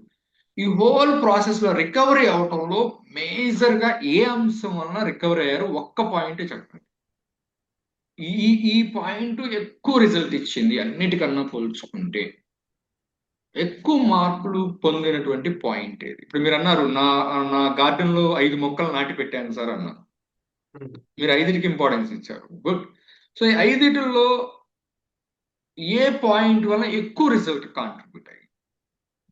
[SPEAKER 1] ఈ హోల్ ప్రాసెస్ లో రికవరీ అవటంలో మేజర్ గా ఏ అంశం వలన రికవరీ అయ్యారు? ఒక్క పాయింట్ చెప్పండి. ఈ పాయింట్ ఎక్కువ రిజల్ట్ ఇచ్చింది అన్నిటికన్నా పోల్చుకుంటే, ఎక్కువ మార్కులు పొందినటువంటి పాయింట్ ఏది? ఇప్పుడు మీరు అన్నారు నా నా గార్డెన్ లో 5 మొక్కలు నాటి పెట్టాను సార్ అన్నారు. మీరు 5కి ఇంపార్టెన్స్ ఇచ్చారు. గుడ్. సో ఈ 5లో ఏ పాయింట్ వల్ల ఎక్కువ రిజల్ట్ కాంట్రిబ్యూట్ అయ్యి?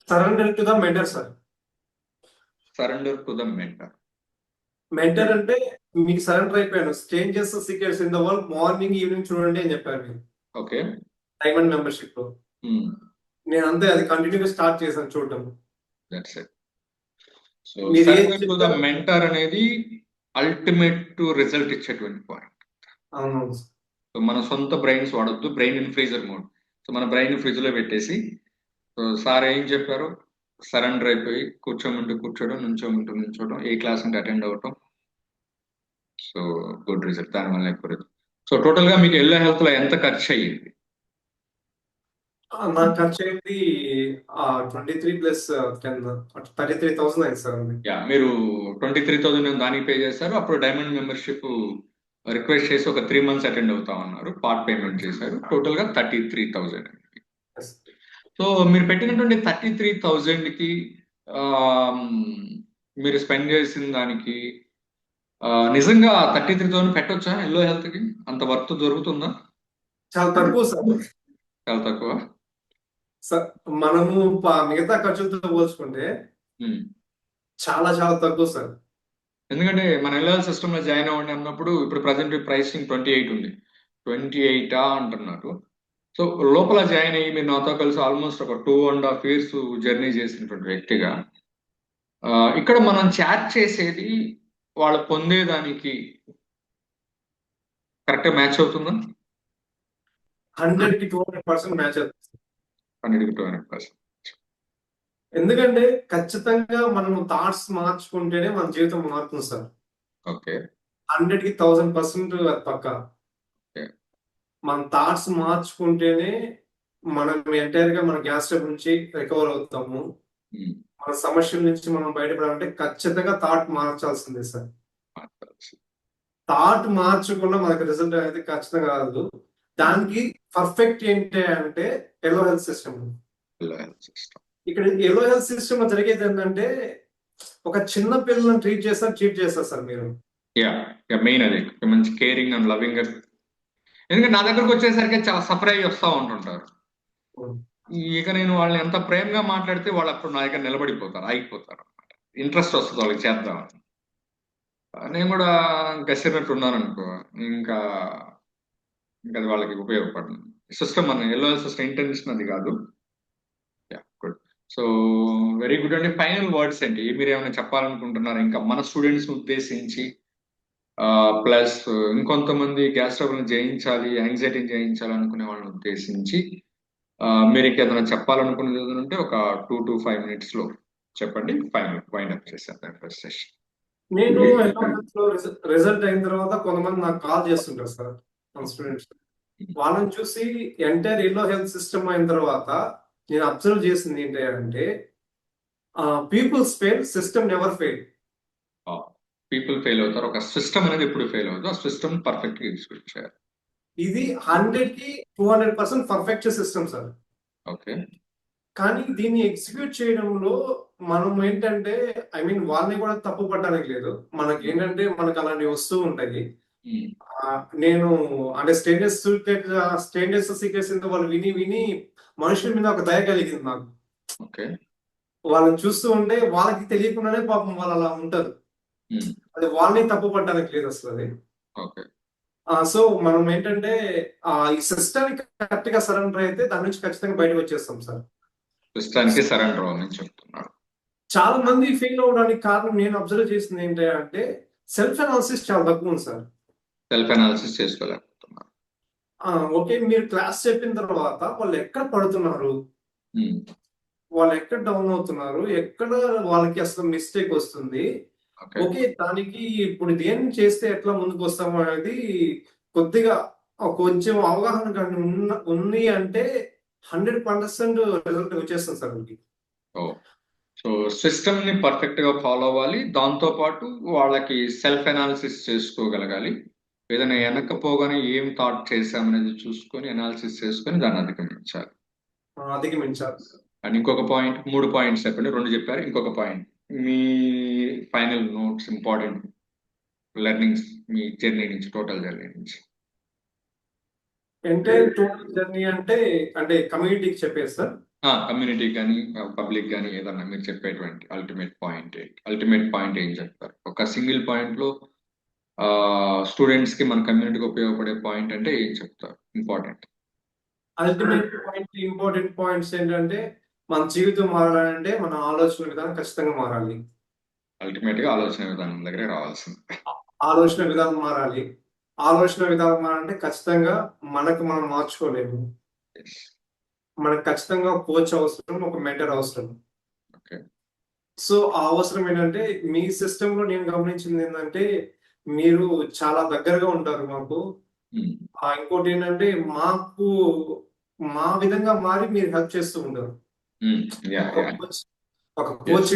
[SPEAKER 2] Surrender to the mentor sir.
[SPEAKER 1] Surrender to the mentor.
[SPEAKER 2] Mentor అంటే మీకు సరెండర్ అయిపోయాను. Changes secrets in the world morning evening చూడండి అని చెప్పారు మీరు
[SPEAKER 1] ఓకే.
[SPEAKER 2] డైమండ్ మెంబర్షిప్ లో. నేను అంతే అది కంటిన్యూగా స్టార్ట్ చేశాను చూడటం.
[SPEAKER 1] That's it. సో
[SPEAKER 2] మీరు ఏది
[SPEAKER 1] సరెండర్ టు ద
[SPEAKER 2] చెప్తారో
[SPEAKER 1] మెంటర్ అనేది అల్టిమేట్ రిజల్ట్ ఇచ్చేటువంటి పాయింట్.
[SPEAKER 2] అవును.
[SPEAKER 1] సో మన సొంత బ్రెయిన్స్ వాడొద్దు, brain in freezer mode. So మన బ్రెయిన్ ఫ్రిడ్జ్ లో పెట్టేసి, సో సార్ ఏం చెప్పారు, సరెండర్ అయిపోయి కూర్చోమంటూ కూర్చోవడం, నుంచోమంటూ నుంచోవడం, ఏ క్లాస్ అంటే అటెండ్ అవ్వటం. సో గుడ్ రిజల్ట్, దానివల్ల ఎక్కువ రిజల్ట్. సో టోటల్ గా మీకు ఎల్లో హెల్త్ లో ఎంత ఖర్చు అయ్యింది?
[SPEAKER 2] నాకు ఖర్చు అయింది 23 ప్లస్ 10 33,000 అయింది సార్ అది.
[SPEAKER 1] యా, మీరు 23,000 దానికి పే చేశారు. అప్పుడు డైమండ్ మెంబర్షిప్ రిక్వెస్ట్ చేసి ఒక 3 months అటెండ్ అవుతా ఉన్నారు. పార్ట్ పేమెంట్ చేశారు. టోటల్ గా 33,000.
[SPEAKER 2] Yes.
[SPEAKER 1] సో మీరు పెట్టినటువంటి 33,000కి మీరు స్పెండ్ చేసిన దానికి నిజంగా 33,000 పెట్టొచ్చా ఎల్లో హెల్త్ కి? అంత వర్త్ దొరుకుతుందా?
[SPEAKER 2] చాలా తక్కువ సార్.
[SPEAKER 1] చాలా తక్కువ.
[SPEAKER 2] సార్ మనము మిగతా ఖర్చులతో పోల్చుకుంటే
[SPEAKER 1] ఉమ్.
[SPEAKER 2] చాలా చాలా తక్కువ సార్.
[SPEAKER 1] ఎందుకంటే మన ఎల్ఎల్ సిస్టమ్ లో జాయిన్ అవ్వండి అన్నప్పుడు ఇప్పుడు ప్రజెంట్ ప్రైసింగ్ 28 ఉంది. 28 అంటున్నారు. సో లోపల జాయిన్ అయ్యి మీరు నాతో కలిసి ఆల్మోస్ట్ ఒక 2.5 years జర్నీ చేసినటువంటి వ్యక్తిగా ఇక్కడ మనం చాట్ చేసేది వాళ్ళు పొందేదానికి కరెక్ట్ మ్యాచ్ అవుతుందా?
[SPEAKER 2] 100కి 200% మ్యాచ్ అవుతుంది.
[SPEAKER 1] 100-200%.
[SPEAKER 2] ఎందుకంటే ఖచ్చితంగా మనము థాట్స్ మార్చుకుంటేనే మన జీవితం మారుతుంది సార్.
[SPEAKER 1] ఓకే.
[SPEAKER 2] 100కి 1000% అది పక్కా.
[SPEAKER 1] Okay.
[SPEAKER 2] మన థాట్స్ మార్చుకుంటేనే మనం ఎంటైర్ గా మన గ్యాస్ ట్రబుల్ నుంచి రికవర్ అవుతాము. మన సమస్యల నుంచి మనం బయటపడాలంటే ఖచ్చితంగా థాట్ మార్చాల్సిందే సార్. థాట్ మార్చకుండా మనకు రిజల్ట్ అనేది ఖచ్చితంగా రాదు. దానికి పర్ఫెక్ట్ ఏంటి అంటే ఎల్లో హెల్త్ సిస్టమ్. ఇక్కడ ఎల్లో హెల్త్ సిస్టమ్ లో జరిగేది ఏంటంటే ఒక చిన్న పిల్లలను ట్రీట్ చేస్తారు సార్ మీరు.
[SPEAKER 1] మెయిన్ అది మంచి కేరింగ్ అండ్ లవింగ్. ఎందుకంటే నా దగ్గరకు వచ్చేసరికి చాలా సఫర్ అయ్యి వస్తూ ఉంటుంటారు. ఇక నేను వాళ్ళని ఎంత ప్రేమగా మాట్లాడితే వాళ్ళు అప్పుడు నా దగ్గర నిలబడిపోతారు, ఆగిపోతారు అనమాట. ఇంట్రెస్ట్ వస్తుంది వాళ్ళకి చేద్దామని. నేను కూడా గసినట్టు ఉన్నాను అనుకో, ఇంకా ఇంకా అది వాళ్ళకి ఉపయోగపడదు. సిస్టమ్ మన ఎల్లో సిస్టమ్ ఇంటెన్షన్ అది కాదు. గుడ్. సో వెరీ గుడ్ అండి. ఫైనల్ వర్డ్స్ ఏంటి? మీరు ఏమైనా చెప్పాలనుకుంటున్నారా ఇంకా మన స్టూడెంట్స్ ఉద్దేశించి? ప్లస్ ఇంకొంతమంది గ్యాస్ ట్రబుల్ జయించాలి, యాంగ్జైటీని జయించాలి అనుకునే వాళ్ళని ఉద్దేశించి మీరు ఇంకేదైనా చెప్పాలనుకునేది ఏదైనా ఉంటే ఒక 2 to 5 minutes లో చెప్పండి. ఫైనల్ వైండ్ అప్ చేశాను ఫస్ట్ సెషన్.
[SPEAKER 2] నేను రిజల్ట్ అయిన తర్వాత కొంతమంది నాకు కాల్ చేస్తుంటారు సార్, మన స్టూడెంట్స్. వాళ్ళని చూసి ఎంటైర్ ఎల్లో హెల్త్ సిస్టమ్ అయిన తర్వాత నేను అబ్జర్వ్ చేసింది ఏంటి అంటే peoples fail, system never fail.
[SPEAKER 1] People fail అవుతారు, ఒక సిస్టమ్ అనేది ఎప్పుడు ఫెయిల్ అవుతుంది. ఆ సిస్టమ్ పర్ఫెక్ట్ గా ఎగ్జిక్యూట్ చేయాలి.
[SPEAKER 2] ఇది 100కి 200% పర్ఫెక్ట్ సిస్టమ్ సార్.
[SPEAKER 1] ఓకే.
[SPEAKER 2] కానీ దీన్ని ఎగ్జిక్యూట్ చేయడంలో మనం ఏంటంటే వాళ్ళని కూడా తప్పు పట్టడానికి లేదు. మనకి ఏంటంటే మనకు అలాంటివి వస్తూ ఉంటాయి. నేను అంటే స్టేటస్ సీక్రెట్స్ వాళ్ళు విని విని మనుషుల మీద ఒక దయ కలిగింది నాకు.
[SPEAKER 1] ఓకే.
[SPEAKER 2] వాళ్ళని చూస్తూ ఉంటే వాళ్ళకి తెలియకుండానే పాపం వాళ్ళు అలా ఉంటారు. అది వాళ్ళని తప్పు పట్టడానికి లేదు అసలు అది.
[SPEAKER 1] ఓకే.
[SPEAKER 2] సో మనం ఏంటంటే ఈ సిస్టానికి కరెక్ట్ గా సరెండర్ అయితే దాని నుంచి ఖచ్చితంగా బయటకు వచ్చేస్తాం సార్.
[SPEAKER 1] సిస్టానికి సరెండర్ అవ్వాలని చెప్తున్నారు.
[SPEAKER 2] చాలా మంది ఫెయిల్ అవడానికి కారణం నేను అబ్జర్వ్ చేసింది ఏంటంటే సెల్ఫ్ అనాలిసిస్ చాలా తక్కువ ఉంది సార్.
[SPEAKER 1] సెల్ఫ్ అనాలిసిస్ చేసుకోలేకపోతున్నారు.
[SPEAKER 2] ఓకే, మీరు క్లాస్ చెప్పిన తర్వాత వాళ్ళు ఎక్కడ పడుతున్నారు, వాళ్ళు ఎక్కడ డౌన్ అవుతున్నారు, ఎక్కడ వాళ్ళకి అసలు మిస్టేక్ వస్తుంది, ఓకే దానికి ఇప్పుడు దేన్ని చేస్తే ఎట్లా ముందుకు వస్తాము అనేది కొద్దిగా కొంచెం అవగాహన కానీ ఉంది అంటే 100% రిజల్ట్ వచ్చేస్తుంది సార్ మనకి.
[SPEAKER 1] సో సిస్టమ్ ని పర్ఫెక్ట్ గా ఫాలో అవ్వాలి. దాంతో పాటు వాళ్ళకి సెల్ఫ్ అనాలిసిస్ చేసుకోగలగాలి. ఏదైనా వెనక్కపోగానే ఏం థాట్ చేసామనేది చూసుకొని అనాలిసిస్ చేసుకొని దాన్ని అధిగమించాలి. అండ్ ఇంకొక పాయింట్, 3 points చెప్పండి. 2 చెప్పారు, ఇంకొక పాయింట్ మీ ఫైనల్ నోట్స్, ఇంపార్టెంట్ లెర్నింగ్స్ మీ జర్నీ నుంచి, టోటల్ జర్నీ నుంచి.
[SPEAKER 2] టోటల్ జర్నీ అంటే కమ్యూనిటీకి చెప్పేది సార్.
[SPEAKER 1] కమ్యూనిటీ కానీ పబ్లిక్ కానీ ఏదన్నా మీరు చెప్పేటువంటి అల్టిమేట్ పాయింట్ ఏం చెప్తారు? ఒక సింగిల్ పాయింట్ లో స్టూడెంట్స్ కి మన కమ్యూనిటీకి ఉపయోగపడే పాయింట్ అంటే ఏం చెప్తారు?
[SPEAKER 2] ఇంపార్టెంట్ పాయింట్స్ ఏంటంటే మన జీవితం మారాలంటే మన ఆలోచన విధానం ఖచ్చితంగా మారాలి.
[SPEAKER 1] అల్టిమేట్ గా ఆలోచన విధానం దగ్గర రావాల్సింది.
[SPEAKER 2] ఆలోచన విధానం మారాలి. ఆలోచన విధానం మారాలంటే ఖచ్చితంగా మనకు మనం మార్చుకోలేము. మనకు ఖచ్చితంగా కోచ్ అవసరం, ఒక మెంటర్ అవసరం. సో ఆ అవసరం ఏంటంటే మీ సిస్టమ్ లో నేను గమనించింది ఏంటంటే మీరు చాలా దగ్గరగా ఉంటారు మాకు. ఇంకోటి ఏంటంటే మాకు మా విధంగా మారి మీరు హెల్ప్ చేస్తూ ఉంటారు.
[SPEAKER 1] యా
[SPEAKER 2] ఒక
[SPEAKER 1] యా
[SPEAKER 2] కోచ్ ఒక
[SPEAKER 1] ఎస్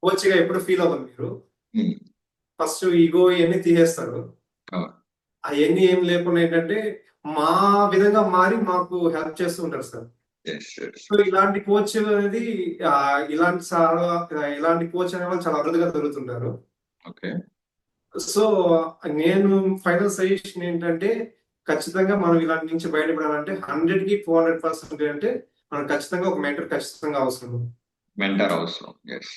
[SPEAKER 2] కోచ్గా ఎప్పుడు ఫీల్ అవ్వదు మీరు. ఫస్ట్ ఈగో ఇవన్నీ తీసేస్తారు. అవన్నీ ఏం లేకుండా ఏంటంటే మా విధంగా మారి మాకు హెల్ప్ చేస్తూ ఉంటారు సార్. సో ఇలాంటి కోచ్ అనేది ఇలాంటి కోచ్ అనే వాళ్ళు చాలా అరుదుగా దొరుకుతుంటారు.
[SPEAKER 1] ఓకే
[SPEAKER 2] సో నేను ఫైనల్ సజెషన్ ఏంటంటే ఖచ్చితంగా మనం ఇలాంటి నుంచి బయటపడాలంటే 100కి 200% అంటే మనం ఖచ్చితంగా ఒక మెంటర్ ఖచ్చితంగా అవసరం.
[SPEAKER 1] మెంటర్ అవసరం. Yes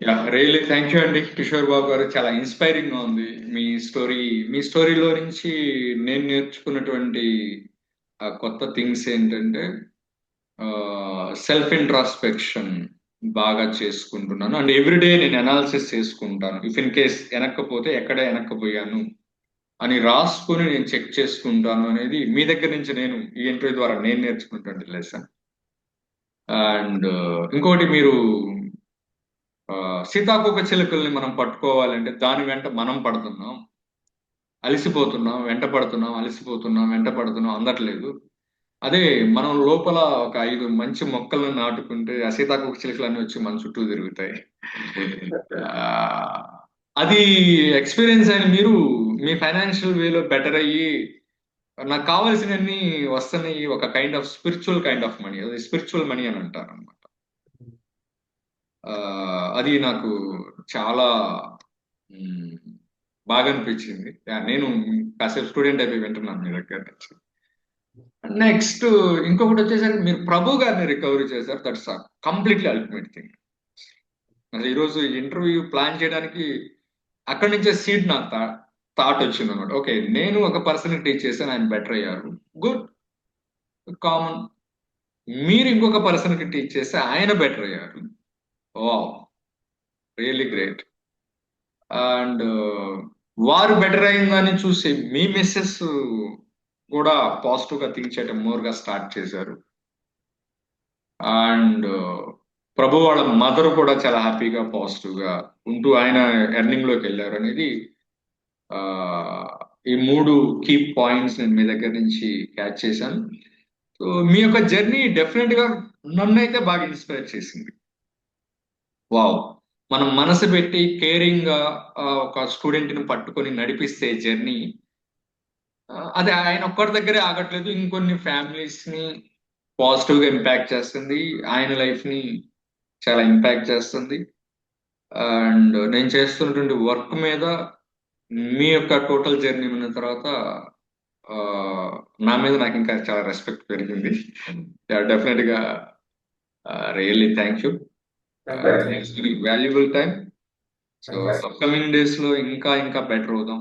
[SPEAKER 1] yeah really thank you అండి కిషోర్ బాబు గారు. చాలా ఇన్స్పైరింగ్ గా ఉంది మీ స్టోరీలో నుంచి నేను నేర్చుకున్నటువంటి కొత్త థింగ్స్ ఏంటంటే సెల్ఫ్ ఇంట్రాస్పెక్షన్ బాగా చేసుకుంటున్నాను అండ్ ఎవ్రీడే నేను అనాలిసిస్ చేసుకుంటాను. ఇఫ్ ఇన్ కేస్ వెనక్కపోతే ఎక్కడ వెనక్కపోయాను అని రాసుకుని నేను చెక్ చేసుకుంటాను అనేది మీ దగ్గర నుంచి నేను ఈ ఇంటర్వ్యూ ద్వారా నేను నేర్చుకున్నటువంటి లెసన్. అండ్ ఇంకోటి మీరు సీతాకోక చిలుకల్ని మనం పట్టుకోవాలంటే దాని వెంట మనం పడుతున్నాం, అలసిపోతున్నాం, వెంట పడుతున్నాం, అలసిపోతున్నాం, వెంట పడుతున్నాం అందట్లేదు. అదే మనం లోపల ఒక 5 మంచి మొక్కలను నాటుకుంటే ఆ సీతాకోక చిలుకలన్నీ వచ్చి మన చుట్టూ తిరుగుతాయి. అది ఎక్స్పీరియన్స్ అయిన మీరు మీ ఫైనాన్షియల్ వేలో బెటర్ అయ్యి నాకు కావాల్సినన్ని వస్తున్నాయి. ఒక kind of spiritual kind of money, అది స్పిరిచువల్ మనీ అని అంటారు అనమాట. అది నాకు చాలా బాగా అనిపించింది. నేను కాసేపు స్టూడెంట్ అయిపోయి వింటున్నాను మీ దగ్గర నుంచి. నెక్స్ట్ ఇంకొకటి వచ్చేసరికి మీరు ప్రభు గారిని రికవరీ చేశారు. That's completely ultimate thing. అసలు ఈరోజు ఇంటర్వ్యూ ప్లాన్ చేయడానికి అక్కడి నుంచే సీట్ నాకు థాట్ వచ్చింది అనమాట. ఓకే నేను ఒక పర్సన్ టీచ్ చేశాను, ఆయన బెటర్ అయ్యారు, గుడ్ కామన్. మీరు ఇంకొక పర్సన్ కి టీచ్ చేస్తే ఆయన బెటర్ అయ్యారు, ఓ రియల్లీ గ్రేట్. అండ్ వారు బెటర్ అయిందని చూసి మీ మిస్సెస్ కూడా పాజిటివ్ గా థింక్ చేయడం మోర్ గా స్టార్ట్ చేశారు. అండ్ ప్రభు వాళ్ళ మదర్ కూడా చాలా హ్యాపీగా పాజిటివ్ గా ఉంటూ ఆయన ఎర్నింగ్ లోకి వెళ్ళారు అనేది ఈ 3 కీ పాయింట్స్ నేను మీ దగ్గర నుంచి క్యాచ్ చేశాను. సో మీ యొక్క జర్నీ డెఫినెట్ గా నన్ను అయితే బాగా ఇన్స్పైర్ చేసింది. వావ్, మనం మనసు పెట్టి కేరింగ్ గా ఒక స్టూడెంట్ ని పట్టుకొని నడిపిస్తే జర్నీ అది ఆయన ఒక్కరి దగ్గరే ఆగట్లేదు, ఇంకొన్ని ఫ్యామిలీస్ ని పాజిటివ్ గా ఇంపాక్ట్ చేస్తుంది, ఆయన లైఫ్ ని చాలా ఇంపాక్ట్ చేస్తుంది. అండ్ నేను చేస్తున్నటువంటి వర్క్ మీద మీ యొక్క టోటల్ జర్నీ ఉన్న తర్వాత నా మీద నాకు ఇంకా చాలా రెస్పెక్ట్ పెరిగింది. డెఫినెట్ గా really thank you. Valuable time. So upcoming days లో ఇంకా ఇంకా బెటర్ అవుదాం.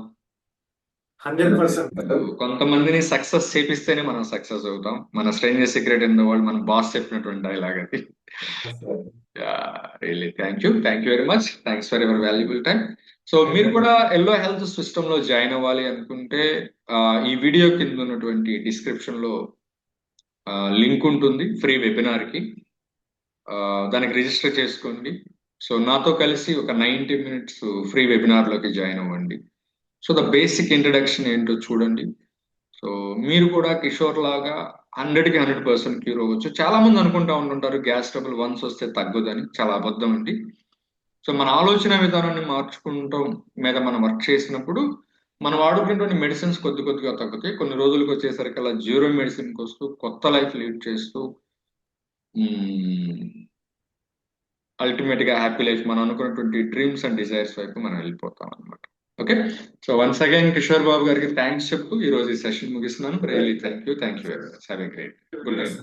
[SPEAKER 2] 100%.
[SPEAKER 1] కొంతమందిని సక్సెస్ చేపిస్తేనే మనం సక్సెస్ అవుతాం. మన stranger secret in the world మన బాస్ చెప్పినటువంటి డైలాగ్ అది. Really thank you very much. Thanks for your valuable time. So మీరు కూడా ఎల్లో హెల్త్ సిస్టమ్ లో జాయిన్ అవ్వాలి అనుకుంటే ఈ వీడియో కింద ఉన్నటువంటి డిస్క్రిప్షన్ లో లింక్ ఉంటుంది ఫ్రీ వెబినార్ కి. దానికి రిజిస్టర్ చేసుకోండి. సో నాతో కలిసి ఒక 90 minutes ఫ్రీ వెబినార్ లోకి జాయిన్ అవ్వండి. సో ద బేసిక్ ఇంట్రడక్షన్ ఏంటో చూడండి. సో మీరు కూడా కిషోర్ లాగా 100కి 100% క్యూర్ అవ్వచ్చు. చాలా మంది అనుకుంటా ఉంటుంటారు గ్యాస్ ట్రబుల్ వన్స్ వస్తే తగ్గదని. చాలా అబద్ధం అండి. సో మన ఆలోచన విధానాన్ని మార్చుకుంటాం మీద మనం వర్క్ చేసినప్పుడు మనం వాడుకునేటువంటి మెడిసిన్స్ కొద్ది కొద్దిగా తగ్గుతాయి. కొన్ని రోజులకు వచ్చేసరికి అలా 0 మెడిసిన్కి వస్తూ కొత్త లైఫ్ లీడ్ చేస్తూ అల్టిమేట్ గా హ్యాపీ లైఫ్ మనం అనుకున్నటువంటి డ్రీమ్స్ అండ్ డిజైర్స్ వైపు మనం వెళ్ళిపోతాం అనమాట. Okay, so once again Kishore Babu గారికి థ్యాంక్స్ చెప్పు ఈ రోజు ఈ సెషన్ ముగిస్తున్నాను. Really thank you very much. Have a great good night.